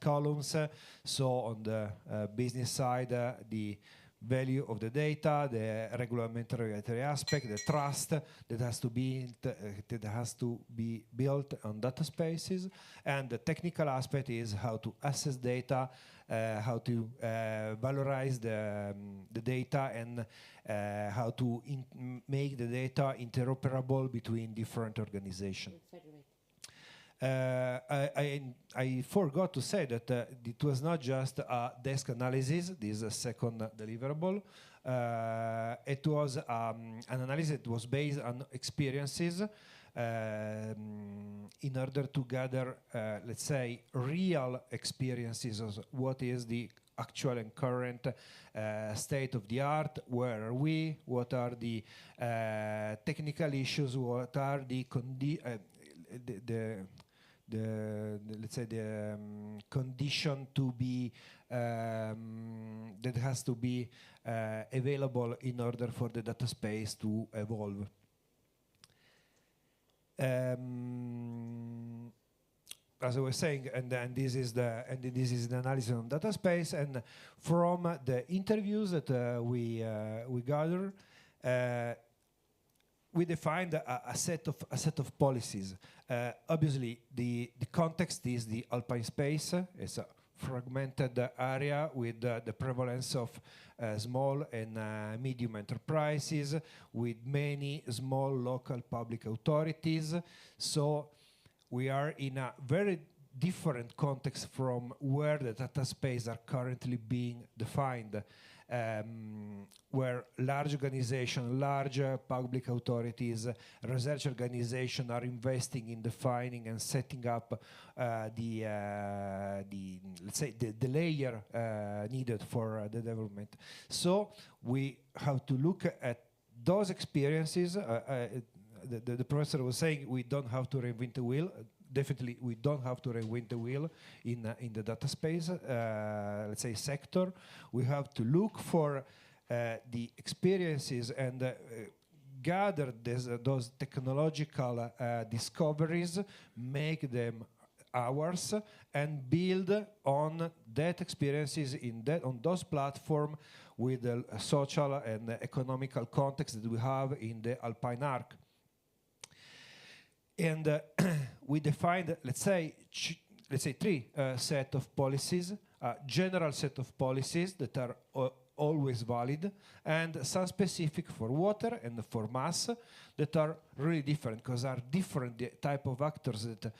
columns. So on the business side, the value of the data, the regulatory aspect, the trust that has to be built on data spaces, and the technical aspect is how to assess data, how to valorize the data, and how to make the data interoperable between different organizations. I forgot to say that it was not just a desk analysis, this second deliverable. It was an analysis that was based on experiences in order to gather, let's say, real experiences of what is the actual and current state of the art, where are we, what are the technical issues, what are the let's say the condition to be that has to be available in order for the data space to evolve. As I was saying, and this is the analysis on data space, and from the interviews that we gather, we defined a set of policies. Obviously, the context is the Alpine space. It's a fragmented area with the prevalence of small and medium enterprises, with many small local public authorities. So we are in a very different context from where the data space are currently being defined, where large organizations, large public authorities, research organizations are investing in defining and setting up let's say the layer needed for the development. So we have to look at those experiences. The professor was saying we don't have to reinvent the wheel. Definitely, we don't have to reinvent the wheel in the data space, let's say, sector. We have to look for the experiences and gather those technological discoveries, make them ours, and build on that experiences on those platforms with the social and economical context that we have in the Alpine Arc. And we defined, let's say, three set of policies, general set of policies that are always valid, and some specific for water and for mass that are really different, because are different type of actors that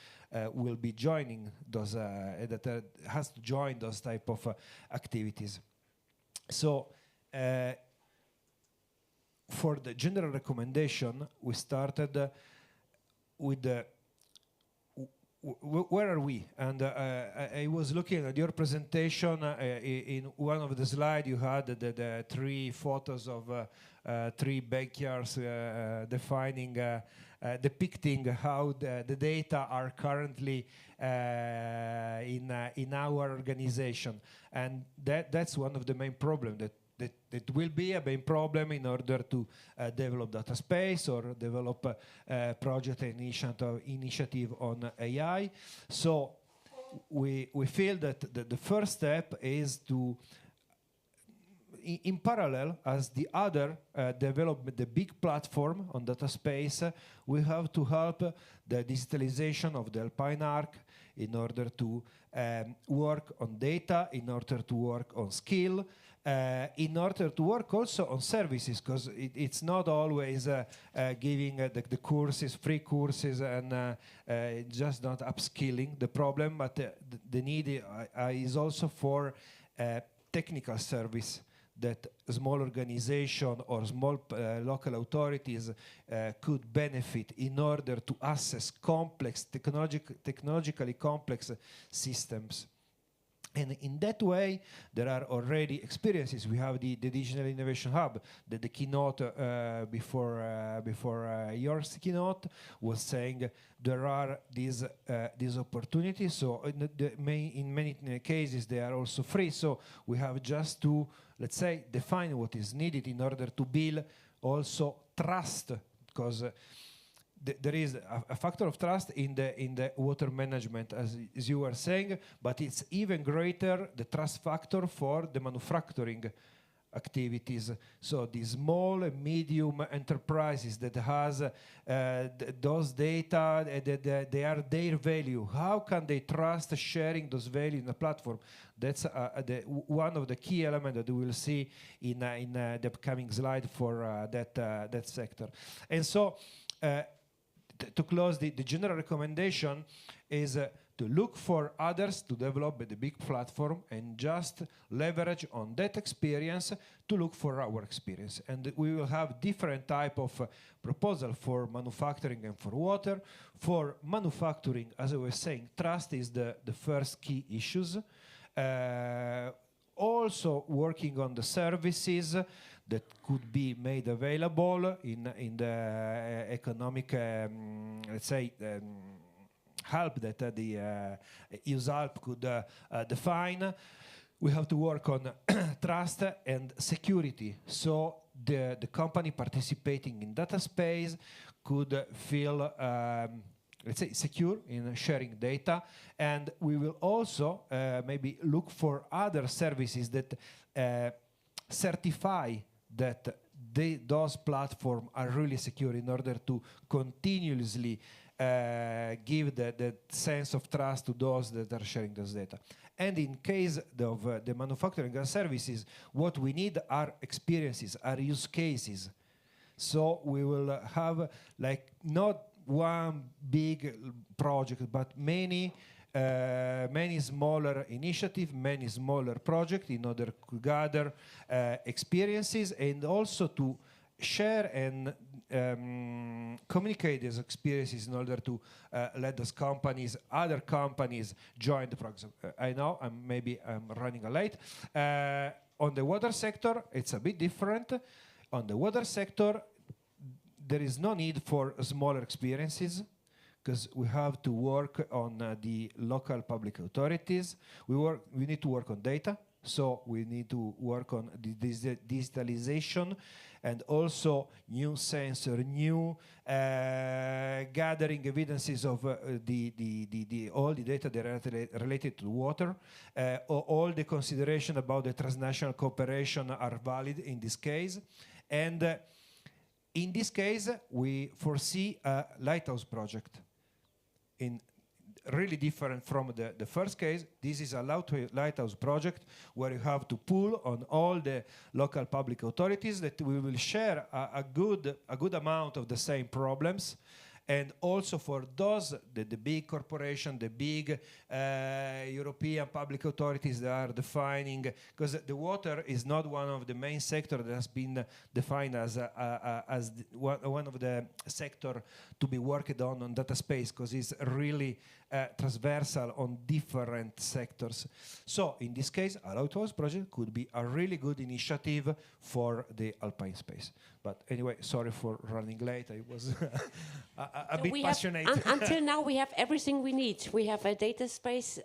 will be joining those, that has to join those type of activities. So for the general recommendation, we started with where are we? And I was looking at your presentation. In one of the slides, you had the three photos of three backyards depicting how the data are currently in our organization. And that's one of the main problems that will be a main problem in order to develop data space or develop a project initiative on AI. So we feel that the first step is to, in parallel, as the other develop the big platform on data space, we have to help the digitalization of the Alpine Arc in order to work on data, in order to work on skill, in order to work also on services, because it's not always giving the courses, free courses, and just not upskilling the problem, but the need is also for technical service that small organization or small local authorities could benefit in order to access complex, technologically complex systems. And in that way, there are already experiences. We have the Digital Innovation Hub, the keynote before your keynote was saying there are these opportunities. So in many cases, they are also free. So we have just to, let's say, define what is needed in order to build also trust, because there is a factor of trust in the water management, as you were saying, but it's even greater, the trust factor for the manufacturing activities. So the small and medium enterprises that has those data, they are their value. How can they trust sharing those value in the platform? That's one of the key elements that we will see in the upcoming slide for that sector. And so to close, the general recommendation is to look for others to develop the big platform and just leverage on that experience to look for our experience. And we will have different type of proposal for manufacturing and for water. For manufacturing, as I was saying, trust is the first key issues. Also working on the services that could be made available in the economic, let's say, help that the EUSALP could define. We have to work on trust and security. So the company participating in data space could feel, let's say, secure in sharing data. And we will also maybe look for other services that certify that those platforms are really secure in order to continuously give the sense of trust to those that are sharing those data. And in case of the manufacturing and services, what we need are experiences, are use cases. So we will have like not one big project, but many many smaller initiatives, many smaller projects in order to gather experiences and also to share and communicate these experiences in order to let those companies, other companies, join the program. I know maybe I'm running late. On the water sector, it's a bit different. On the water sector, there is no need for smaller experiences because we have to work on the local public authorities. We need to work on data, so we need to work on the digitalization and also new sensor, new gathering evidences of all the data that are related to water. All the consideration about the transnational cooperation are valid in this case. And in this case, we foresee a lighthouse project. Really different from the first case. This is a lighthouse project where you have to pull on all the local public authorities that we will share a good amount of the same problems. And also for those, the big corporation, the big European public authorities that are defining, because the water is not one of the main sectors that has been defined as one of the sector to be worked on data space, because it's really transversal on different sectors. So in this case, a lighthouse project could be a really good initiative for the Alpine space. But anyway, sorry for running late. I was a bit passionate. Until now, we have everything we need. We have a data space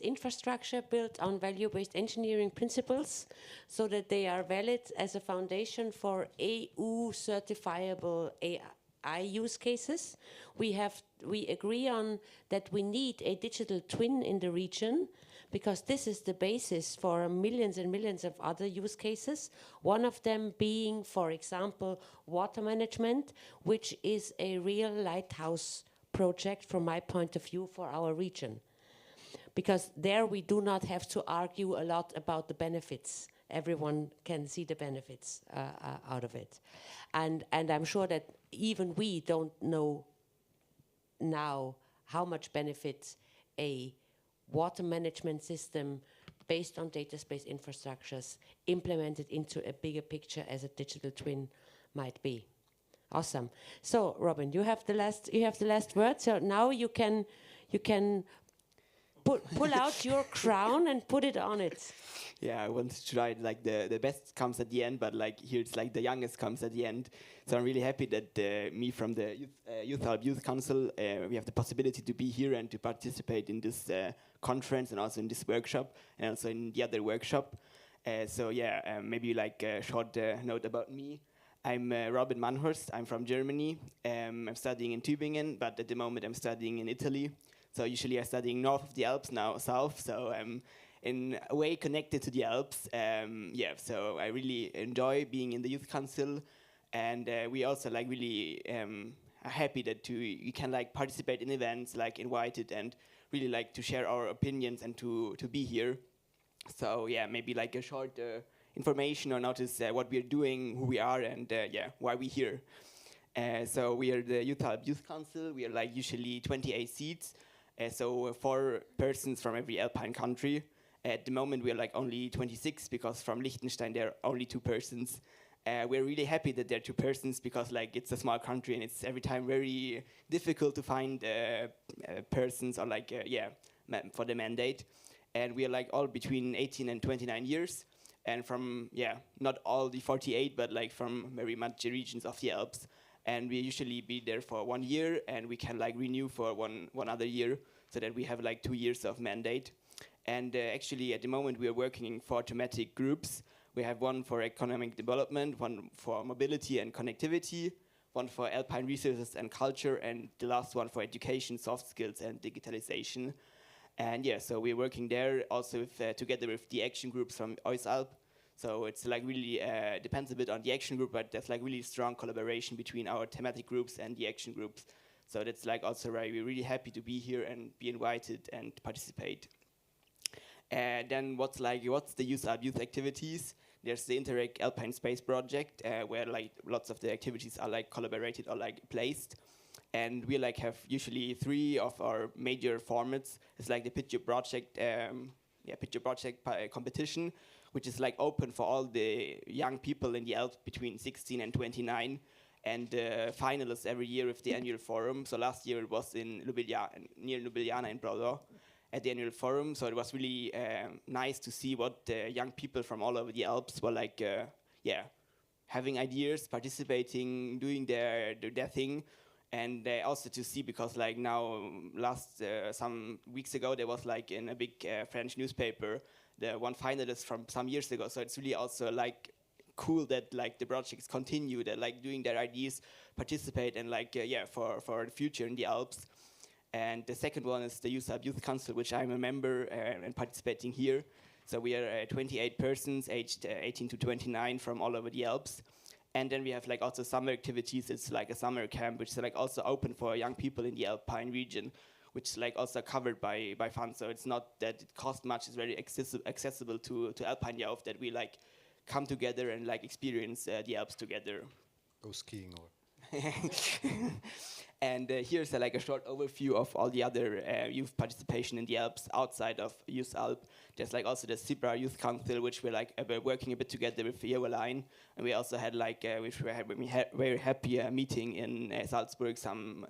infrastructure built on value-based engineering principles so that they are valid as a foundation for EU certifiable AI use cases. We agree on that we need a digital twin in the region because this is the basis for millions and millions of other use cases. One of them being, for example, water management, which is a real lighthouse project from my point of view for our region. Because there we do not have to argue a lot about the benefits. Everyone can see the benefits out of it. And I'm sure that even we don't know now how much benefits a water management system based on data space infrastructures implemented into a bigger picture as a digital twin might be. Awesome. So Robin, you have the last word. So now you can pull out your crown and put it on it. Yeah, I wanted to try it, like the best comes at the end, but like here it's like the youngest comes at the end. So I'm really happy that me from the Alps Youth Council, we have the possibility to be here and to participate in this conference and also in this workshop and also in the other workshop. So yeah, maybe like a short note about me. I'm Robin Manhorst. I'm from Germany. I'm studying in Tübingen, but at the moment I'm studying in Italy. So usually I'm studying north of the Alps, now south. So I'm in a way connected to the Alps. Yeah, so I really enjoy being in the Youth Council. And we also like really are happy that you can like participate in events, like invited, and really like to share our opinions and to be here. So yeah, maybe like a short information or notice what we are doing, who we are, and yeah, why we're here. So we are the Alps Youth Council. We are like usually 28 seats. So 4 persons from every Alpine country. At the moment we are like only 26 because from Liechtenstein there are only 2 persons. We're really happy that there are 2 persons because like it's a small country and it's every time very difficult to find persons or like for the mandate. And we are like all between 18 and 29 years. And from, not all the 48, but like from very much regions of the Alps. And we usually be there for 1 year and we can like renew for one other year so that we have like 2 years of mandate. And actually at the moment we are working in 4 thematic groups. We have one for economic development, one for mobility and connectivity, one for alpine resources and culture, and the last one for education, soft skills and digitalization. And yeah, so we're working there also with, together with the action groups from Alps. So it's like really depends a bit on the action group, but there's like really strong collaboration between our thematic groups and the action groups. So that's like also why we're really happy to be here and be invited and participate. Then what's the youth activities? There's the Interreg Alpine Space Project, where like lots of the activities are like collaborated or like placed. And we like have usually 3 of our major formats. It's like the Picture Project, competition, which is like open for all the young people in the Alps between 16 and 29, and finalists every year with the annual forum. So last year it was in near Ljubljana in Brno at the annual forum. So it was really nice to see what the young people from all over the Alps were like, having ideas, participating, doing their thing. And also to see, because like now, some weeks ago, there was like in a big French newspaper, the one finalist from some years ago. So it's really also like cool that like the projects continue, that like doing their ideas, participate, and like for the future in the Alps. And the second one is the Youth Alp Youth Council, which I'm a member and participating here. So we are 28 persons aged 18 to 29 from all over the Alps. And then we have like also summer activities. It's like a summer camp, which is like also open for young people in the Alpine region, which is like also covered by funds. So it's not that it costs much. It's very accessible to Alpine youth, that we like come together and like experience the Alps together. Go skiing or. And here's like a short overview of all the other youth participation in the Alps outside of Youth Alp. There's like also the Cibra Youth Council, which we're like working a bit together with Line. And we also had like, which we had very happy meeting in Salzburg some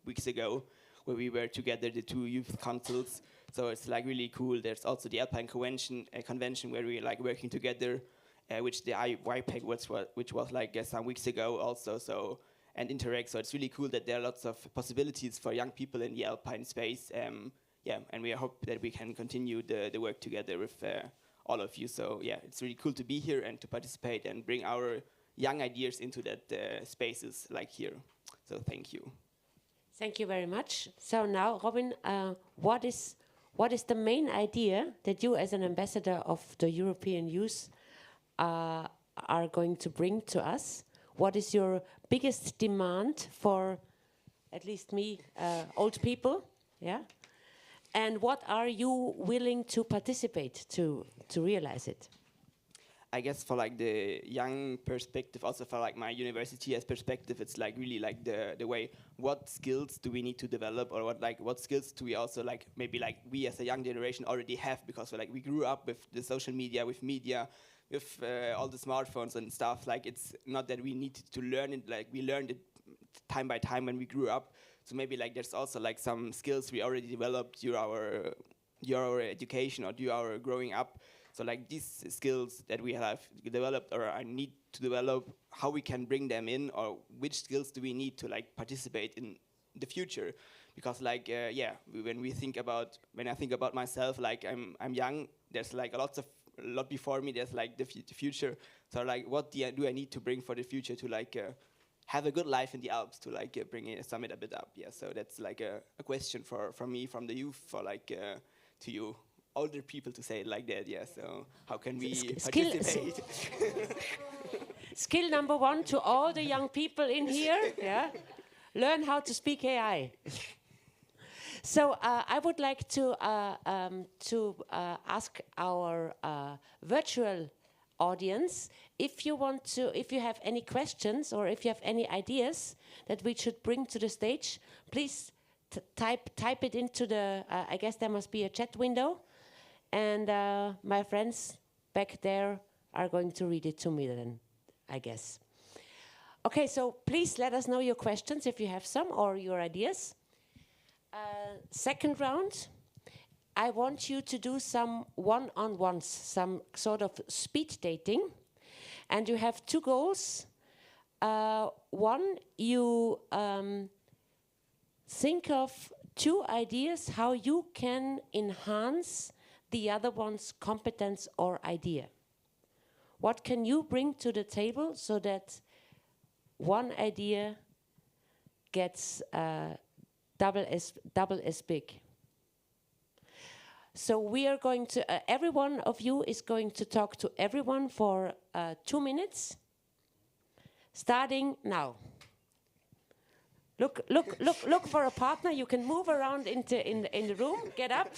weeks ago, where we were together, the 2 youth councils. So it's like really cool. There's also the Alpine convention where we like working together, which the YPEG which was like some weeks ago also. So and Interact. So it's really cool that there are lots of possibilities for young people in the Alpine space. And we hope that we can continue the work together with all of you. So it's really cool to be here and to participate and bring our young ideas into that spaces like here. So thank you. Thank you very much. So now, Robin, what is the main idea that you as an ambassador of the European youth are going to bring to us? What is your biggest demand for, at least me, old people? Yeah. And what are you willing to participate to realize it? I guess for like the young perspective, also for like my university as perspective, it's like really like the way, what skills do we need to develop, or what skills do we also like, maybe like we as a young generation already have, because we grew up with the social media, with all the smartphones and stuff. Like it's not that we need to learn it, like we learned it time by time when we grew up. So maybe like there's also like some skills we already developed through our education or through our growing up. So like these skills that we have developed or I need to develop, how we can bring them in, or which skills do we need to like participate in the future? Because like when I think about myself, like I'm young. There's like a lot before me. There's like the future. So like what do I need to bring for the future to like have a good life in the Alps, to like sum it a bit up? Yeah. So that's like a question for me from the youth, for like to you older people, to say it like that. Yeah. So how can we participate? Skill number 1 to all the young people in here. Yeah. Learn how to speak AI. So I would like to ask our virtual audience if you have any questions or if you have any ideas that we should bring to the stage. Please type it into the. I guess there must be a chat window, and my friends back there are going to read it to me then, I guess. Okay, so please let us know your questions if you have some, or your ideas. Second round, I want you to do some one-on-ones, some sort of speed dating. And you have 2 goals. One, you think of 2 ideas how you can enhance the other one's competence or idea. What can you bring to the table so that one idea gets double as big? So we are going to, every one of you is going to talk to everyone for 2 minutes, starting now. Look for a partner. You can move around in the room. Get up.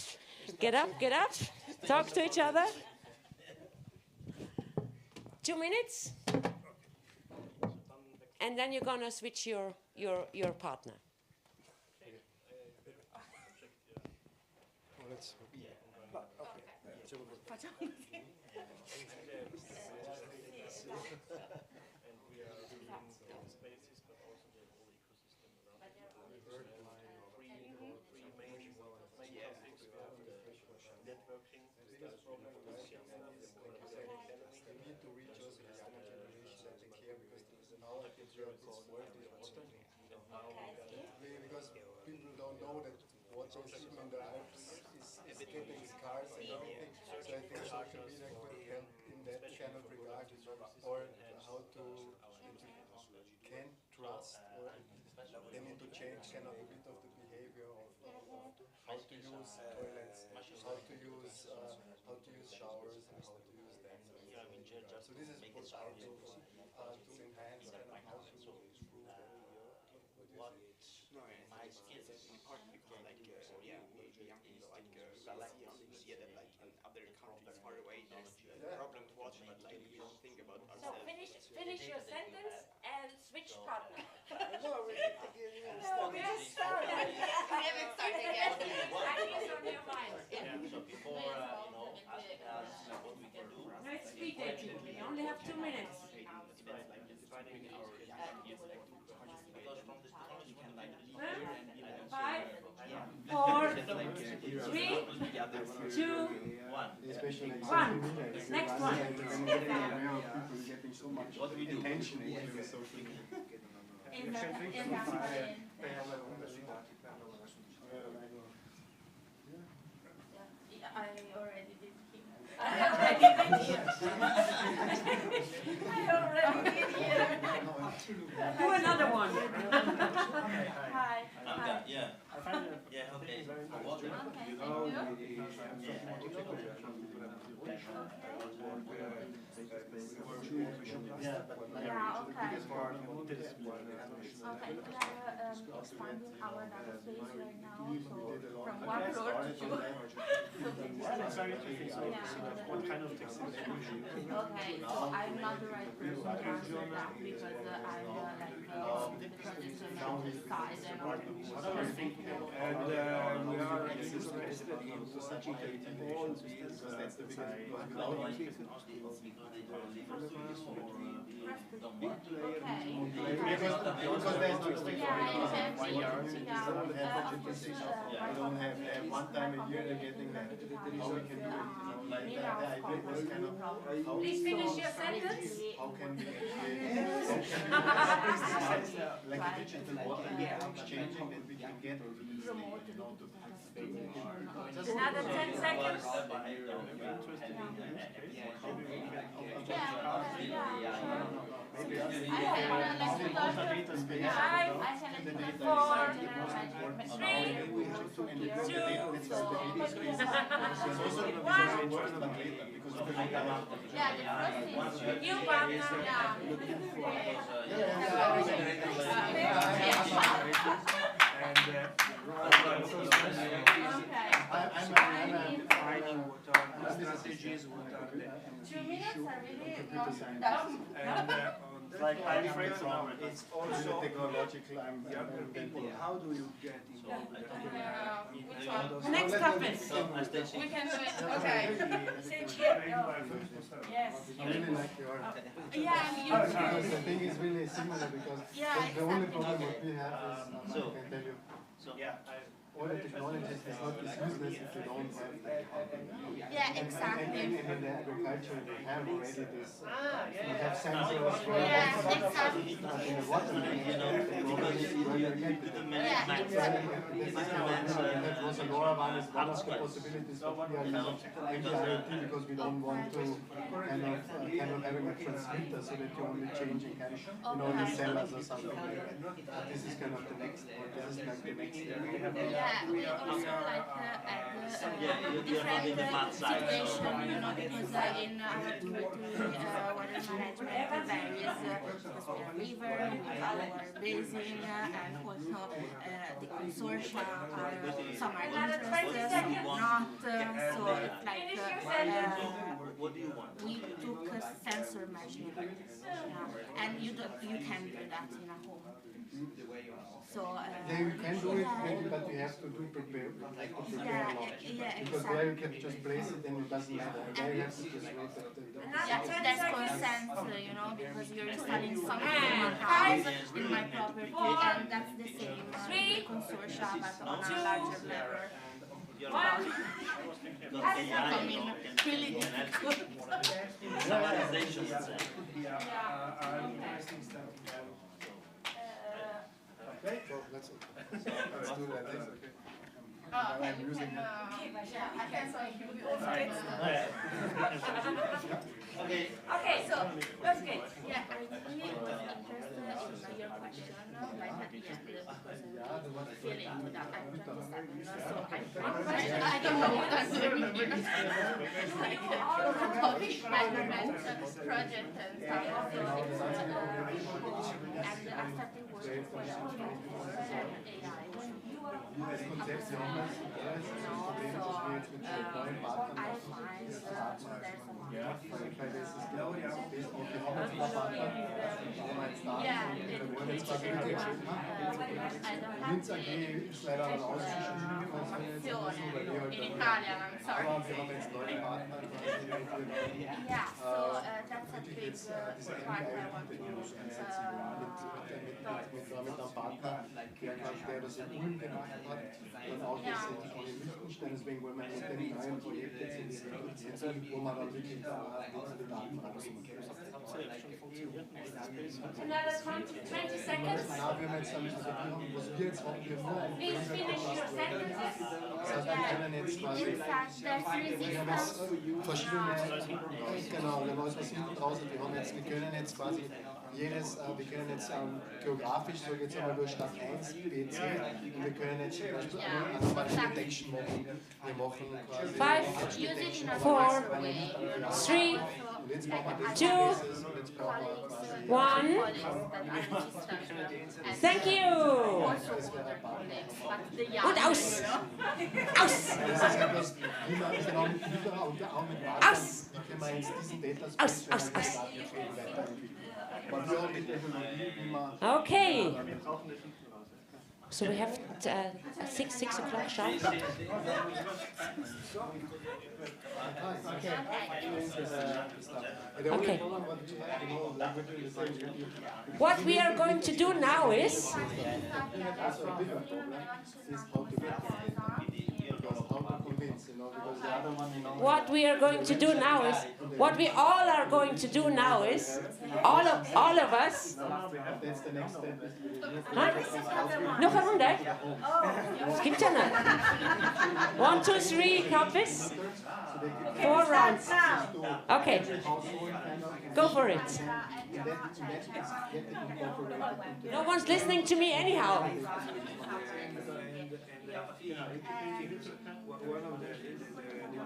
Talk to each other. 2 minutes. And then you're gonna switch your partner. let's. Facciamo così. Because people don't know that what goes even in the Alps is getting scarce and everything. So I think social media could help in that kind of regard, or how to can trust or they need to change kind of a bit of the behavior of how to use toilets, how to use showers, and how to use that. So this is what I think to enhance kind of how to improve what my skills is important because like we are like you see that like in other countries far away there's a problem to watch, but like we don't think about ourselves. So finish your sentence and switch partner. No, we just started. We haven't started yet. Ideas on your mind. So before, asking us what we can do. No, it's speed dating. We only have 2 minutes. Five, 4, 3, 2, 1. Next one. What we do? Attention into social media. I already did him. I already did here. Do another one. Hi. Yeah. Yeah, okay. What? Okay, we are expanding our data space right now, so from 1 floor to 2. What kind of technology? Okay, so I'm not the right person to answer that because I'm the project on this side and all. And we are interested in facilitating all these, because that's the biggest because there's no we don't have one time a year they're getting that. How we can do it, like the idea was kind of Please finish your sentence. how can we like a digital water exchanging that we can get Another 10 seconds. Strategies, what are the 2 minutes are really and like I'm afraid now, it's also technological. younger people. How do you get involved? Next topic. We can do it. Okay. Sit here. Yes. I really like your. Yeah, and you Because the thing is really similar because the only problem what we have is, I can tell you, all the technologies is not useless if you don't have the Yeah, exactly. And in the agriculture they have already this, they have sensors. Yeah, exactly. But in the water that was a Laura one is one of the possibilities that we are kind of anti-IoT because we don't want to kind of having a transmitter so that you're only changing kind of, the cellars or something like that. But this is kind of the next one. This is like the next area. Yeah, we also like at different situation, because in our water management varies because we are river, our basin, and also the consortia are some are interested, some not. So it's like we took a sensor measurement, and you can do that in a home. So yeah, you can do it, maybe, but you have to prepare a lot. Because there you can just place it and it doesn't matter. And there you have to just wait that's consent, you know, because you're installing something in my house, in my property, and that's the same the consortia, but on a larger level. Really difficult. Summarization, let's say. Okay, so let's do that. That's okay. I'm using it. Okay, so that's good. Yeah, I really was interested in your question, like at the end, because feeling that I'm 27, so I don't know what I'm doing here. Like topic management project and stuff. And I started working for AI. Lienz AG ist leider dann ausgeschieden. In Italian, I'm sorry. Aber wir haben jetzt neue Partner. Yeah, so that's a big part I want to mit einem Partner, der das in Ulm gemacht hat, dann auch jetzt in Liechtenstein, deswegen wollen wir mit dem neuen Projekt jetzt in wo man dann wirklich die Daten rausnehmen. Another 20 seconds. Na, wir haben jetzt damit Regierung, was wir jetzt haben, wir nur ein Please finish your sentences. Das heißt, wir können jetzt quasi, wir haben jetzt verschiedene, genau, wir haben was hinten draußen, wir können jetzt quasi jedes, wir können jetzt geografisch, so jetzt einmal durch Stadt 1, B, C, und wir können jetzt zum Beispiel Anomaly Detection machen. Wir machen quasi 5, 4, 3, 2, 1. Thank you. Und aus. Aus. Aus. Aus, aus, aus. Okay. So we have 6 o'clock sharp. Okay. What we are going to do now is what we all are going to do now is all of us. Huh? Noch eine Runde? Das gibt's ja nicht. 1, 2, 3 copies. 4 rounds. Okay. Go for it. No one's listening to me anyhow. One of the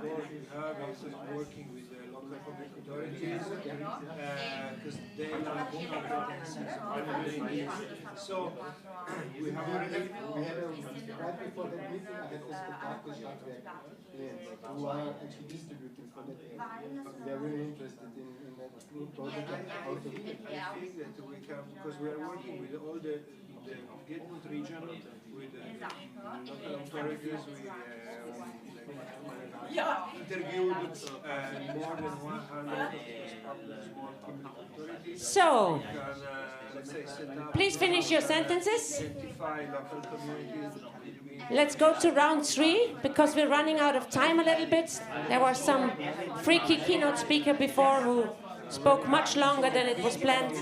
goals we have is working with the local public authorities because they are competencies so we have already right before that meeting I had this contact with Lienz, who are actually distributing for that area. They are really interested in that project. I think that we can, because we are working with all the Piedmont region, with the local authorities, we interviewed more than 100 small public authorities. So, let's say, set up please finish your sentences. identify local communities. Let's go to round 3 because we're running out of time a little bit. There was some freaky keynote speaker before who spoke much longer than it was planned.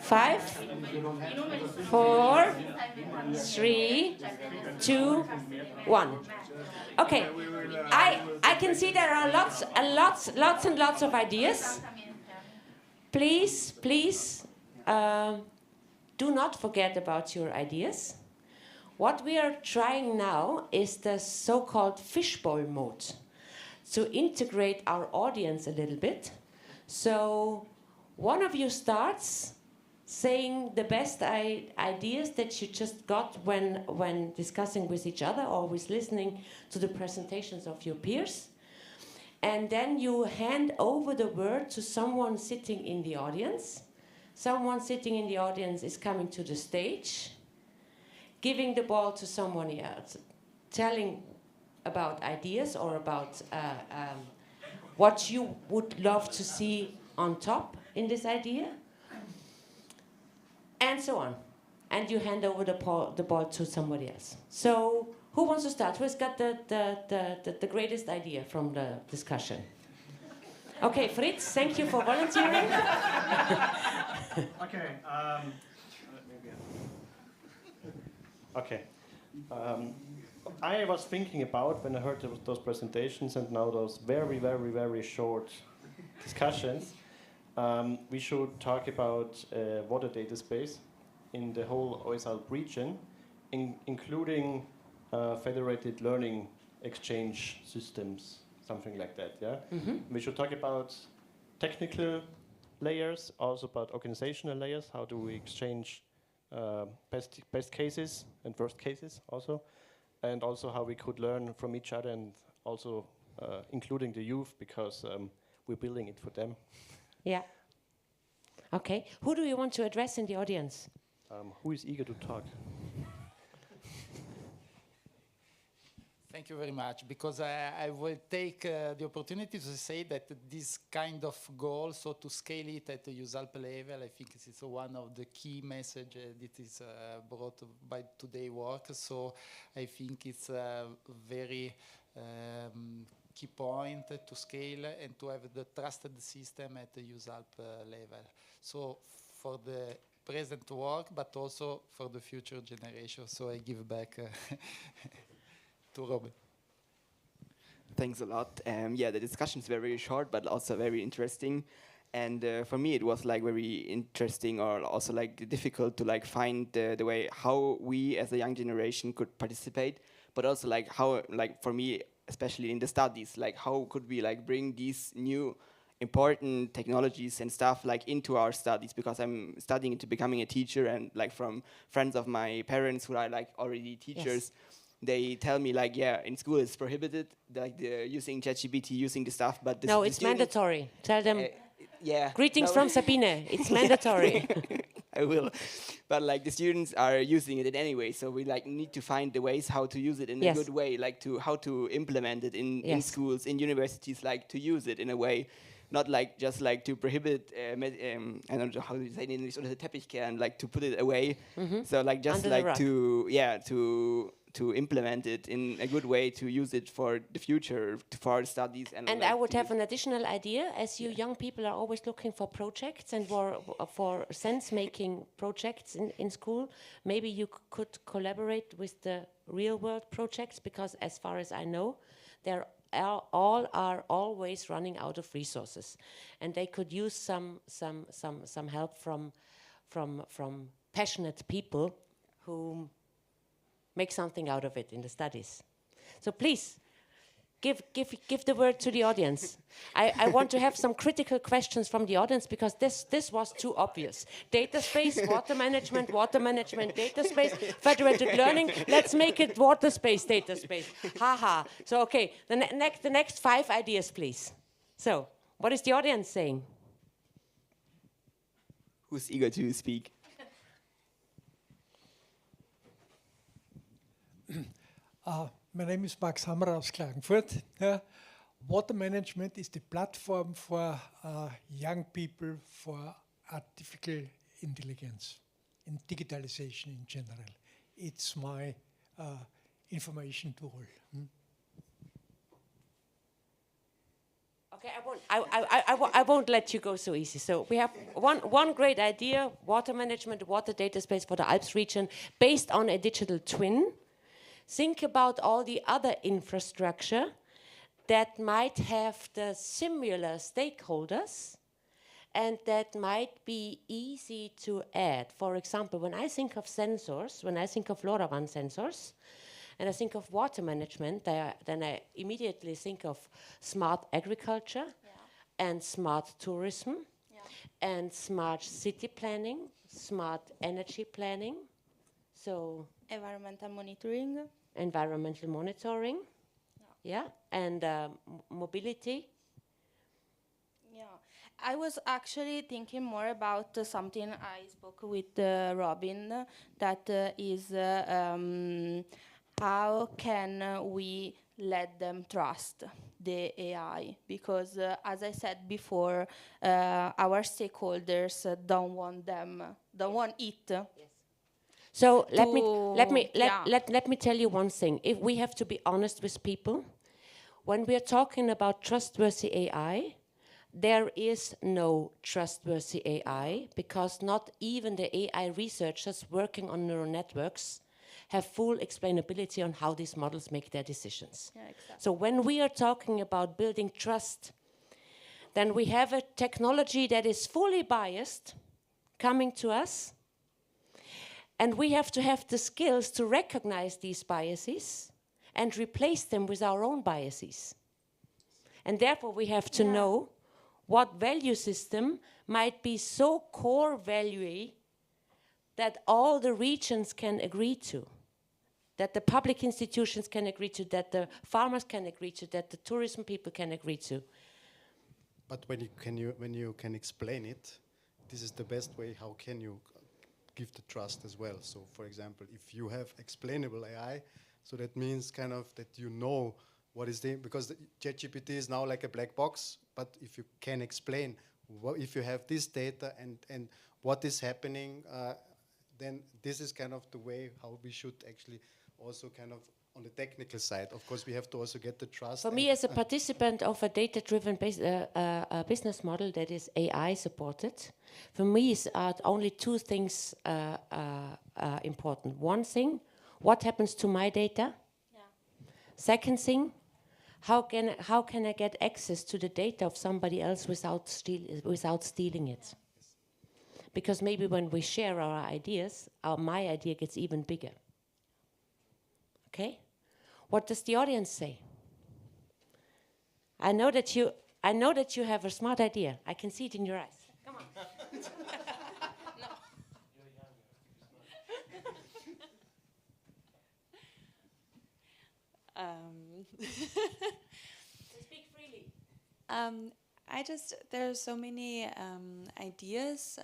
Five, 4, 3, 2, 1. Okay, I can see there are lots and lots of ideas. Please, do not forget about your ideas. What we are trying now is the so-called fishbowl mode, to integrate our audience a little bit. So one of you starts saying the best ideas that you just got when discussing with each other or with listening to the presentations of your peers. And then you hand over the word to someone sitting in the audience. Someone sitting in the audience is coming to the stage, giving the ball to someone else, telling about ideas or about what you would love to see on top in this idea, and so on. And you hand over the ball to somebody else. So who wants to start? Who's got the greatest idea from the discussion? Okay, Fritz, thank you for volunteering. Okay. Okay. I was thinking about, when I heard those presentations and now those very, very, very short discussions, we should talk about water data space in the whole OSALP region, including federated learning exchange systems, something like that, yeah? We should talk about technical layers, also about organizational layers, how do we exchange best cases and worst cases also, and also how we could learn from each other, and also including the youth, because we're building it for them. Yeah. Okay. Who do you want to address in the audience? Who is eager to talk? Thank you very much, because I will take the opportunity to say that this kind of goal, so to scale it at the USALP level, I think it's one of the key messages that is brought by today's work. So I think it's a very key point to scale and to have the trusted system at the USALP level. So for the present work, but also for the future generation. So I give back to Robin. Thanks a lot. Yeah, the discussions were very short, but also very interesting. And for me, it was like very interesting, or also like difficult to like find the way how we as a young generation could participate, but also like how, like for me, especially in the studies, like how could we like bring these new important technologies and stuff like into our studies, because I'm studying into becoming a teacher, and like from friends of my parents who are like already teachers, they tell me like, yeah, in school it's prohibited, like the using ChatGPT, using the stuff, but no, it's mandatory. Tell them. Yeah. Greetings from Sabine. It's mandatory. I will, but like the students are using it anyway, so we like need to find the ways how to use it in a good way, like to how to implement it in schools, in universities, like to use it in a way. Not like just like to prohibit, I don't know how to say it in English, or the Teppichkern, like to put it away. So like just Under like to implement it in a good way, to use it for the future, for our studies. And like I would have an additional idea, as you young people are always looking for projects and for sense-making projects in school. Maybe you could collaborate with the real-world projects, because as far as I know, they're all are always running out of resources, and they could use some help from passionate people who make something out of it in the studies. So please give the word to the audience. I want to have some critical questions from the audience, because this was too obvious. Data space, water management, data space, federated learning. Let's make it water space, data space. Haha. So okay, the next 5 ideas, please. So what is the audience saying? Who's eager to speak? My name is Max Hammer aus Klagenfurt. Water management is the platform for young people for artificial intelligence and digitalization in general. It's my information tool. Okay, I won't let you go so easy. So we have one great idea: water management, water data space for the Alps region, based on a digital twin. Think about all the other infrastructure that might have the similar stakeholders and that might be easy to add. For example, when I think of sensors, when I think of LoRaWAN sensors, and I think of water management, then I immediately think of smart agriculture and smart tourism and smart city planning, smart energy planning, so environmental monitoring. Environmental monitoring, yeah, and mobility. Yeah, I was actually thinking more about something I spoke with Robin, that is how can we let them trust the AI? Because as I said before, our stakeholders don't want it. So let me tell you one thing. If we have to be honest with people, when we are talking about trustworthy AI, there is no trustworthy AI, because not even the AI researchers working on neural networks have full explainability on how these models make their decisions. Yeah, exactly. So when we are talking about building trust, then we have a technology that is fully biased coming to us, and we have to have the skills to recognize these biases and replace them with our own biases. And therefore we have to know what value system might be so core value that all the regions can agree to, that the public institutions can agree to, that the farmers can agree to, that the tourism people can agree to. But when you can explain it, this is the best way. How can you give the trust as well? So, for example, if you have explainable AI, so that means kind of that you know what is the, because the ChatGPT is now like a black box, but if you can explain, if you have this data and what is happening, then this is kind of the way how we should actually also kind of on the technical side. Of course, we have to also get the trust. For me, as a participant of a data-driven business model that is AI supported, for me are only two things important. One thing, what happens to my data? Yeah. Second thing, how can I get access to the data of somebody else without stealing it? Because maybe when we share our ideas, my idea gets even bigger. Okay? What does the audience say? I know that you have a smart idea. I can see it in your eyes. Come on. Speak freely. There are so many ideas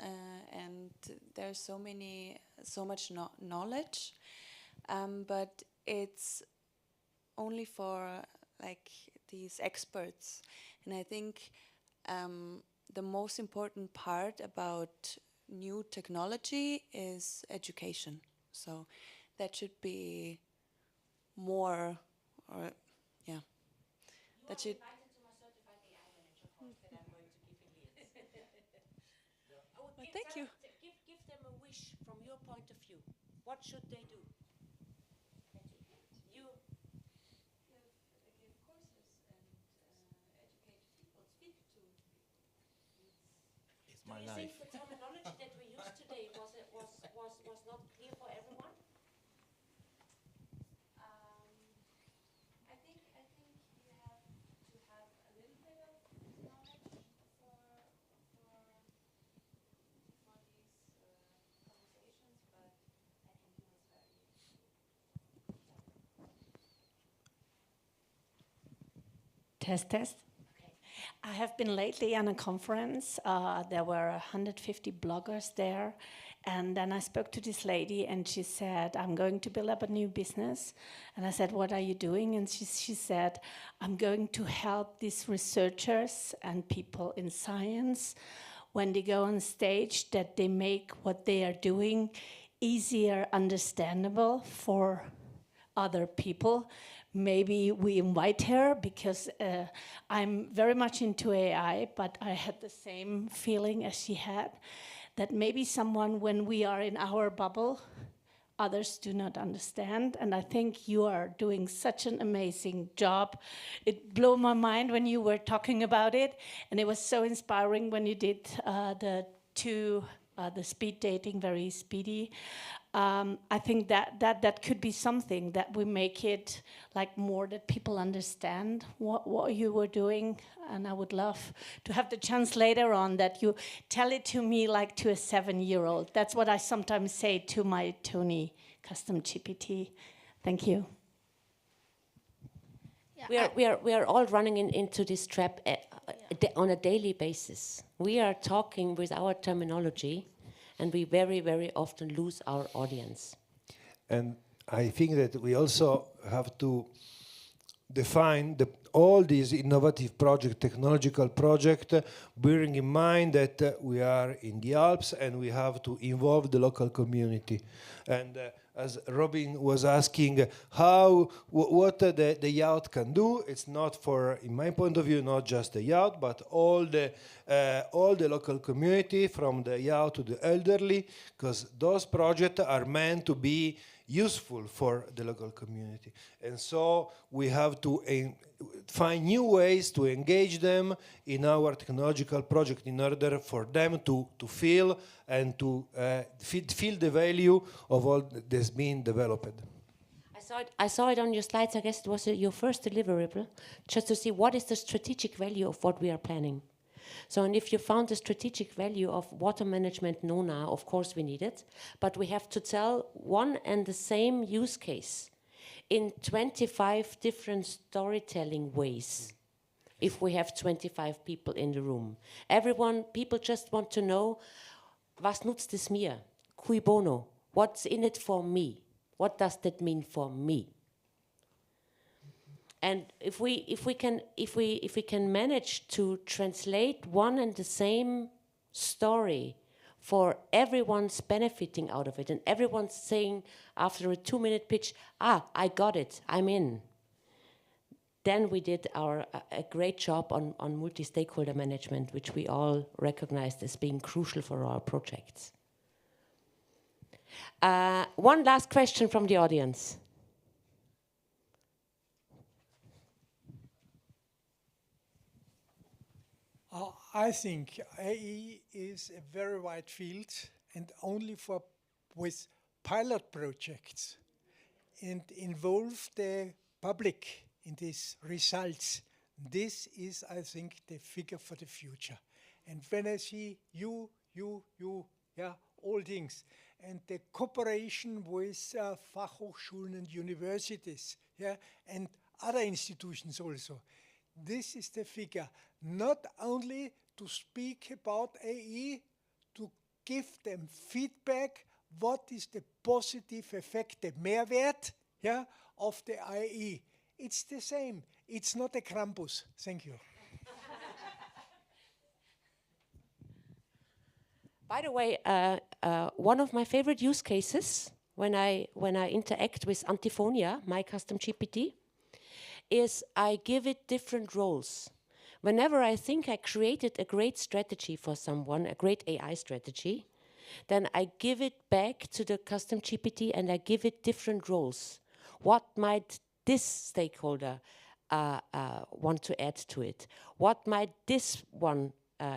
and there's so much knowledge, but it's only for like these experts. And I think the most important part about new technology is education. So that should be more, or yeah, that should. Thank you. Give them a wish from your point of view. What should they do? You give courses and educate people, speak to people. It's my life. Do you think the terminology that we used today was not clear for everyone? I think you have to have a little bit of knowledge for these conversations, but I think it was very. Test. Okay. I have been lately on a conference. There were 150 bloggers there. And then I spoke to this lady and she said, I'm going to build up a new business. And I said, what are you doing? And she said, I'm going to help these researchers and people in science when they go on stage, that they make what they are doing easier understandable for other people. Maybe we invite her because I'm very much into AI, but I had the same feeling as she had, that maybe someone, when we are in our bubble, others do not understand. And I think you are doing such an amazing job. It blew my mind when you were talking about it. And it was so inspiring when you did the speed dating, very speedy. I think that could be something that we make it like more that people understand what you were doing. And I would love to have the chance later on that you tell it to me like to a 7-year-old. That's what I sometimes say to my Tony custom GPT. Thank you. Yeah, we are all running into this trap on a daily basis. We are talking with our terminology, and we very, very often lose our audience. And I think that we also have to define all these innovative project, technological project, bearing in mind that we are in the Alps and we have to involve the local community. And as Robin was asking, what the youth can do, it's not for, in my point of view, not just the youth, but all the local community, from the youth to the elderly, because those projects are meant to be useful for the local community. And so we have to find new ways to engage them in our technological project in order for them to feel and to feel the value of all that's being developed. I saw it on your slides. I guess it was your first deliverable, just to see what is the strategic value of what we are planning. So, and if you found the strategic value of water management NONA, of course we need it, but we have to tell one and the same use case in 25 different storytelling ways. If we have 25 people in the room, people just want to know, was nutzt es mir? Cui bono? What's in it for me? What does that mean for me? And if we can manage to translate one and the same story for everyone's benefiting out of it, and everyone's saying after a 2-minute pitch, I got it, I'm in, then we did a great job on multi-stakeholder management, which we all recognized as being crucial for our projects. One last question from the audience. I think AI is a very wide field, and only with pilot projects and involve the public in these results. This is, I think, the figure for the future. And when I see you, all things, and the cooperation with Fachhochschulen and universities, and other institutions also, this is the figure. Not only to speak about AI, to give them feedback, what is the positive effect, the Mehrwert of the AI. It's the same. It's not a Krampus. Thank you. By the way, one of my favorite use cases when I interact with Antifonia, my custom GPT, is I give it different roles. Whenever I think I created a great strategy for someone, a great AI strategy, then I give it back to the custom GPT and I give it different roles. What might this stakeholder want to add to it? What might this one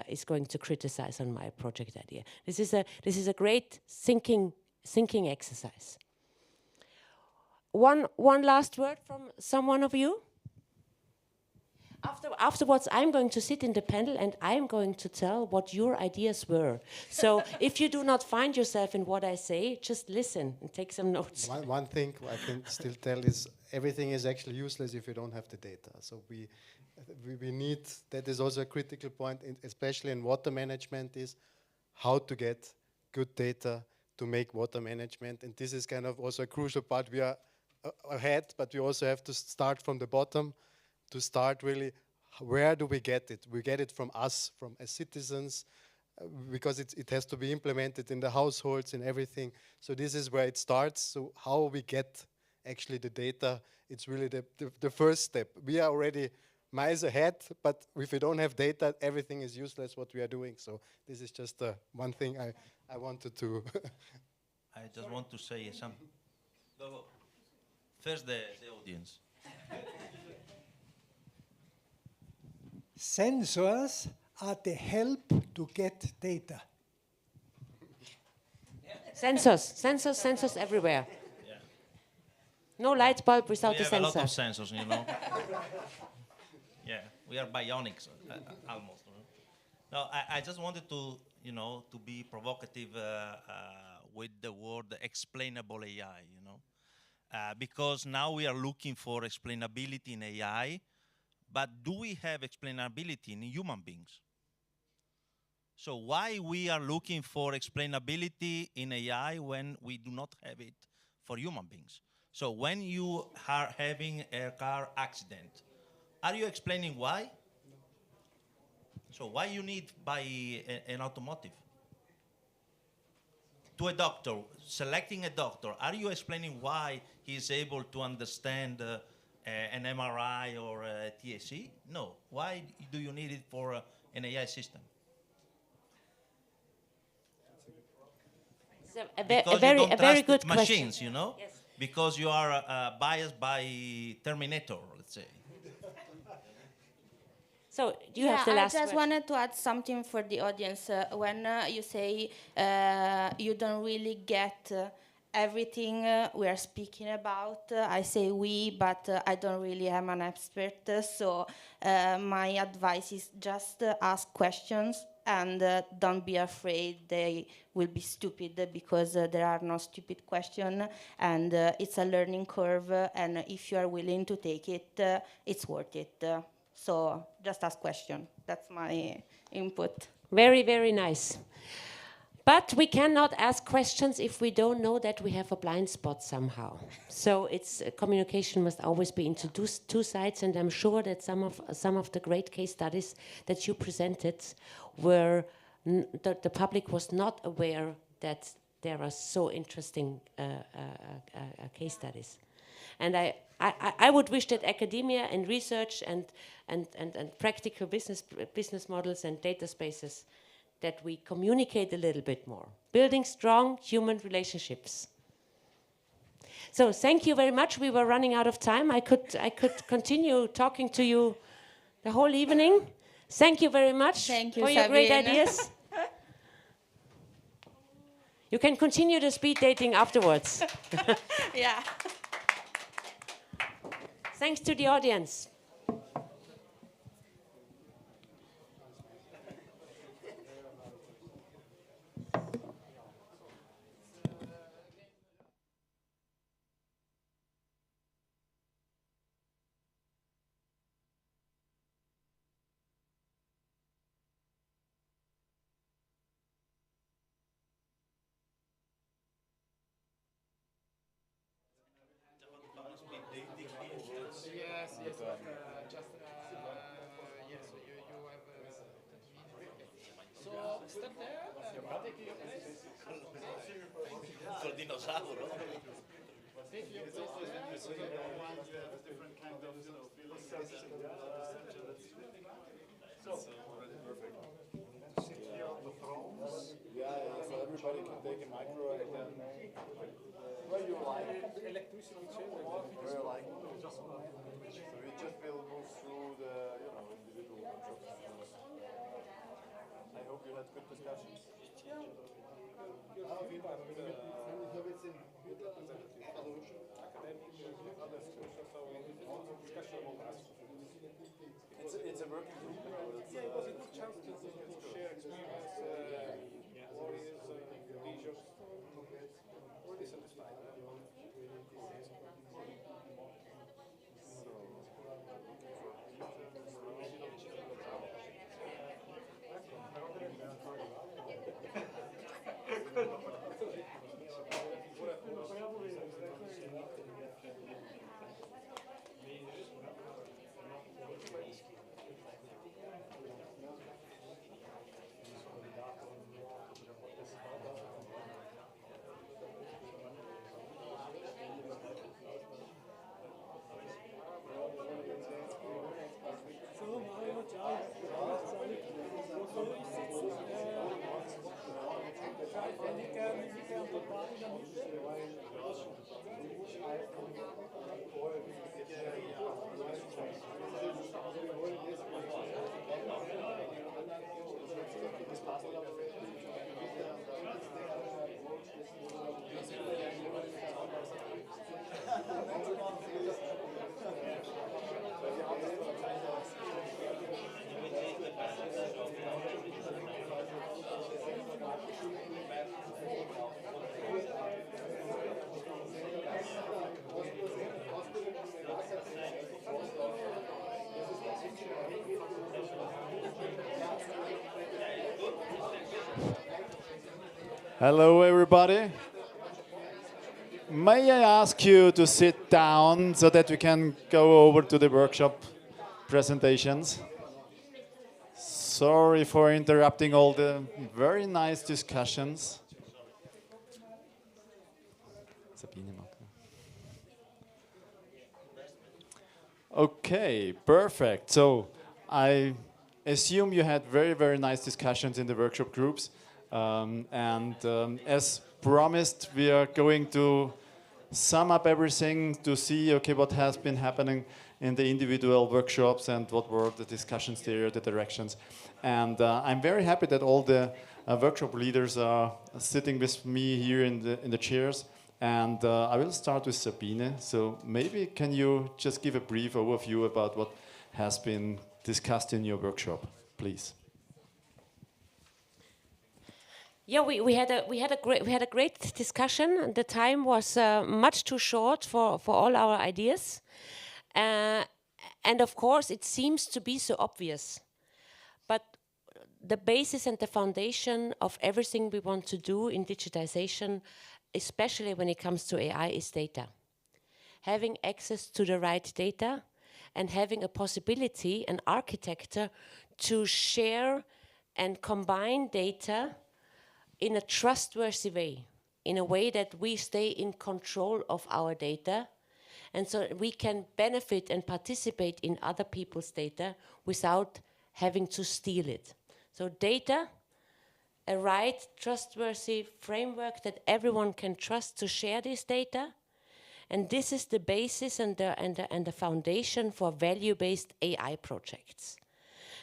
is going to criticize on my project idea? This is a great thinking exercise. One last word from someone of you. Afterwards, I'm going to sit in the panel and I'm going to tell what your ideas were. So if you do not find yourself in what I say, just listen and take some notes. One thing I can still tell is everything is actually useless if you don't have the data. So we need, that is also a critical point, especially in water management, is how to get good data to make water management. And this is kind of also a crucial part. We are ahead, but we also have to start from the bottom to start really, where do we get it? We get it from us, from as citizens, because it has to be implemented in the households and everything. So this is where it starts. So how we get actually the data, it's really the first step. We are already miles ahead, but if we don't have data, everything is useless what we are doing. So this is just one thing I wanted to... I just want to say something. First the audience. Sensors are the help to get data. Sensors everywhere. Yeah. No light bulb without We a have a lot sensor. of sensors, you know. Yeah, we are bionics almost. You know? No, I just wanted to, you know, to be provocative with the word explainable AI, you know, because now we are looking for explainability in AI, but do we have explainability in human beings? So why we are looking for explainability in AI when we do not have it for human beings? So when you are having a car accident, are you explaining why? So why you need buy an automotive? To a doctor, selecting a doctor, are you explaining why he is able to understand an MRI or a TSE? No. Why do you need it for an AI system? A very good machines, question. you know? Yes. Because you are biased by Terminator, let's say. So you have the last I just word. wanted to add something for the audience. When you say you don't really get everything we are speaking about, I say we, but I don't really am an expert. So my advice is just ask questions and don't be afraid they will be stupid, because there are no stupid questions, and it's a learning curve, and if you are willing to take it, it's worth it. So just ask questions. That's my input. Very, very nice. But we cannot ask questions if we don't know that we have a blind spot somehow. So it's communication must always be into two sides, and I'm sure that some of the great case studies that you presented were the public was not aware that there are so interesting case studies. And I would wish that academia and research and practical business models and data spaces, that we communicate a little bit more, building strong human relationships. So thank you very much. We were running out of time. I could continue talking to you the whole evening. Thank you very much for your great ideas. You can continue the speed dating afterwards. Yeah. Thanks to the audience. Yes, yes, but just yes, you have so step there. Col dinosauro. Take your place there. So you have different kind of feelings. So already perfect. Sit here on the thrones. Yeah, so everybody can take a micro and then where you like. Electricity change. Where you like. So we just will move through the individual workshops. I hope you had good discussions. It's a working group. Yeah, it was a good chance to share experience, worries, visions. Already satisfied. Hello, everybody. May I ask you to sit down so that we can go over to the workshop presentations? Sorry for interrupting all the very nice discussions. Okay, perfect. So I assume you had very, very nice discussions in the workshop groups. As promised, we are going to sum up everything to see, okay, what has been happening in the individual workshops and what were the discussions there, the directions. And I'm very happy that all the workshop leaders are sitting with me here in the chairs. And I will start with Sabine. So maybe can you just give a brief overview about what has been discussed in your workshop, please? Yeah, we had a great discussion. The time was much too short for all our ideas, and of course it seems to be so obvious, but the basis and the foundation of everything we want to do in digitization, especially when it comes to AI, is data. Having access to the right data and having a possibility, an architecture, to share and combine data in a trustworthy way, in a way that we stay in control of our data, and so we can benefit and participate in other people's data without having to steal it. So data, a right, trustworthy framework that everyone can trust to share this data, and this is the basis and the foundation for value-based AI projects.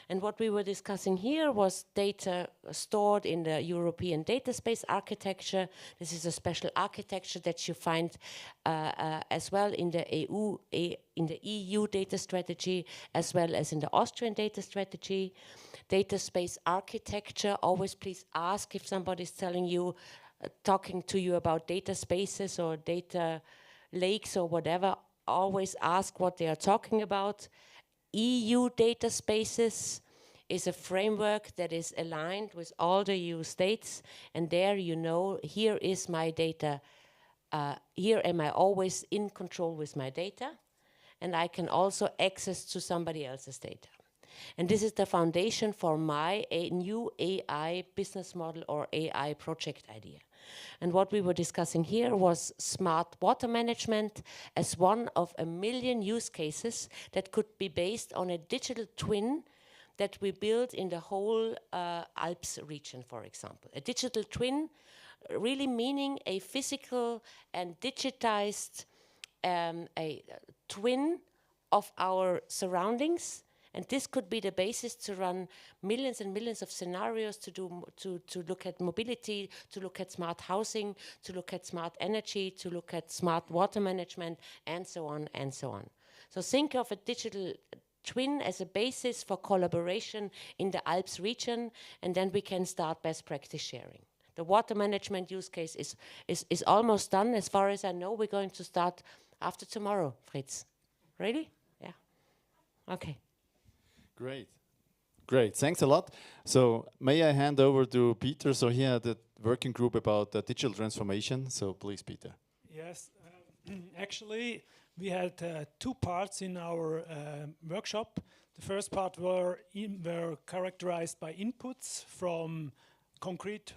And what we were discussing here was data stored in the European data space architecture. This is a special architecture that you find as well in the EU data strategy, as well as in the Austrian data strategy. Data space architecture, always please ask if somebody's telling you, talking to you about data spaces or data lakes or whatever, always ask what they are talking about. EU data spaces is a framework that is aligned with all the EU states, and there you know, here is my data, here am I always in control with my data, and I can also access to somebody else's data. And this is the foundation for my new AI business model or AI project idea. And what we were discussing here was smart water management as one of a million use cases that could be based on a digital twin that we built in the whole Alps region, for example. A digital twin really meaning a physical and digitized a twin of our surroundings. And this could be the basis to run millions and millions of scenarios to look at mobility, to look at smart housing, to look at smart energy, to look at smart water management, and so on and so on. So think of a digital twin as a basis for collaboration in the Alps region, and then we can start best practice sharing. The water management use case is almost done. As far as I know, we're going to start after tomorrow, Fritz. Ready? Yeah. Okay. Great. Great. Thanks a lot. So may I hand over to Peter? So he had a working group about digital transformation. So please, Peter. Yes. Actually, we had two parts in our workshop. The first part were characterized by inputs from concrete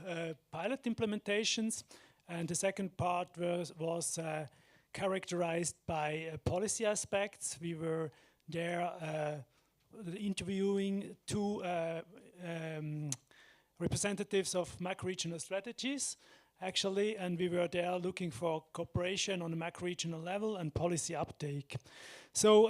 pilot implementations, and the second part was characterized by policy aspects. We were there interviewing two representatives of macro-regional strategies, actually, and we were there looking for cooperation on a macro-regional level and policy uptake. So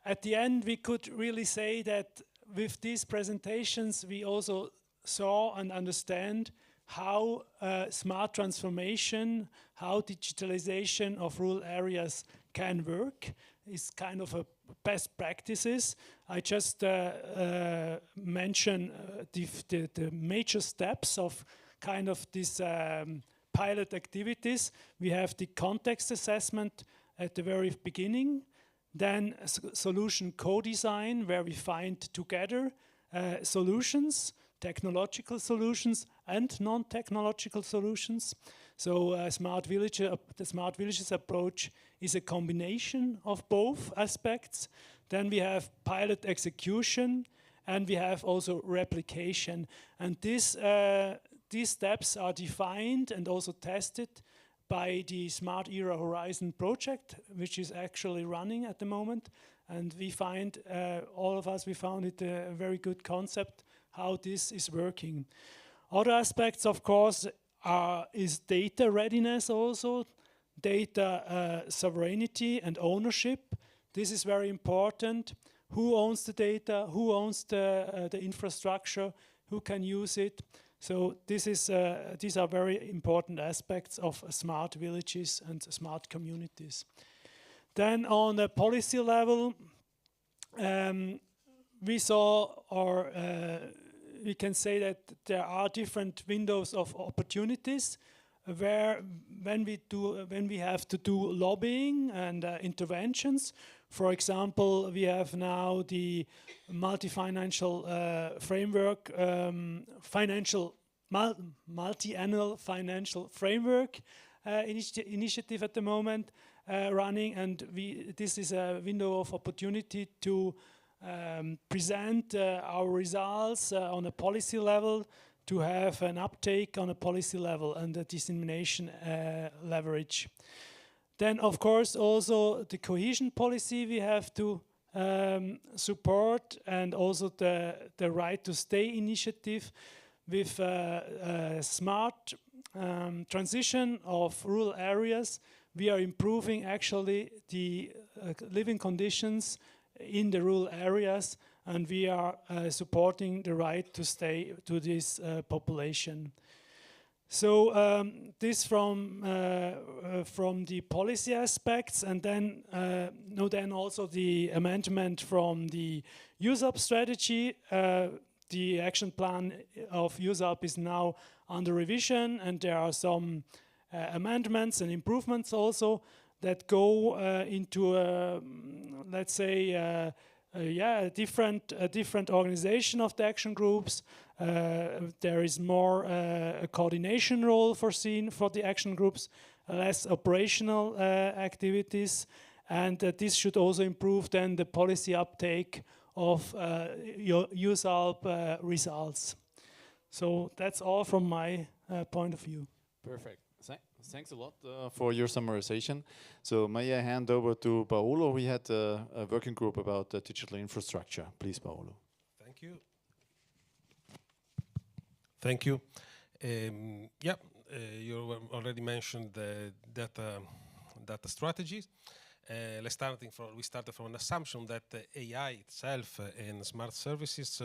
at the end, we could really say that with these presentations, we also saw and understand how smart transformation, how digitalization of rural areas can work. Is kind of a best practices. I just mention the major steps of kind of these pilot activities. We have the context assessment at the very beginning, then solution co-design, where we find together solutions, technological solutions, and non-technological solutions. So the Smart Villages approach is a combination of both aspects. Then we have pilot execution, and we have also replication. And these steps are defined and also tested by the Smart Era Horizon project, which is actually running at the moment. And we find, all of us, we found it a very good concept how this is working. Other aspects, of course, is data readiness also, data sovereignty and ownership. This is very important. Who owns the data? Who owns the infrastructure? Who can use it? So these are very important aspects of smart villages and smart communities. Then on the policy level, we saw, or we can say that there are different windows of opportunities where when we have to do lobbying and interventions. For example, we have now the multi-financial framework, multi-annual financial framework initiative at the moment running, and this is a window of opportunity to present our results on a policy level, to have an uptake on a policy level and a dissemination leverage. Then, of course, also the cohesion policy we have to support, and also the right to stay initiative with smart transition of rural areas. We are improving actually the living conditions in the rural areas, and we are supporting the right to stay to this population. So this from the policy aspects, and then then also the amendment from the USAP strategy. The action plan of USAP is now under revision, and there are some amendments and improvements also that go into let's say a different organization of the action groups. There is more a coordination role foreseen for the action groups, less operational activities, and this should also improve then the policy uptake of USALP results. So that's all from my point of view. Perfect. Thanks a lot for your summarization. So may I hand over to Paolo? We had a working group about digital infrastructure. Please, Paolo. Thank you. Thank you. You already mentioned the data strategies. We started from an assumption that AI itself and smart services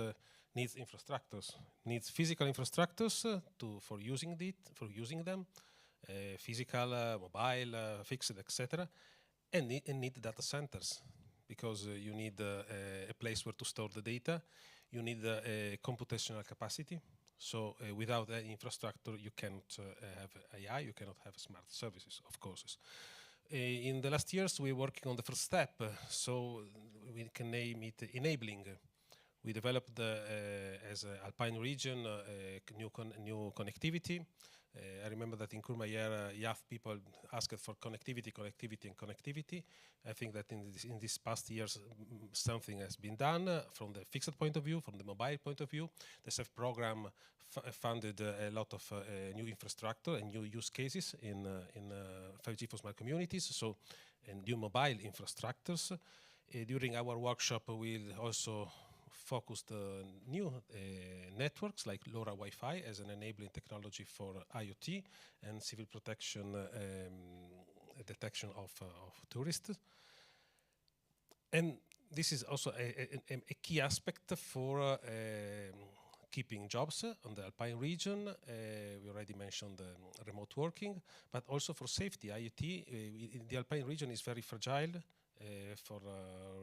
needs infrastructures, needs physical infrastructures for using them. Physical, mobile, fixed, etc., and need data centers, because you need a place where to store the data. You need a computational capacity. So without that infrastructure, you cannot have AI. You cannot have smart services, of course. In the last years, we're working on the first step, so we can name it enabling. We developed as an Alpine region new connectivity. I remember that in Courmayeur, YAF people asked for connectivity. I think that in these past years, something has been done from the fixed point of view, from the mobile point of view. The CEF program funded a lot of new infrastructure and new use cases in 5G for smart communities, and new mobile infrastructures. During our workshop, we also focused new networks like LoRa Wi-Fi as an enabling technology for IoT and civil protection detection of tourists. And this is also a key aspect for keeping jobs on the Alpine region. We already mentioned remote working, but also for safety. IoT, the Alpine region is very fragile. For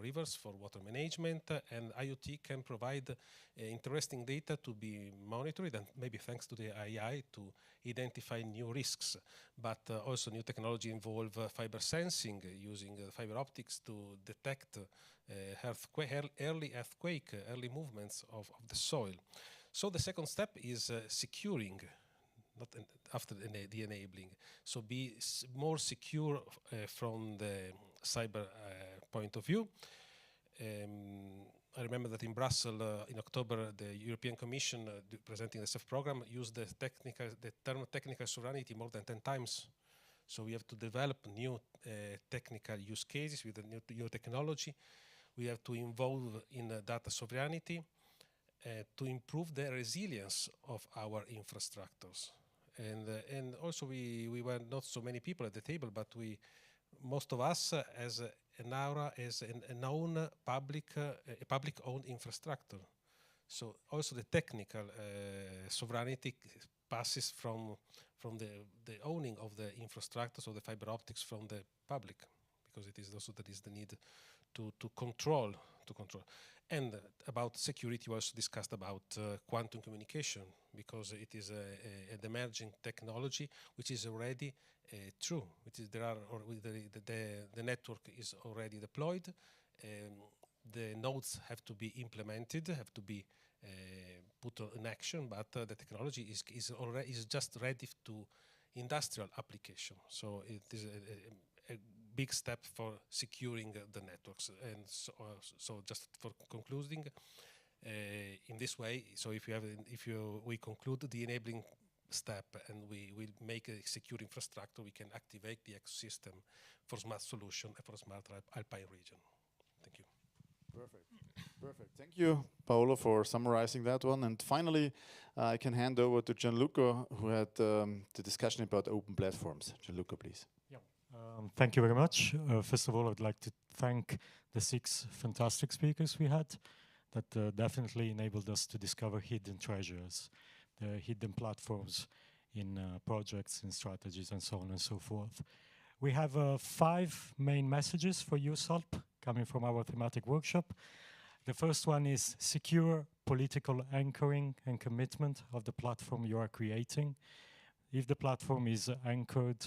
rivers, for water management, and IoT can provide interesting data to be monitored, and maybe thanks to the AI to identify new risks. But also new technology involve fiber sensing, using fiber optics to detect early earthquake, early movements of the soil. So the second step is securing, not after the enabling. So be more secure from the cyber point of view. I remember that in Brussels in October, the European Commission presenting the CEF program used the term technical sovereignty more than 10 times. So we have to develop new technical use cases with the new technology. We have to involve in data sovereignty to improve the resilience of our infrastructures. And also we were not so many people at the table, but most of us as an aura as a known public-owned infrastructure. So also the technical sovereignty passes from the owning of the infrastructures of the fiber optics from the public, because it is also that is the need to control. And about security, we also discussed about quantum communication, because it is an emerging technology which is already true. The network is already deployed. The nodes have to be implemented, have to be put in action, but the technology is just ready to industrial application. So it is a big step for securing the networks. And so just for concluding, in this way, so if we conclude the enabling step and we will make a secure infrastructure, we can activate the ecosystem for smart solution and for smart Alpine region. Thank you. Perfect. Thank you, Paolo, for summarizing that one. And finally, I can hand over to Gianluca, who had the discussion about open platforms. Gianluca, please. Yeah. Thank you very much. First of all, I'd like to thank the 6 fantastic speakers we had that definitely enabled us to discover hidden treasures, the hidden platforms in projects, in strategies, and so on and so forth. We have 5 main messages for USALP coming from our thematic workshop. The first one is secure political anchoring and commitment of the platform you are creating. If the platform is anchored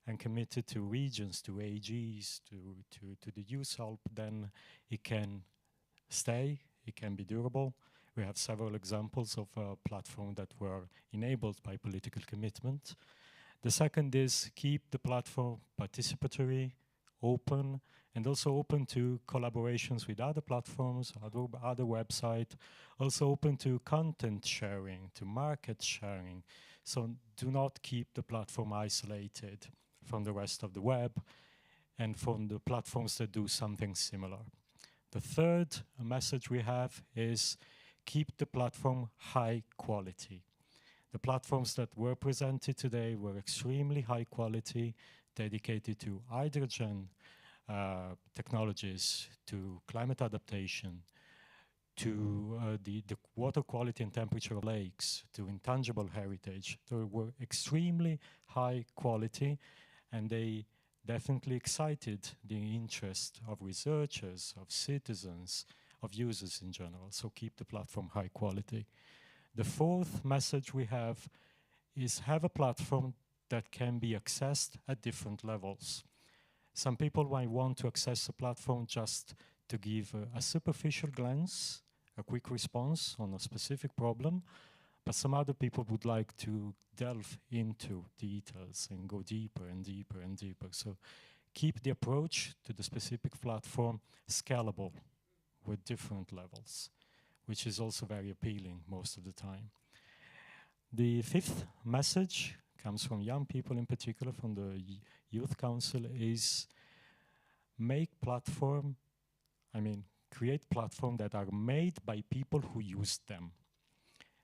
and committed to regions, to AGs, to the USALP, then it can stay, it can be durable. We have several examples of platforms that were enabled by political commitment. The second is keep the platform participatory, open, and also open to collaborations with other platforms, other websites, also open to content sharing, to market sharing. So do not keep the platform isolated from the rest of the web and from the platforms that do something similar. The third message we have is keep the platform high quality. The platforms that were presented today were extremely high quality, dedicated to hydrogen technologies, to climate adaptation, to the water quality and temperature of lakes, to intangible heritage. They were extremely high quality, and they definitely excited the interest of researchers, of citizens, of users in general. So keep the platform high quality. The fourth message we have is have a platform that can be accessed at different levels. Some people might want to access a platform just to give a superficial glance, a quick response on a specific problem, but some other people would like to delve into details and go deeper and deeper and deeper. So keep the approach to the specific platform scalable with different levels, which is also very appealing most of the time. The fifth message comes from young people in particular, from the Youth Council, is create platforms that are made by people who use them.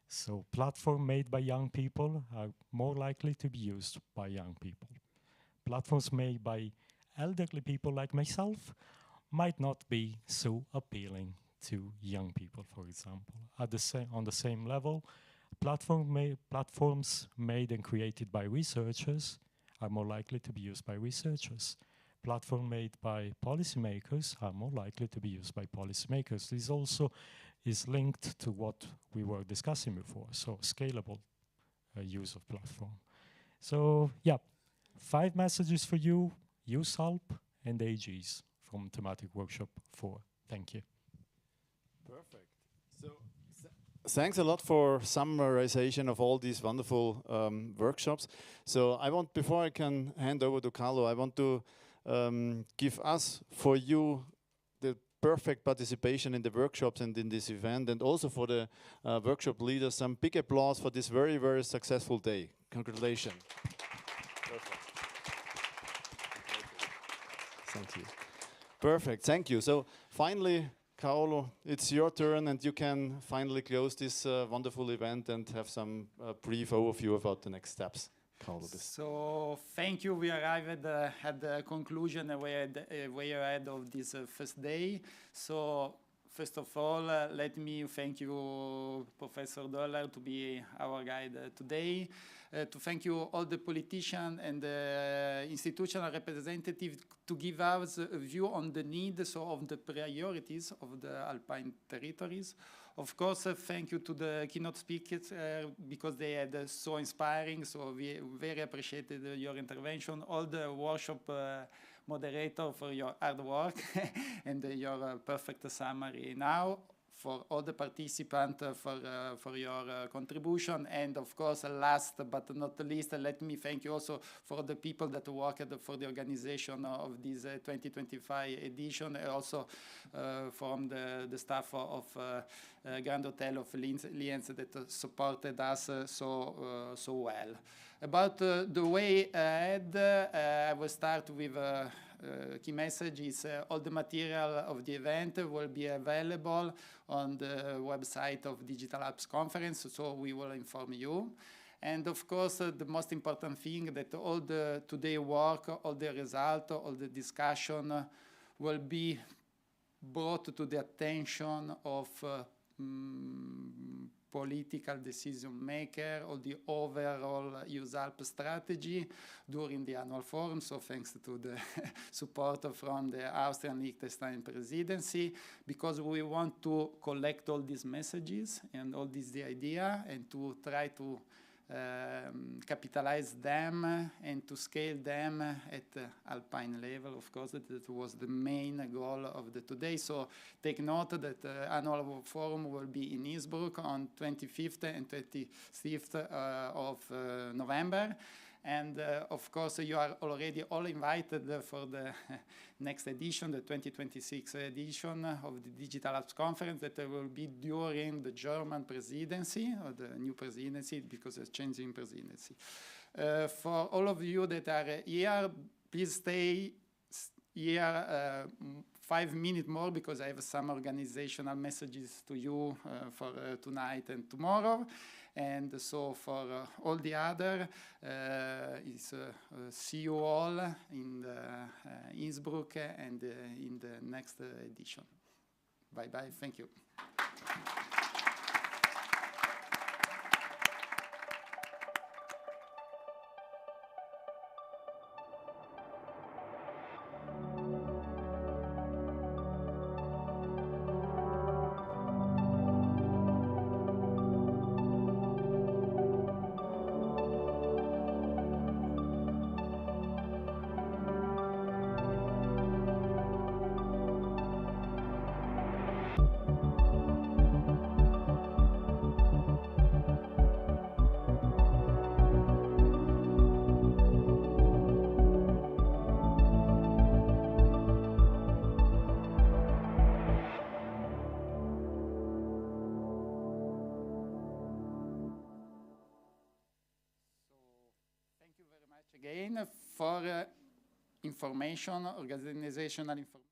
So platforms made by young people are more likely to be used by young people. Platforms made by elderly people like myself might not be so appealing to young people, for example. On the same level, platforms made and created by researchers are more likely to be used by researchers. Platforms made by policymakers are more likely to be used by policymakers. This also is linked to what we were discussing before, so scalable use of platform. So yeah, 5 messages for you, USALP and AGs from Thematic Workshop 4. Thank you. Perfect. thanks a lot for summarization of all these wonderful workshops. So I want, before I can hand over to Carlo, I want to give us, for you, the perfect participation in the workshops and in this event, and also for the workshop leaders, some big applause for this very, very successful day. Congratulations. Perfect. Thank you. Perfect, thank you. So finally, Carlo, it's your turn, and you can finally close this wonderful event and have some brief overview about the next steps. Carlo, So thank you. We arrived at the conclusion way ahead of this first day. So first of all, let me thank you, Professor Dollar, to be our guide today. To thank you all the politicians and the institutional representatives to give us a view on the needs of the priorities of the Alpine territories. Of course, thank you to the keynote speakers because they had so inspiring. So we very appreciated your intervention. All the workshop moderator for your hard work and your perfect summary. Now, for all the participants for your contribution. And of course, last but not least, let me thank you also for the people that worked for the organization of this 2025 edition, and also from the staff of Grand Hotel of Lienz that supported us so well. About the way ahead, I will start with key message is all the material of the event will be available on the website of Digital Alps Conference, so we will inform you. And of course, the most important thing that all the today work, all the result, all the discussion will be brought to the attention of political decision maker or the overall use Alps strategy during the annual forum. So thanks to the support from the Austrian Liechtenstein presidency, because we want to collect all these messages and all this the idea and to try to capitalize them and to scale them at Alpine level. Of course, that was the main goal of the today. So take note that the annual forum will be in Innsbruck on 25th and 26th of November. And of course, you are already all invited for the next edition, the 2026 edition of the Digital Alps Conference that will be during the German presidency, or the new presidency, because it's changing presidency. For all of you that are here, please stay here 5 minutes more, because I have some organizational messages to you for tonight and tomorrow. And so for all the other, see you all in Innsbruck and in the next edition. Bye-bye. Thank you. Again, for information, organizational information.